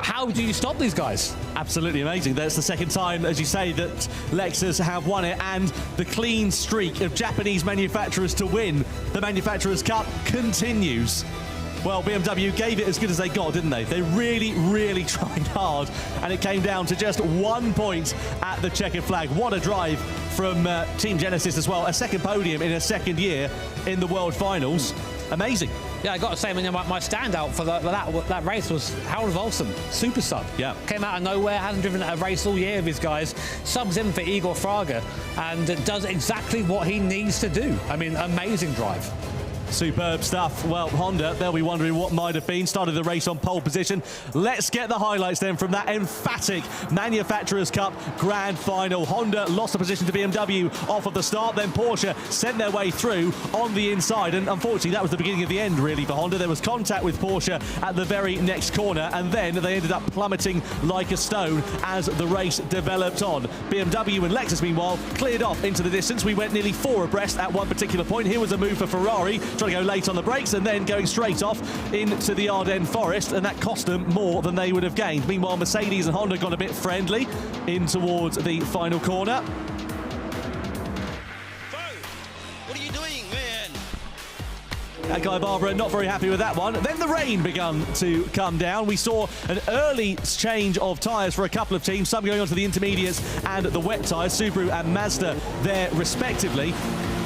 how do you stop these guys? Absolutely amazing. That's the 2nd time, as you say, that Lexus have won it, and the clean streak of Japanese manufacturers to win the Manufacturers' Cup continues. Well, BMW gave it as good as they got, didn't they? They really, really tried hard, and it came down to just 1 point at the checkered flag. What a drive from Team Genesis as well. A 2nd podium in a 2nd year in the World Finals. Amazing. Yeah, I got to say, my standout for that race was Harold Volson, super sub. Yeah. Came out of nowhere, hasn't driven a race all year of his guys, subs in for Igor Fraga, and does exactly what he needs to do. I mean, amazing drive. Superb stuff. Well, Honda, they'll be wondering what might have been. Started the race on pole position. Let's get the highlights then from that emphatic Manufacturers' Cup grand final. Honda lost the position to BMW off of the start. Then Porsche sent their way through on the inside. And unfortunately, that was the beginning of the end, really, for Honda. There was contact with Porsche at the very next corner. And then they ended up plummeting like a stone as the race developed on. BMW and Lexus, meanwhile, cleared off into the distance. We went nearly 4 abreast at one particular point. Here was a move for Ferrari, trying to go late on the brakes and then going straight off into the Ardennes forest, and that cost them more than they would have gained. Meanwhile, Mercedes and Honda got a bit friendly in towards the final corner. What are you doing, man? That guy Barbara not very happy with that one. Then the rain began to come down. We saw an early change of tyres for a couple of teams, some going on to the intermediates and the wet tyres, Subaru and Mazda there respectively.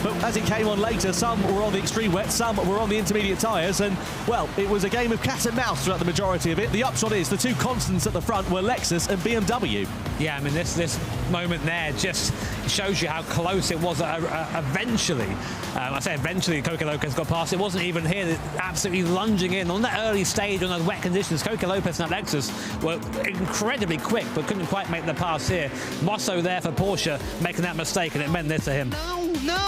but as it came on later, some were on the extreme wet, some were on the intermediate tyres, and, well, it was a game of cat and mouse throughout the majority of it. The upshot is the two constants at the front were Lexus and BMW. Yeah, I mean, this moment there just shows you how close it was eventually. I say eventually, Coque Lopez got past. It wasn't even here, absolutely lunging in. On that early stage, on those wet conditions, Coque Lopez and that Lexus were incredibly quick, but couldn't quite make the pass here. Mosso there for Porsche, making that mistake, and it meant this to him. No.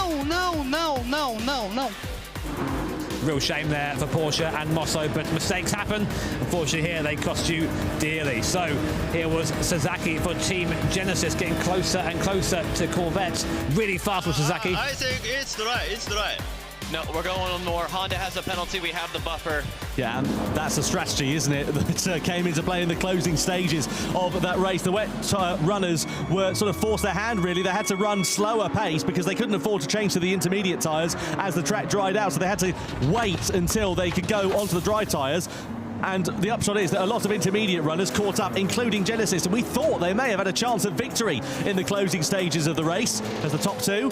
Real shame there for Porsche and Mosso, but mistakes happen. Unfortunately here, they cost you dearly. So here was Sasaki for Team Genesis, getting closer and closer to Corvette. Really fast with Sasaki. I think it's right. No, we're going on more. Honda has a penalty. We have the buffer. Yeah, and that's a strategy, isn't it, that came into play in the closing stages of that race. The wet runners were sort of forced their hand, really. They had to run slower pace because they couldn't afford to change to the intermediate tyres as the track dried out, so they had to wait until they could go onto the dry tyres. And the upshot is that a lot of intermediate runners caught up, including Genesis, and we thought they may have had a chance of victory in the closing stages of the race as the top two.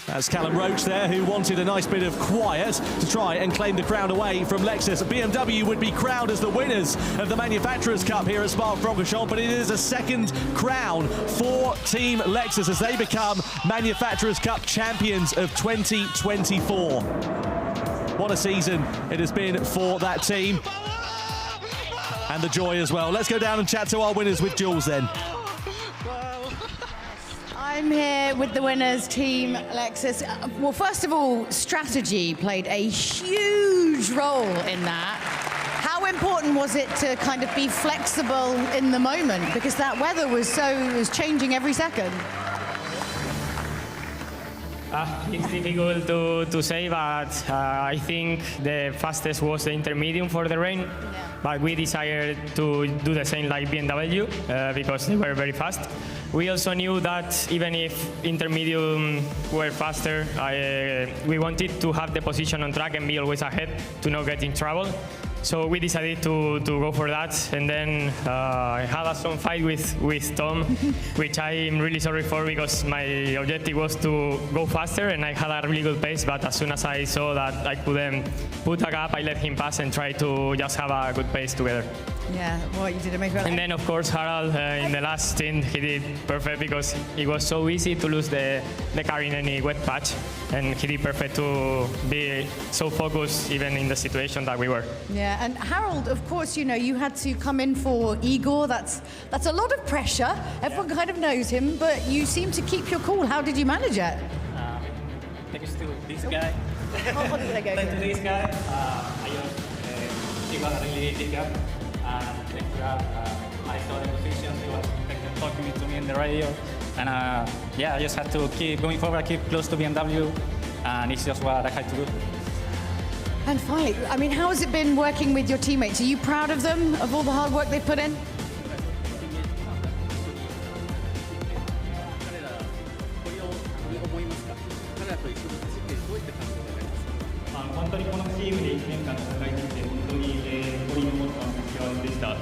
That's Callum Roach there, who wanted a nice bit of quiet to try and claim the crown away from Lexus. BMW would be crowned as the winners of the Manufacturers' Cup here at Spa-Francorchamps, but it is a second crown for Team Lexus as they become Manufacturers' Cup champions of 2024. What a season it has been for that team. And the joy as well. Let's go down and chat to our winners with Jules then. I'm here with the winners, Team Lexus. Well, first of all, strategy played a huge role in that. How important was it to kind of be flexible in the moment? Because that weather was changing every second. It's difficult to say, but I think the fastest was the intermediate for the rain. But we decided to do the same like BMW because they were very fast. We also knew that even if intermediate were faster, we wanted to have the position on track and be always ahead to not get in trouble. So we decided to go for that, and then I had some fight with Tom, which I'm really sorry for because my objective was to go faster, and I had a really good pace, but as soon as I saw that I couldn't put a gap, I let him pass and try to just have a good pace together. Yeah, well, you did a make. And then, of course, Harald in the last stint, he did perfect because it was so easy to lose the car in any wet patch, and he did perfect to be so focused even in the situation that we were. Yeah, and Harald, of course, you know, you had to come in for Igor. That's a lot of pressure. Everyone kind of knows him, but you seem to keep your cool. How did you manage it? Thanks to this guy. How did I go? Thanks to this guy. He got a really big gap. I saw the positions, he was talking to me in the radio, and yeah, I just had to keep going forward, keep close to BMW, and it's just what I had to do. And finally, I mean, how has it been working with your teammates? Are you proud of them, of all the hard work they've put in? 本当にこのチームで1年間戦い抜いて本当に誇りに思った幸せでした。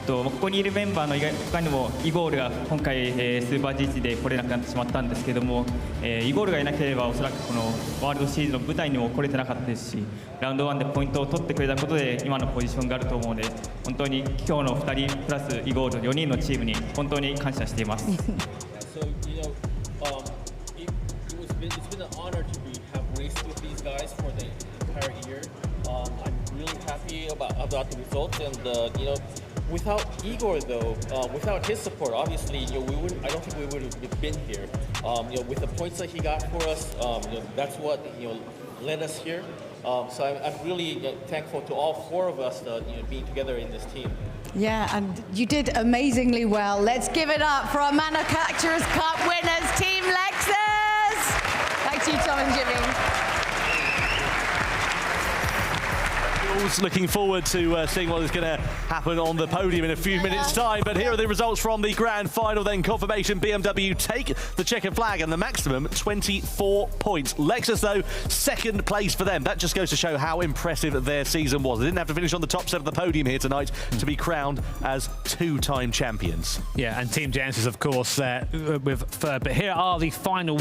ここにいるメンバーの他にもイゴールが今回、スーパー GT で来れなくなってしまったんですけども、イゴールがいなければおそらくこのワールドシリーズの舞台にも来れてなかったですし、ラウンド1でポイントを取ってくれたことで今のポジションがあると思うので、本当に今日の2人プラスイゴール4人のチームに本当に感謝しています。It's been an honor to have raced with these guys for the entire year. I'm really happy about the results, and without Igor though, without his support, obviously, I don't think we would have been here. With the points that he got for us, that's what led us here. So I'm really thankful to all four of us being together in this team. Yeah, and you did amazingly well. Let's give it up for our Manufacturers' Cup winners, Team Lexus. Back to you, Tom and Jimmy. Looking forward to seeing what is going to happen on the podium in a few minutes' time. But here are the results from the grand final. Then confirmation: BMW take the checkered flag and the maximum 24 points. Lexus, though, second place for them. That just goes to show how impressive their season was. They didn't have to finish on the top set of the podium here tonight to be crowned as two-time champions. Yeah, and Team Genesis, of course, with third. But here are the final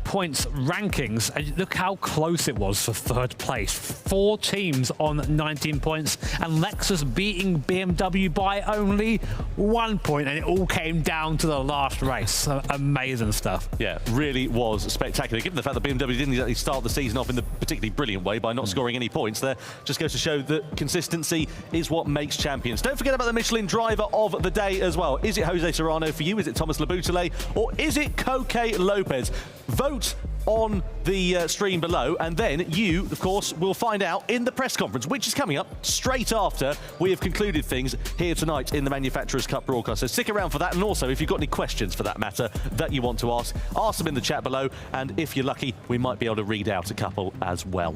points rankings. And look how close it was for third place. 4 teams on 19 points, and Lexus beating BMW by only 1 point, and it all came down to the last race. So amazing stuff. Yeah, really was spectacular. Given the fact that BMW didn't exactly start the season off in the particularly brilliant way by not scoring any points there, just goes to show that consistency is what makes champions. Don't forget about the Michelin driver of the day as well. Is it Jose Serrano for you? Is it Thomas Laboutelet? Or is it Koke Lopez? Vote on the stream below, and then you, of course, will find out in the press conference, which is coming up straight after we have concluded things here tonight in the Manufacturers' Cup broadcast. So stick around for that, and also if you've got any questions for that matter that you want to ask them in the chat below, and if you're lucky, we might be able to read out a couple as well.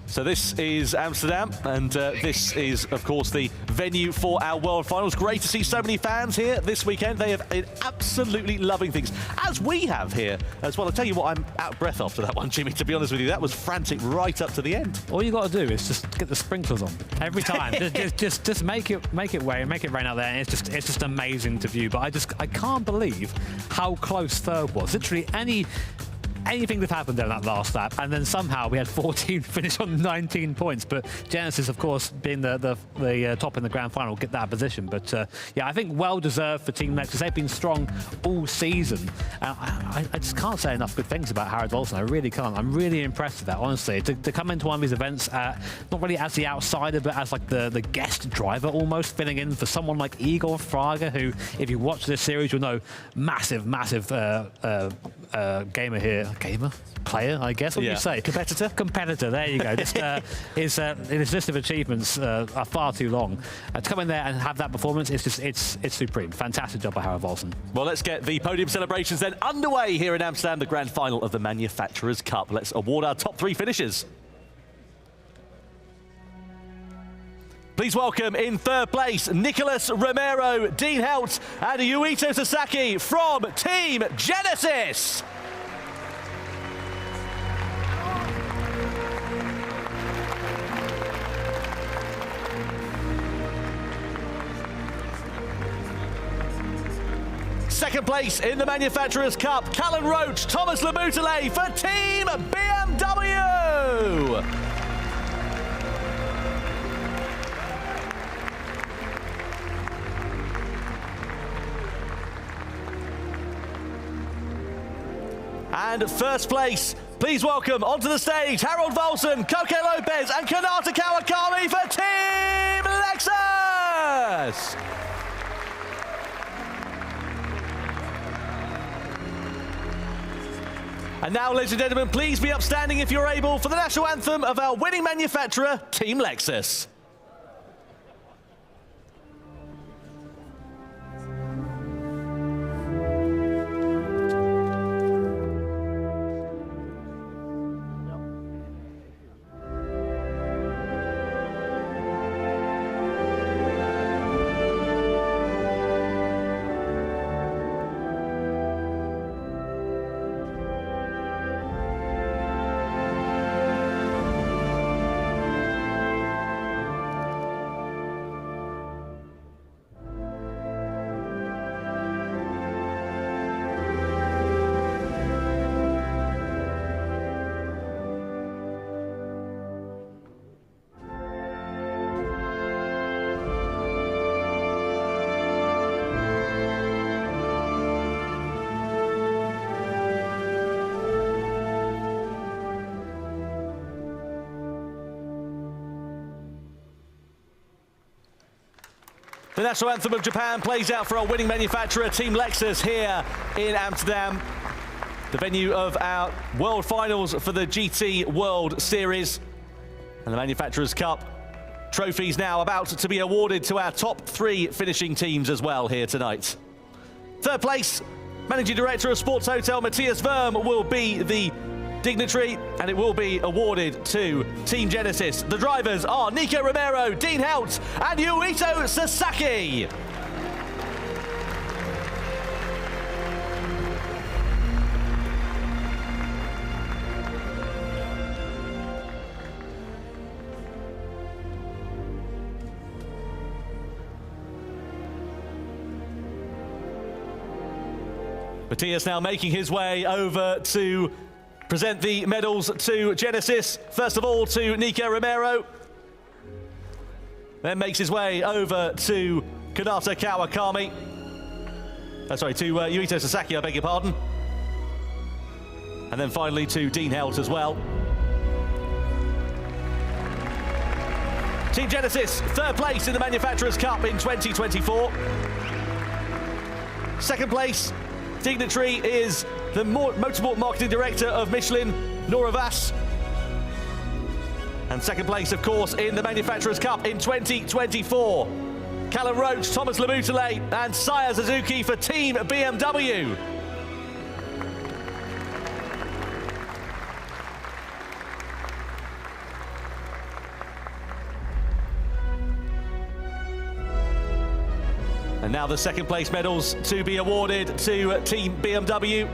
So this is Amsterdam, and this is, of course, the venue for our World Finals. Great to see so many fans here this weekend. They have been absolutely loving things, as we have here as well. I'll tell you what, I'm out of breath after that one, Jimmy, to be honest with you. That was frantic right up to the end. All you got to do is just get the sprinklers on every time. just make it rain out there, and it's just amazing to view. But I can't believe how close third was. Literally anything that happened there in that last lap, and then somehow we had 14 finish on 19 points. But Genesis, of course, being the top in the grand final, get that position. But yeah, I think well deserved for Team Lexus. They've been strong all season. I just can't say enough good things about Harald Wilson. I really can't. I'm really impressed with that, honestly. To come into one of these events, not really as the outsider, but as like the guest driver almost, filling in for someone like Igor Fraga, who, if you watch this series, you'll know, massive gamer here. Player, I guess. What do you say? Competitor. There you go. Just his list of achievements are far too long. To come in there and have that performance, it's supreme. Fantastic job by Harald Wilson. Well, let's get the podium celebrations then underway here in Amsterdam, the grand final of the Manufacturers' Cup. Let's award our top 3 finishers. Please welcome in third place, Nicholas Romero, Dean Helt, and Yuito Sasaki from Team Genesis. Second place in the Manufacturers' Cup, Callan Roach, Thomas Laboutelet for Team BMW. And first place, please welcome onto the stage Harald Wilson, Koke Lopez and Kanata Kawakami for Team Lexus. And now, ladies and gentlemen, please be upstanding if you're able for the national anthem of our winning manufacturer, Team Lexus. The national anthem of Japan plays out for our winning manufacturer, Team Lexus, here in Amsterdam, the venue of our World Finals for the GT World Series. And the Manufacturers' Cup trophies now about to be awarded to our top 3 finishing teams as well here tonight. Third place, Managing Director of Sports Hotel Matthias Worm will be the dignitary, and it will be awarded to Team Genesis. The drivers are Nico Romero, Dean Helt, and Yuito Sasaki. Matthias now making his way over to present the medals to Genesis. First of all to Nico Romero. Then makes his way over to Kanata Kawakami. Sorry, to Yuito Sasaki, I beg your pardon. And then finally to Dean Helt as well. Team Genesis, third place in the Manufacturers' Cup in 2024. Second place dignitary is the Motorsport Marketing Director of Michelin, Nora Vass. And second place, of course, in the Manufacturers' Cup in 2024. Callum Roach, Thomas Lamoutelet and Saya Suzuki for Team BMW. And now the second place medals to be awarded to Team BMW.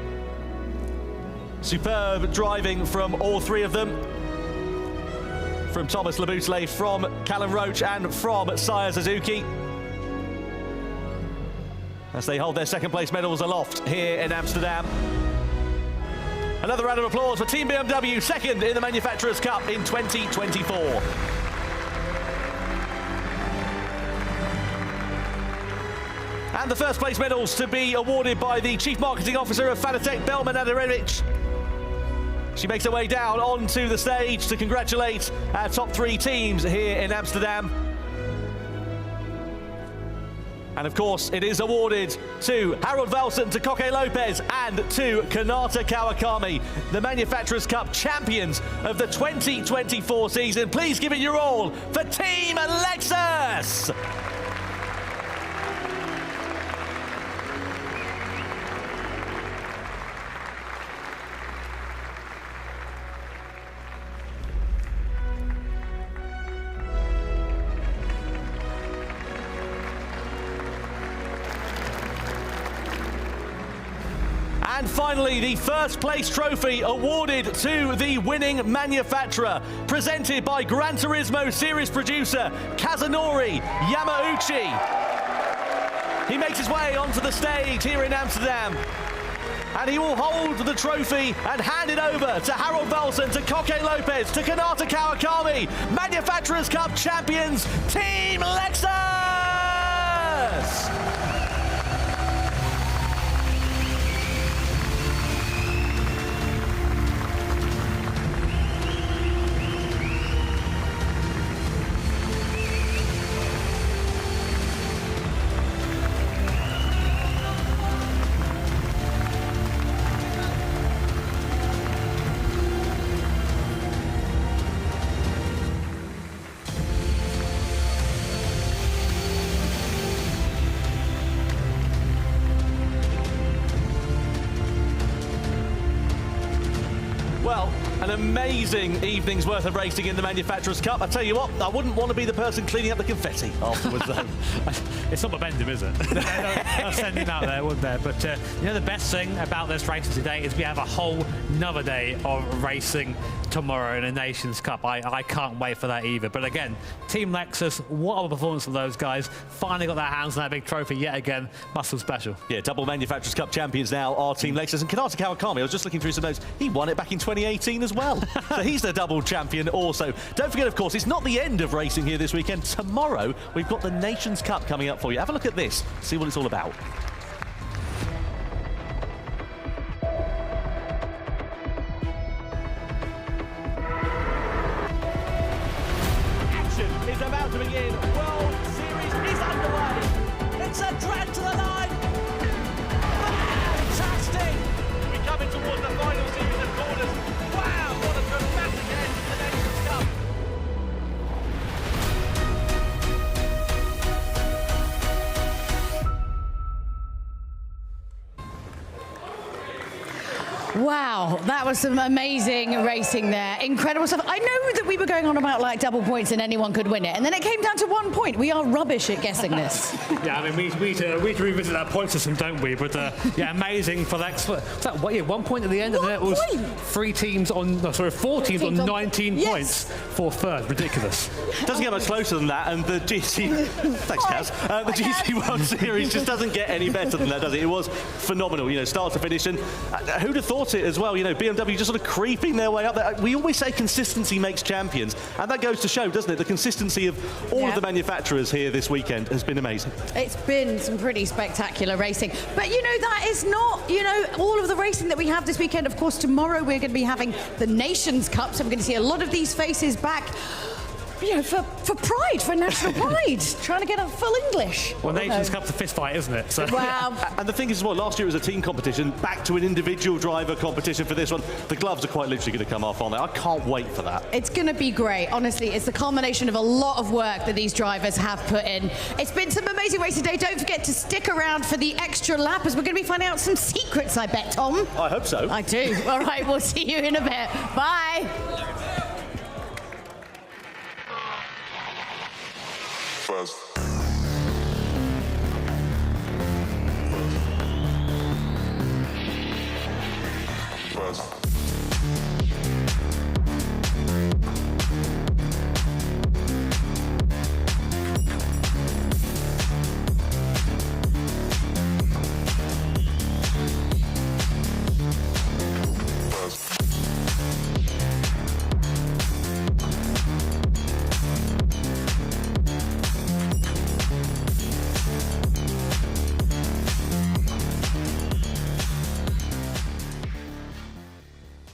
Superb driving from all three of them. From Thomas Lamoutelet, from Callum Roach and from Saya Suzuki. As they hold their second place medals aloft here in Amsterdam. Another round of applause for Team BMW, second in the Manufacturers' Cup in 2024. And the first place medals to be awarded by the Chief Marketing Officer of Fanatec, Belman Adarevic. She makes her way down onto the stage to congratulate our top three teams here in Amsterdam. And of course, it is awarded to Harold Velsen, to Koke Lopez and to Kanata Kawakami, the Manufacturers' Cup champions of the 2024 season. Please give it your all for Team Lexus! And finally, the first place trophy awarded to the winning manufacturer, presented by Gran Turismo series producer Kazunori Yamauchi. He makes his way onto the stage here in Amsterdam, and he will hold the trophy and hand it over to Harold Velsen, to Koke Lopez, to Kanata Kawakami, Manufacturers' Cup champions, Team Lexus! Well, an amazing evening's worth of racing in the Manufacturers' Cup. I tell you what, I wouldn't want to be the person cleaning up the confetti afterwards, though. It's not Bendham, is it? I'll send him out there, wouldn't there? But you know, the best thing about this racing today is we have a whole another day of racing tomorrow in a Nations Cup. I can't wait for that either. But again, Team Lexus, what a performance from those guys. Finally got their hands on that big trophy yet again. Must feel special. Yeah, double Manufacturers' Cup champions now are Team Lexus. And Kanata Kawakami, I was just looking through some notes, he won it back in 2018 as well. So he's the double champion also. Don't forget, of course, it's not the end of racing here this weekend. Tomorrow, we've got the Nations Cup coming up for you. Have a look at this, see what it's all about. Action is about to begin. World Series is underway. It's a drag to the line. Fantastic. We're coming towards the final series of corners. Wow, what a dramatic end to the Nations Cup. Wow, that was some amazing racing there. Incredible stuff. I know that we were going on about like double points and anyone could win it, and then it came down to 1 point. We are rubbish at guessing this. Yeah, I mean, we need to revisit that point system, don't we? But yeah, amazing for Lex. Was that, what, yeah, 1 point at the end, and then it was 4 teams on 19 points for third. Ridiculous. Doesn't get much closer than that, and the GC, thanks, Kaz. The GC World Series just doesn't get any better than that, does it? It was phenomenal, you know, start to finish, and who'd have thought it as well? You know, BMW just sort of creeping their way up there. We always say consistency makes champions, and that goes to show, doesn't it? The consistency of all of the manufacturers here this weekend has been amazing. It's been some pretty spectacular racing, but you know, that is not, you know, all of the racing that we have this weekend. Of course, tomorrow we're going to be having the Nations Cup, so we're going to see a lot of these faces back, you know, for pride, for national pride, trying to get a full English. Well, Nations Cup's a fist fight, isn't it? So. Wow. And the thing is, as well, last year it was a team competition, back to an individual driver competition for this one. The gloves are quite literally going to come off on there. I can't wait for that. It's going to be great. Honestly, it's the culmination of a lot of work that these drivers have put in. It's been some amazing racing today. Don't forget to stick around for the extra lap, as we're going to be finding out some secrets, I bet, Tom. I hope so. I do. All right, we'll see you in a bit. Bye. First.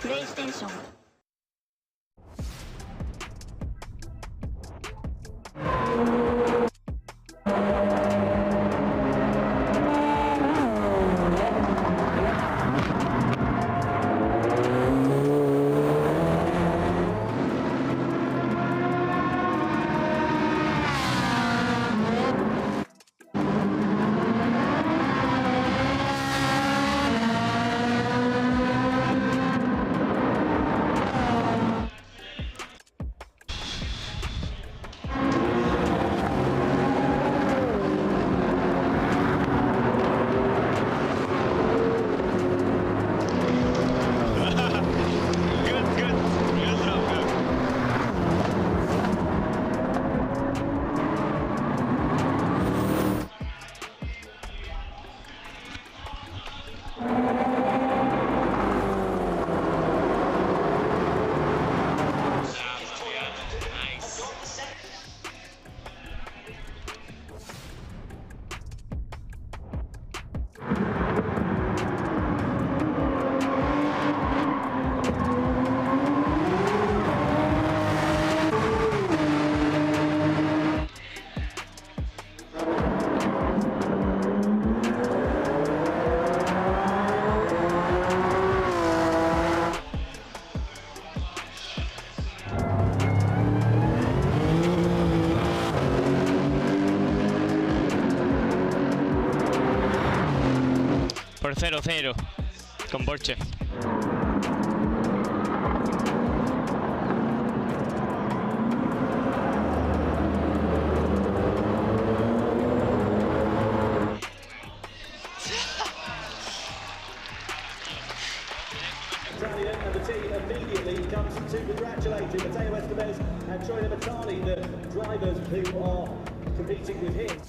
PlayStation. Por 0-0 con Porsche. And the team immediately comes to congratulate Matteo Estevez and Troy Matani, the drivers who are competing with him.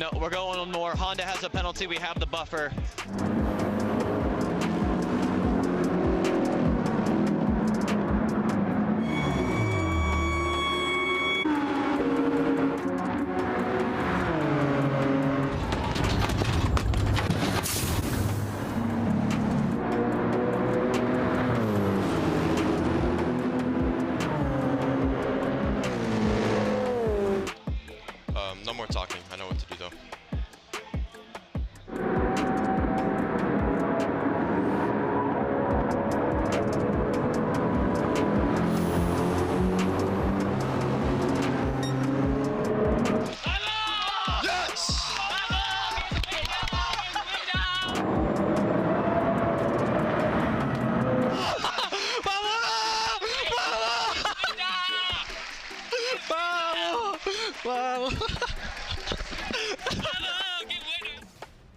No, we're going on more. Honda has a penalty. We have the buffer. No more talking. I know what to do though.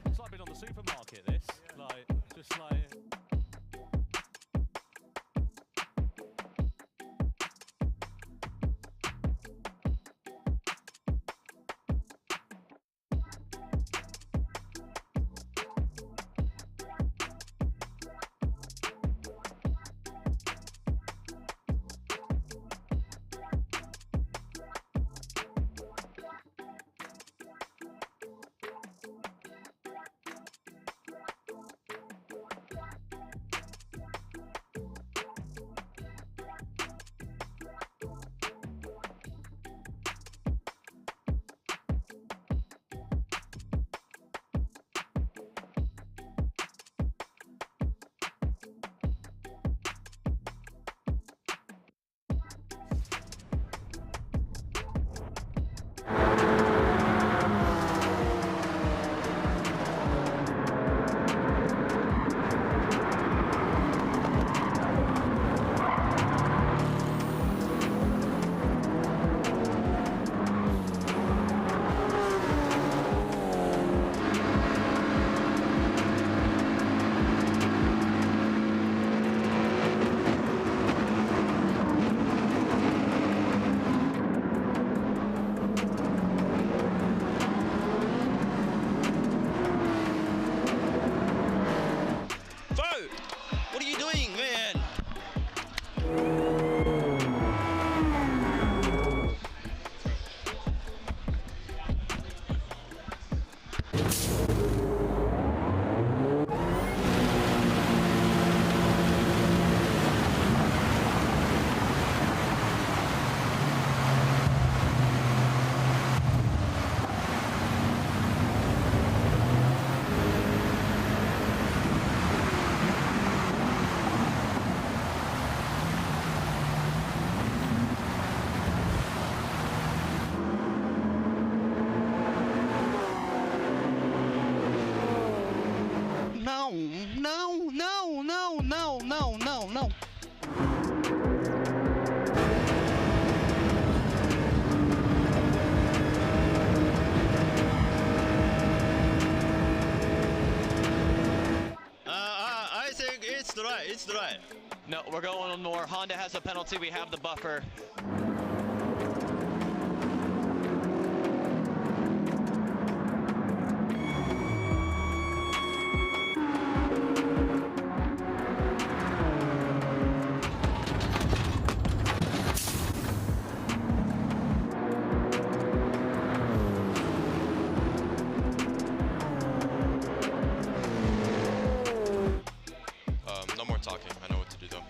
It's like being on the supermarket, this. Like, just like... No. I think it's dry. No, we're going on more. Honda has a penalty. We have the buffer. No more talking. I know what to do though.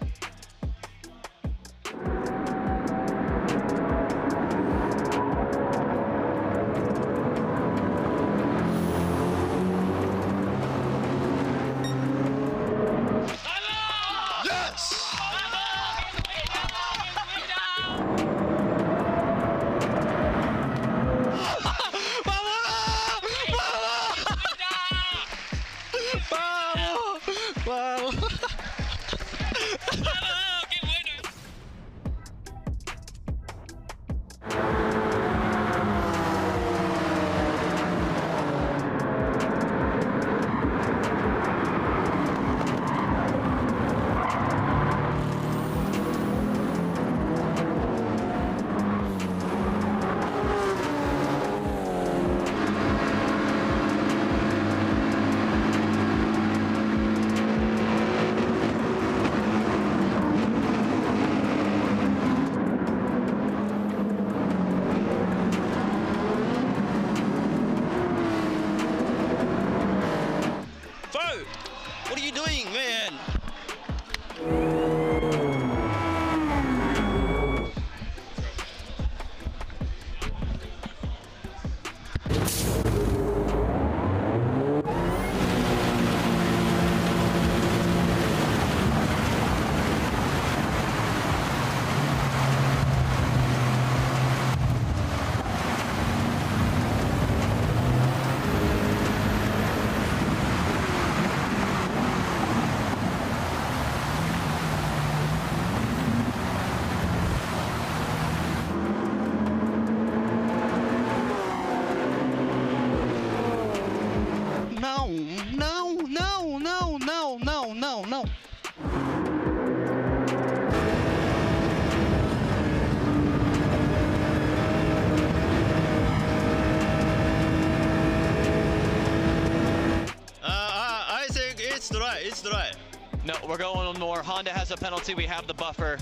it's the right, it's the right. No, we're going on more. Honda has a penalty, we have the buffer.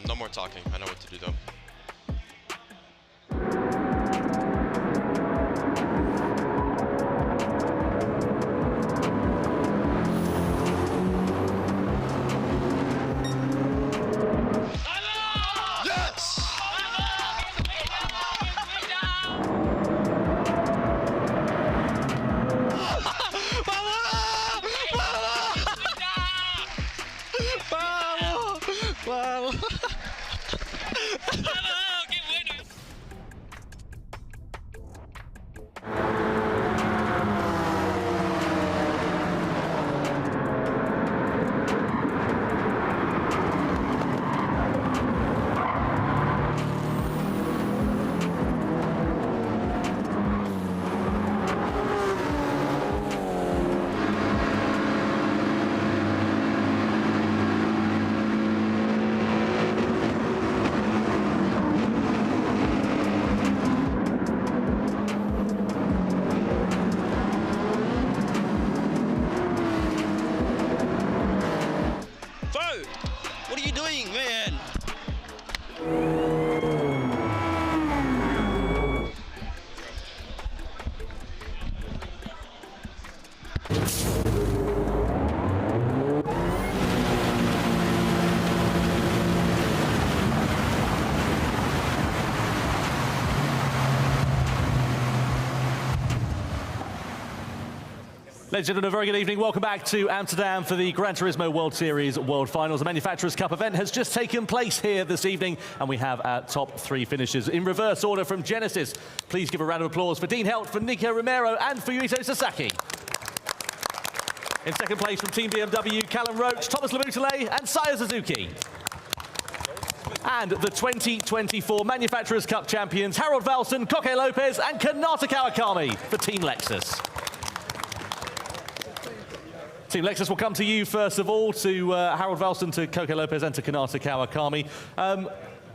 No more talking. I know what to do though. What are you doing, man? Ladies and gentlemen, a very good evening. Welcome back to Amsterdam for the Gran Turismo World Series World Finals. The Manufacturers' Cup event has just taken place here this evening, and we have our top three finishers in reverse order from Genesis. Please give a round of applause for Dean Helt, for Nico Romero, and for Yuito Sasaki. In second place from Team BMW, Callum Roach, Thomas Laboutelet, and Saya Suzuki. And the 2024 Manufacturers' Cup champions, Harold Valson, Koke Lopez, and Kanata Kawakami for Team Lexus. Team Lexus will come to you first of all, to Harold Valson, to Koke Lopez, and to Kanata Kawakami.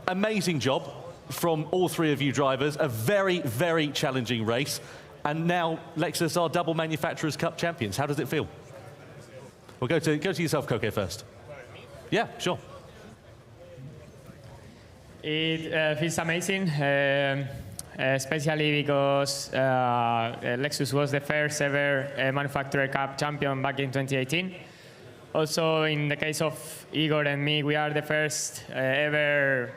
Amazing job from all three of you drivers. A very, very challenging race. And now Lexus are double Manufacturers' Cup champions. How does it feel? Well, go to yourself, Koke, first. Yeah, sure. It feels amazing. Especially because Lexus was the first ever Manufacturer Cup champion back in 2018. Also, in the case of Igor and me, we are the first ever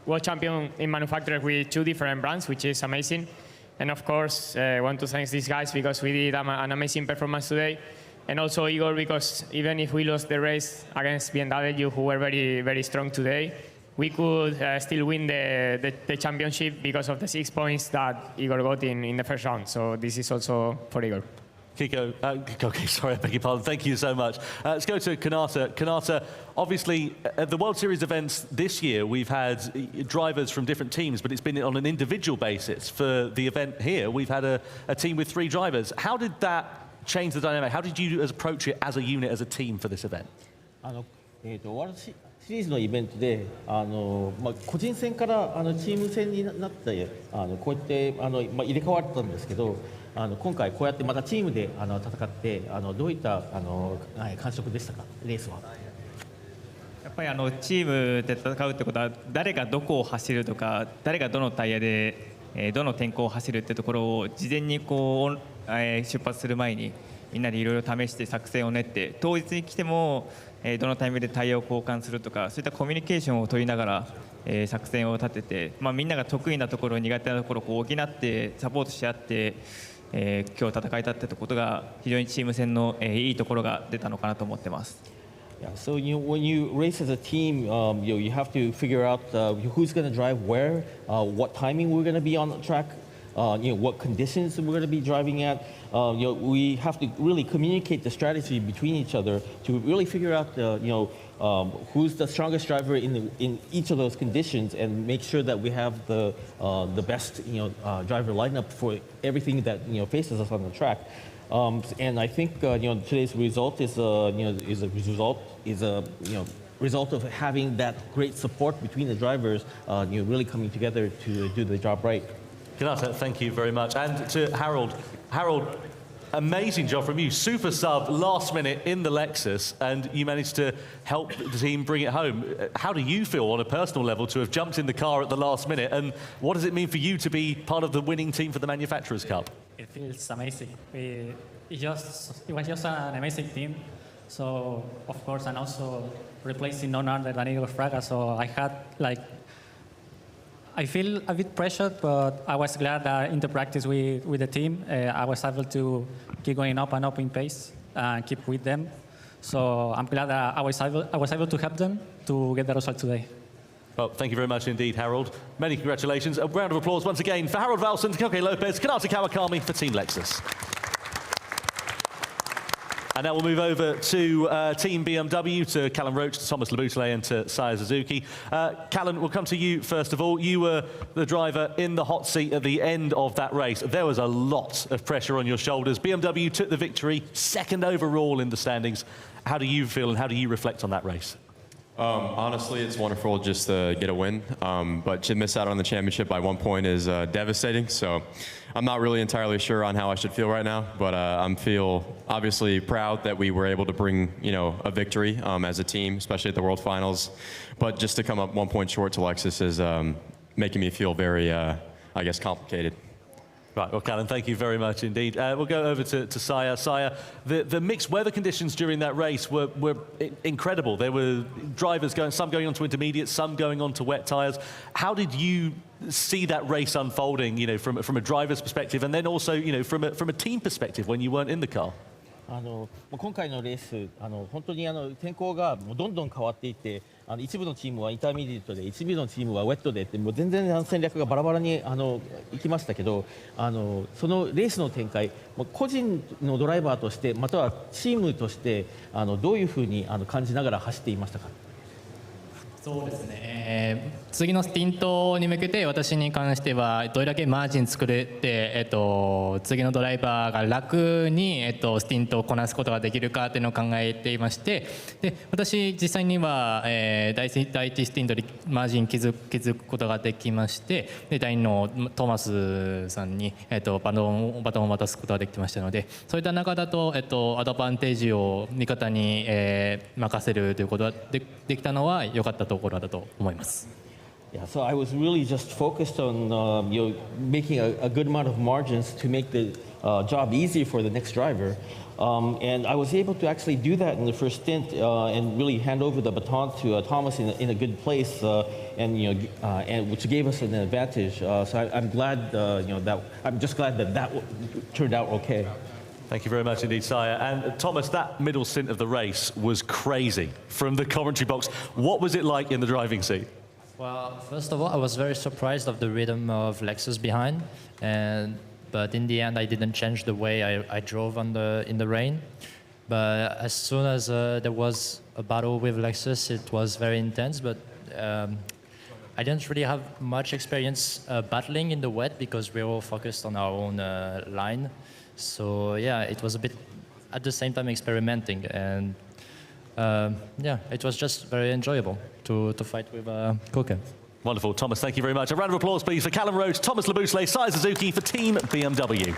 world champion in Manufacturer with two different brands, which is amazing. And of course, I want to thank these guys because we did an amazing performance today. And also Igor, because even if we lost the race against BMW, who were very, very strong today, we could still win the championship because of the 6 points that Igor got in the first round. So this is also for Igor. Okay, sorry, I beg your pardon. Thank you so much. Let's go to Kanata. Kanata, obviously, at the World Series events this year, we've had drivers from different teams, but it's been on an individual basis. For the event here, we've had a team with 3 drivers. How did that change the dynamic? How did you approach it as a unit, as a team for this event? シリーズのイベントで個人戦からチーム戦になってこうやって入れ替わったんですけど今回こうやってまたチームで戦ってどういった感触でしたかレースは。やっぱりチームで戦うってことは誰がどこを走るとか誰がどのタイヤでどの天候を走るってところを事前にこう出発する前にみんなでいろいろ試して作戦を練って当日に来てもどのタイミングでタイヤを交換するとかそういったコミュニケーションを取りながら作戦を立ててみんなが得意なところ苦手なところを補ってサポートし合って今日戦えたってことが非常にチーム戦のいいところが出たのかなと思ってます。Yeah, so when you race as a team, you have to figure out who's going to drive where, what timing we're going to be on the track. what conditions we're going to be driving at. We have to really communicate the strategy between each other to really figure out who's the strongest driver in each of those conditions, and make sure that we have the best driver lineup for everything that faces us on the track. And I think today's result is a result of having that great support between the drivers, really coming together to do the job right. Kanata, thank you very much. And to Harold. Harold, amazing job from you. Super sub last minute in the Lexus, and you managed to help the team bring it home. How do you feel on a personal level to have jumped in the car at the last minute, and what does it mean for you to be part of the winning team for the Manufacturers' Cup? It feels amazing. It was just an amazing team. So, of course, and also replacing none other than Igor Fraga. So I feel a bit pressured, but I was glad that in the practice with the team, I was able to keep going up and up in pace and keep with them. So I'm glad that I was able to help them to get the result today. Well, thank you very much indeed, Harold. Many congratulations. A round of applause once again for Harold Valson, Koke Lopez, Kanata Kawakami for Team Lexus. And now we'll move over to Team BMW, to Callum Roach, to Thomas Laboutelet and to Saya Suzuki. Callum, we'll come to you first of all. You were the driver in the hot seat at the end of that race. There was a lot of pressure on your shoulders. BMW took the victory, second overall in the standings. How do you feel and how do you reflect on that race? Honestly, it's wonderful just to get a win, but to miss out on the championship by 1 point is devastating. So I'm not really entirely sure on how I should feel right now, but I feel obviously proud that we were able to bring a victory as a team, especially at the World Finals. But just to come up 1 point short to Lexus is making me feel very, I guess, complicated. Right, well, Callum, thank you very much indeed. We'll go over to Saya. Saya, the mixed weather conditions during that race were incredible. There were drivers some going on to intermediates, some going on to wet tyres. How did you see that race unfolding, from a driver's perspective, and then also, from a team perspective when you weren't in the car? 今回のレース、本当に天候がもうどんどん変わっていて、一部のチームはインターミディエットで、一部のチームはウェットでって、もう全然戦略がバラバラに行きましたけど、そのレースの展開、個人のドライバーとして、またはチームとして、どういうふうに感じながら走っていましたか？そうですね、次のスティントに向けて私に関してはどれだけマージン作れて、次のドライバーが楽に、スティントをこなすことができるかっていうのを考えていまして、で私実際には、第1スティントでマージン築くことができまして、で第2のトーマスさんに、バトンを渡すことができてましたので、そういった中だと、アドバンテージを味方に、任せるということができたのは良かったところだと思います。Yeah, so I was really just focused on making a good amount of margins to make the job easy for the next driver, and I was able to actually do that in the first stint and really hand over the baton to Thomas in a good place, and which gave us an advantage. So I'm glad, I'm just glad that turned out okay. Thank you very much indeed, Saya. And Thomas, that middle stint of the race was crazy from the commentary box. What was it like in the driving seat? Well, first of all, I was very surprised of the rhythm of Lexus behind, but in the end, I didn't change the way I drove in the rain. But as soon as there was a battle with Lexus, it was very intense. But I didn't really have much experience battling in the wet because we were all focused on our own line. So yeah, it was a bit at the same time experimenting, and yeah, it was just very enjoyable to fight with Koke. Wonderful. Thomas, thank you very much. A round of applause, please, for Callum Roach, Thomas Laboutelet, Saya Suzuki for Team BMW.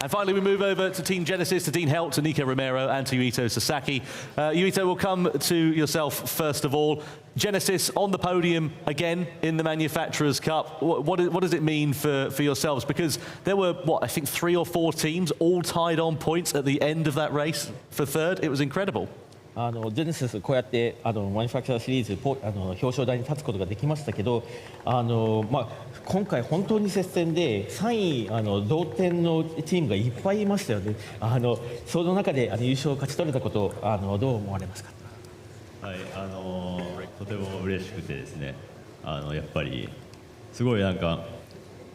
And finally, we move over to Team Genesis, to Dean Helt, to Nico Romero, and to Yuito Sasaki. Yuito, we'll come to yourself first of all. Genesis on the podium again in the Manufacturers' Cup. What does it mean for yourselves? Because there were, I think 3 or 4 teams all tied on points at the end of that race for third. It was incredible. ジェネシスこうやってマニファクチャーシリーズ表彰台に立つことができましたけど、今回本当に接戦で3位同点のチームがいっぱいいましたよね。その中で優勝を勝ち取れたことどう思われますか？はい、とても嬉しくてですね、やっぱりすごいなんか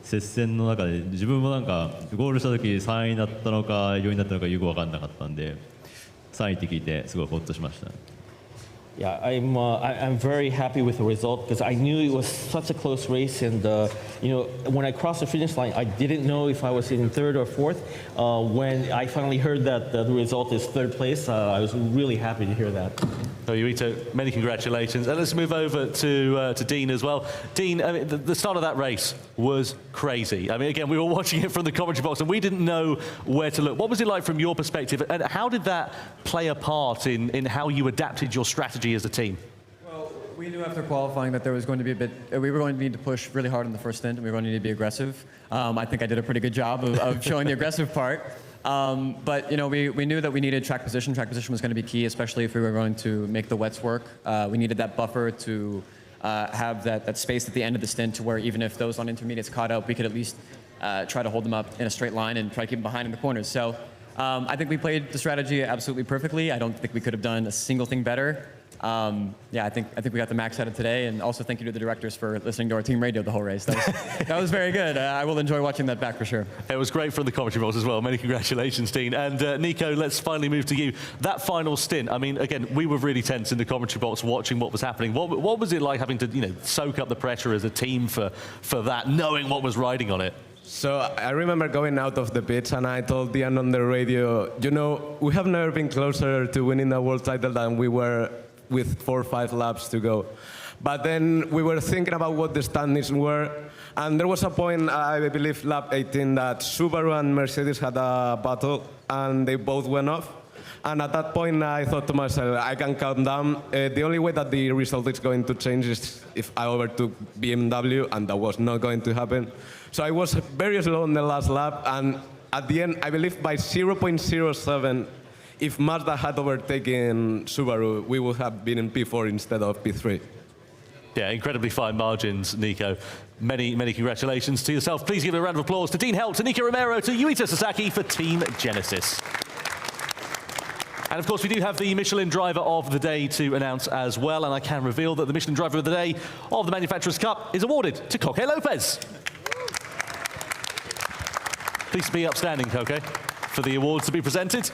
接戦の中で自分もなんかゴールした時3位になったのか4位になったのかよく分かんなかったんで3位って聞いてすごいホッとしました。Yeah, I'm very happy with the result because I knew it was such a close race, and when I crossed the finish line, I didn't know if I was in third or fourth. When I finally heard that the result is third place, I was really happy to hear that. So Yuito, many congratulations. And let's move over to Dean as well. Dean, I mean, the start of that race was crazy. I mean, again, we were watching it from the commentary box and we didn't know where to look. What was it like from your perspective? And how did that play a part in how you adapted your strategy as a team? Well, we knew after qualifying that there was going to be we were going to need to push really hard in the first stint and we were going to need to be aggressive. I think I did a pretty good job of showing the aggressive part. But we knew that we needed track position. Track position was going to be key, especially if we were going to make the wets work. We needed that buffer to have that space at the end of the stint to where even if those on intermediates caught up, we could at least try to hold them up in a straight line and try to keep them behind in the corners. So I think we played the strategy absolutely perfectly. I don't think we could have done a single thing better. Yeah, I think we got the max out of today, and also thank you to the directors for listening to our team radio the whole race. That was very good. I will enjoy watching that back for sure. It was great from the commentary box as well. Many congratulations, Dean. And Nico, let's finally move to you. That final stint, I mean, again, we were really tense in the commentary box watching what was happening. What was it like having to, soak up the pressure as a team for that, knowing what was riding on it? So I remember going out of the pits and I told Dian on the radio, we have never been closer to winning the world title than we were with 4 or 5 laps to go. But then we were thinking about what the standings were, and there was a point, I believe lap 18, that Subaru and Mercedes had a battle, and they both went off. And at that point, I thought to myself, I can calm down. The only way that the result is going to change is if I overtook BMW, and that was not going to happen. So I was very slow on the last lap, and at the end, I believe by 0.07, if Mazda had overtaken Subaru, we would have been in P4 instead of P3. Yeah, incredibly fine margins, Nico. Many, many congratulations to yourself. Please give a round of applause to Dean Helt, to Nico Romero, to Yuito Sasaki for Team Genesis. And of course, we do have the Michelin Driver of the Day to announce as well, and I can reveal that the Michelin Driver of the Day of the Manufacturers' Cup is awarded to Coque Lopez. Please be upstanding, Coque, for the awards to be presented.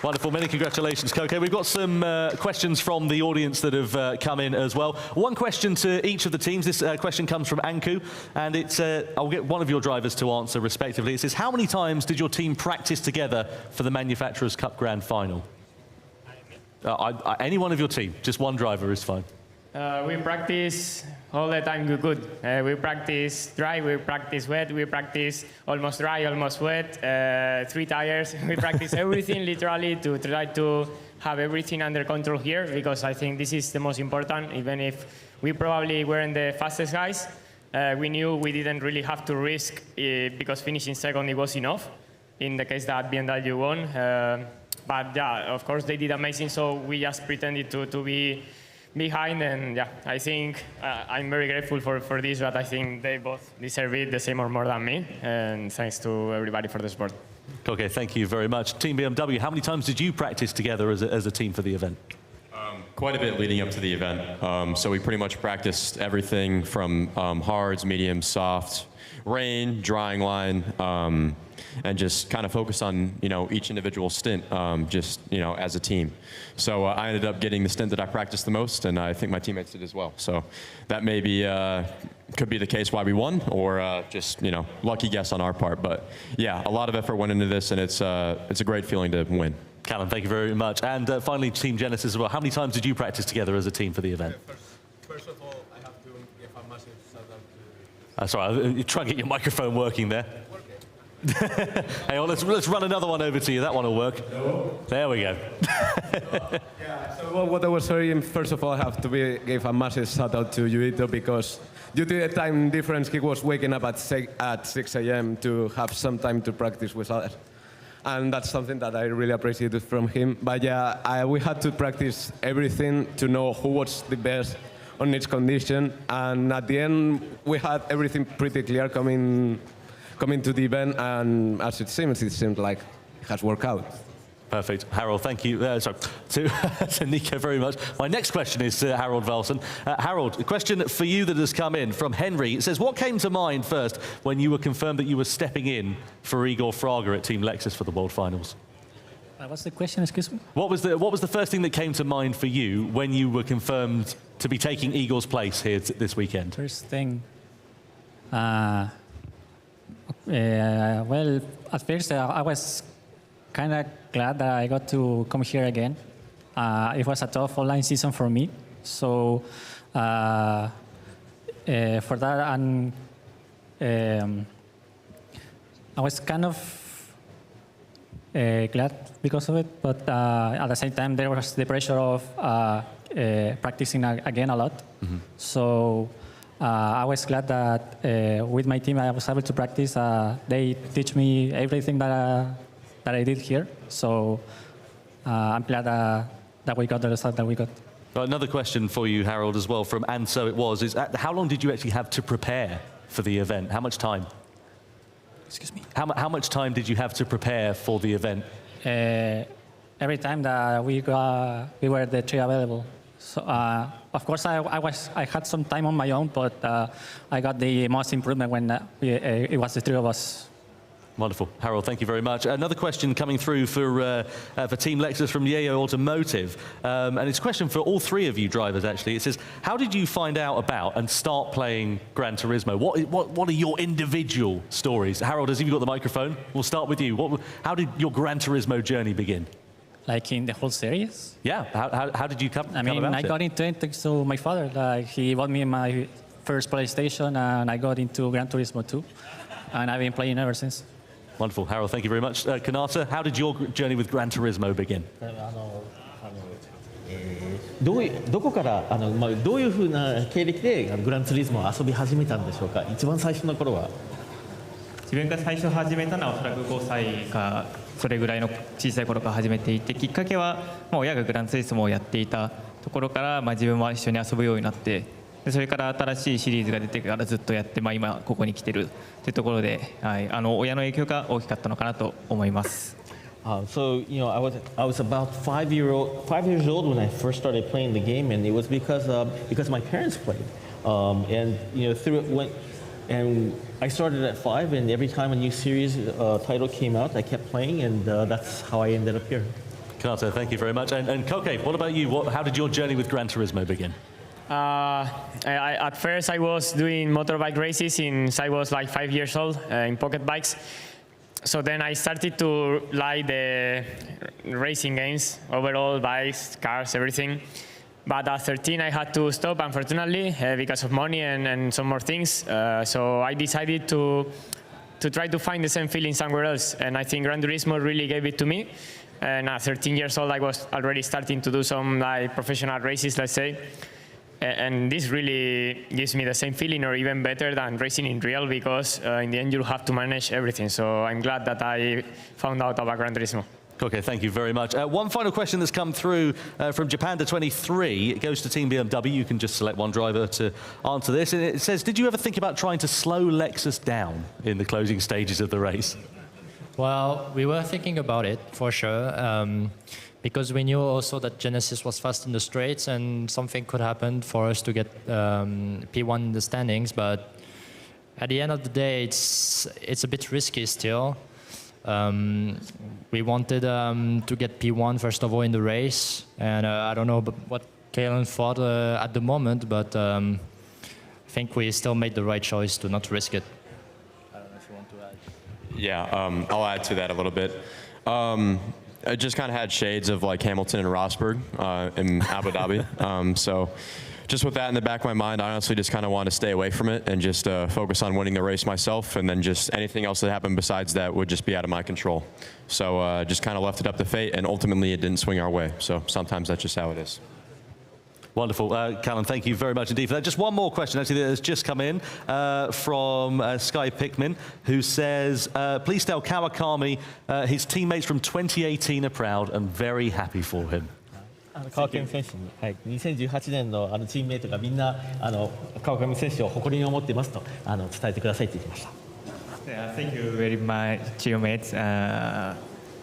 Wonderful, many congratulations, Coque. We've got some questions from the audience that have come in as well. One question to each of the teams. This question comes from Anku, and it's, I'll get one of your drivers to answer respectively. It says, how many times did your team practice together for the Manufacturers' Cup Grand Final? Any one of your team, just one driver is fine. We practice all the time good. We practice dry, we practice wet, we practice almost dry, almost wet, 3 tires. We practice everything literally to try to have everything under control here, because I think this is the most important. Even if we probably weren't the fastest guys, we knew we didn't really have to risk because finishing second, it was enough in the case that BMW won. But yeah, of course they did amazing, so we just pretended to be behind, and yeah, I think I'm very grateful for this, but I think they both deserve it the same or more than me, and thanks to everybody for the support. Okay, thank you very much. Team BMW, how many times did you practice together as a team for the event? Quite a bit leading up to the event. So we pretty much practiced everything from hards, mediums, soft, rain, drying line, and just kind of focus on each individual stint, just as a team. So I ended up getting the stint that I practiced the most, and I think my teammates did as well. So that maybe could be the case why we won, or just lucky guess on our part. But yeah, a lot of effort went into this, and it's a great feeling to win. Callum, thank you very much. And finally, Team Genesis as well. How many times did you practice together as a team for the event? First of all, I have to give a massive shout out to... Sorry, try and get your microphone working there. Hey, let's run another one over to you. That one will work. No. There we go. Yeah, so what I was saying, first of all, I have to give a massive shout out to Yuito, because due to the time difference, he was waking up at 6 a.m. to have some time to practice with us. And that's something that I really appreciated from him. But yeah, we had to practice everything to know who was the best on each condition. And at the end, we had everything pretty clear coming to the event, and as it seemed like it has worked out. Perfect. Harold, thank you. To Nico very much. My next question is to Harold Velsen. Harold, a question for you that has come in from Henry. It says, what came to mind first when you were confirmed that you were stepping in for Igor Fraga at Team Lexus for the World Finals? What's the question, excuse me? What was the first thing that came to mind for you when you were confirmed to be taking Igor's place here this weekend? First thing, well, at first I was kind of glad that I got to come here again. It was a tough online season for me, so for that I was kind of glad because of it, but at the same time there was the pressure of practicing again a lot. Mm-hmm. So I was glad that with my team I was able to practice. They teach me everything that I did here. So I'm glad that we got the result that we got. Another question for you, Harold, as well, from And So It Was, is how long did you actually have to prepare for the event? How much time? Excuse me? How much time did you have to prepare for the event? Every time that we were the three available. So of course I had some time on my own, but I got the most improvement when it was the three of us. Wonderful. Harold, thank you very much. Another question coming through for Team Lexus from Yeo Automotive. And it's a question for all three of you drivers, actually. It says, how did you find out about and start playing Gran Turismo? What are your individual stories? Harold, have you got the microphone? We'll start with you. How did your Gran Turismo journey begin? Like in the whole series? Yeah. How did you come about it? I got into it thanks to my father. Like, he bought me my first PlayStation, and I got into Gran Turismo 2. And I've been playing ever since. Wonderful. Harold, thank you very much. Kanata, how did your journey with Gran Turismo begin? どこからどういうふうな経歴でグランツーリスモを遊び始めたんでしょうか。一番最初の頃は。自分が最初始めたのはおそらく5歳かそれぐらいの小さい頃から始めていて、きっかけは親がグランツーリスモをやっていたところから自分は一緒に遊ぶようになって。それから新しいシリーズが出てからずっとやって、今ここに来てるというところで、親の影響が大きかったのかなと思います。So I was about 5 years old when I first started playing the game, and it was because my parents played, and through it went, and I started at 5, and every time a new series title came out, I kept playing, and that's how I ended up here. Kato, thank you very much. And Koke, what about you? How did your journey with Gran Turismo begin? At first I was doing motorbike races since I was like 5 years old in pocket bikes. So then I started to like the racing games, overall, bikes, cars, everything. But at 13 I had to stop, unfortunately, because of money and some more things. So I decided to try to find the same feeling somewhere else. And I think Gran Turismo really gave it to me. And at 13 years old I was already starting to do some like professional races, let's say. And this really gives me the same feeling, or even better than racing in real, because in the end you have to manage everything. So I'm glad that I found out about Gran Turismo. Okay, thank you very much. One final question that's come through from Japan to 23. It goes to Team BMW. You can just select one driver to answer this. And it says, did you ever think about trying to slow Lexus down in the closing stages of the race? Well, we were thinking about it, for sure. Because we knew also that Genesis was fast in the straights and something could happen for us to get P1 in the standings. But at the end of the day, it's a bit risky still. We wanted to get P1 first of all in the race. And I don't know what Kalen thought at the moment, but I think we still made the right choice to not risk it. I don't know if you want to add. Yeah, I'll add to that a little bit. I just kind of had shades of like Hamilton and Rosberg in Abu Dhabi. So just with that in the back of my mind, I honestly just kind of want to stay away from it and just focus on winning the race myself. And then just anything else that happened besides that would just be out of my control. So just kind of left it up to fate, and ultimately it didn't swing our way. So sometimes that's just how it is. Wonderful. Callum, thank you very much indeed for that. Just one more question, actually, that has just come in from Sky Pickman, who says, please tell Kawakami his teammates from 2018 are proud and very happy for him. 川上選手に、2018年のチームメイトがみんな川上選手を誇りに思っていますと伝えてくださいと言ってました。Thank you very much, teammates.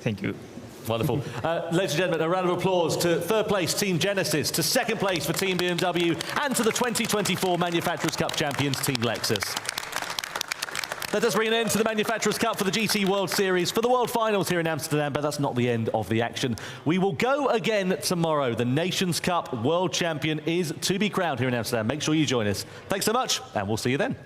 Thank you. Wonderful. Ladies and gentlemen, a round of applause to third place Team Genesis, to second place for Team BMW, and to the 2024 Manufacturers' Cup champions Team Lexus. That does bring an end to the Manufacturers' Cup for the GT World Series, for the World Finals here in Amsterdam, but that's not the end of the action. We will go again tomorrow. The Nations Cup World Champion is to be crowned here in Amsterdam. Make sure you join us. Thanks so much, and we'll see you then.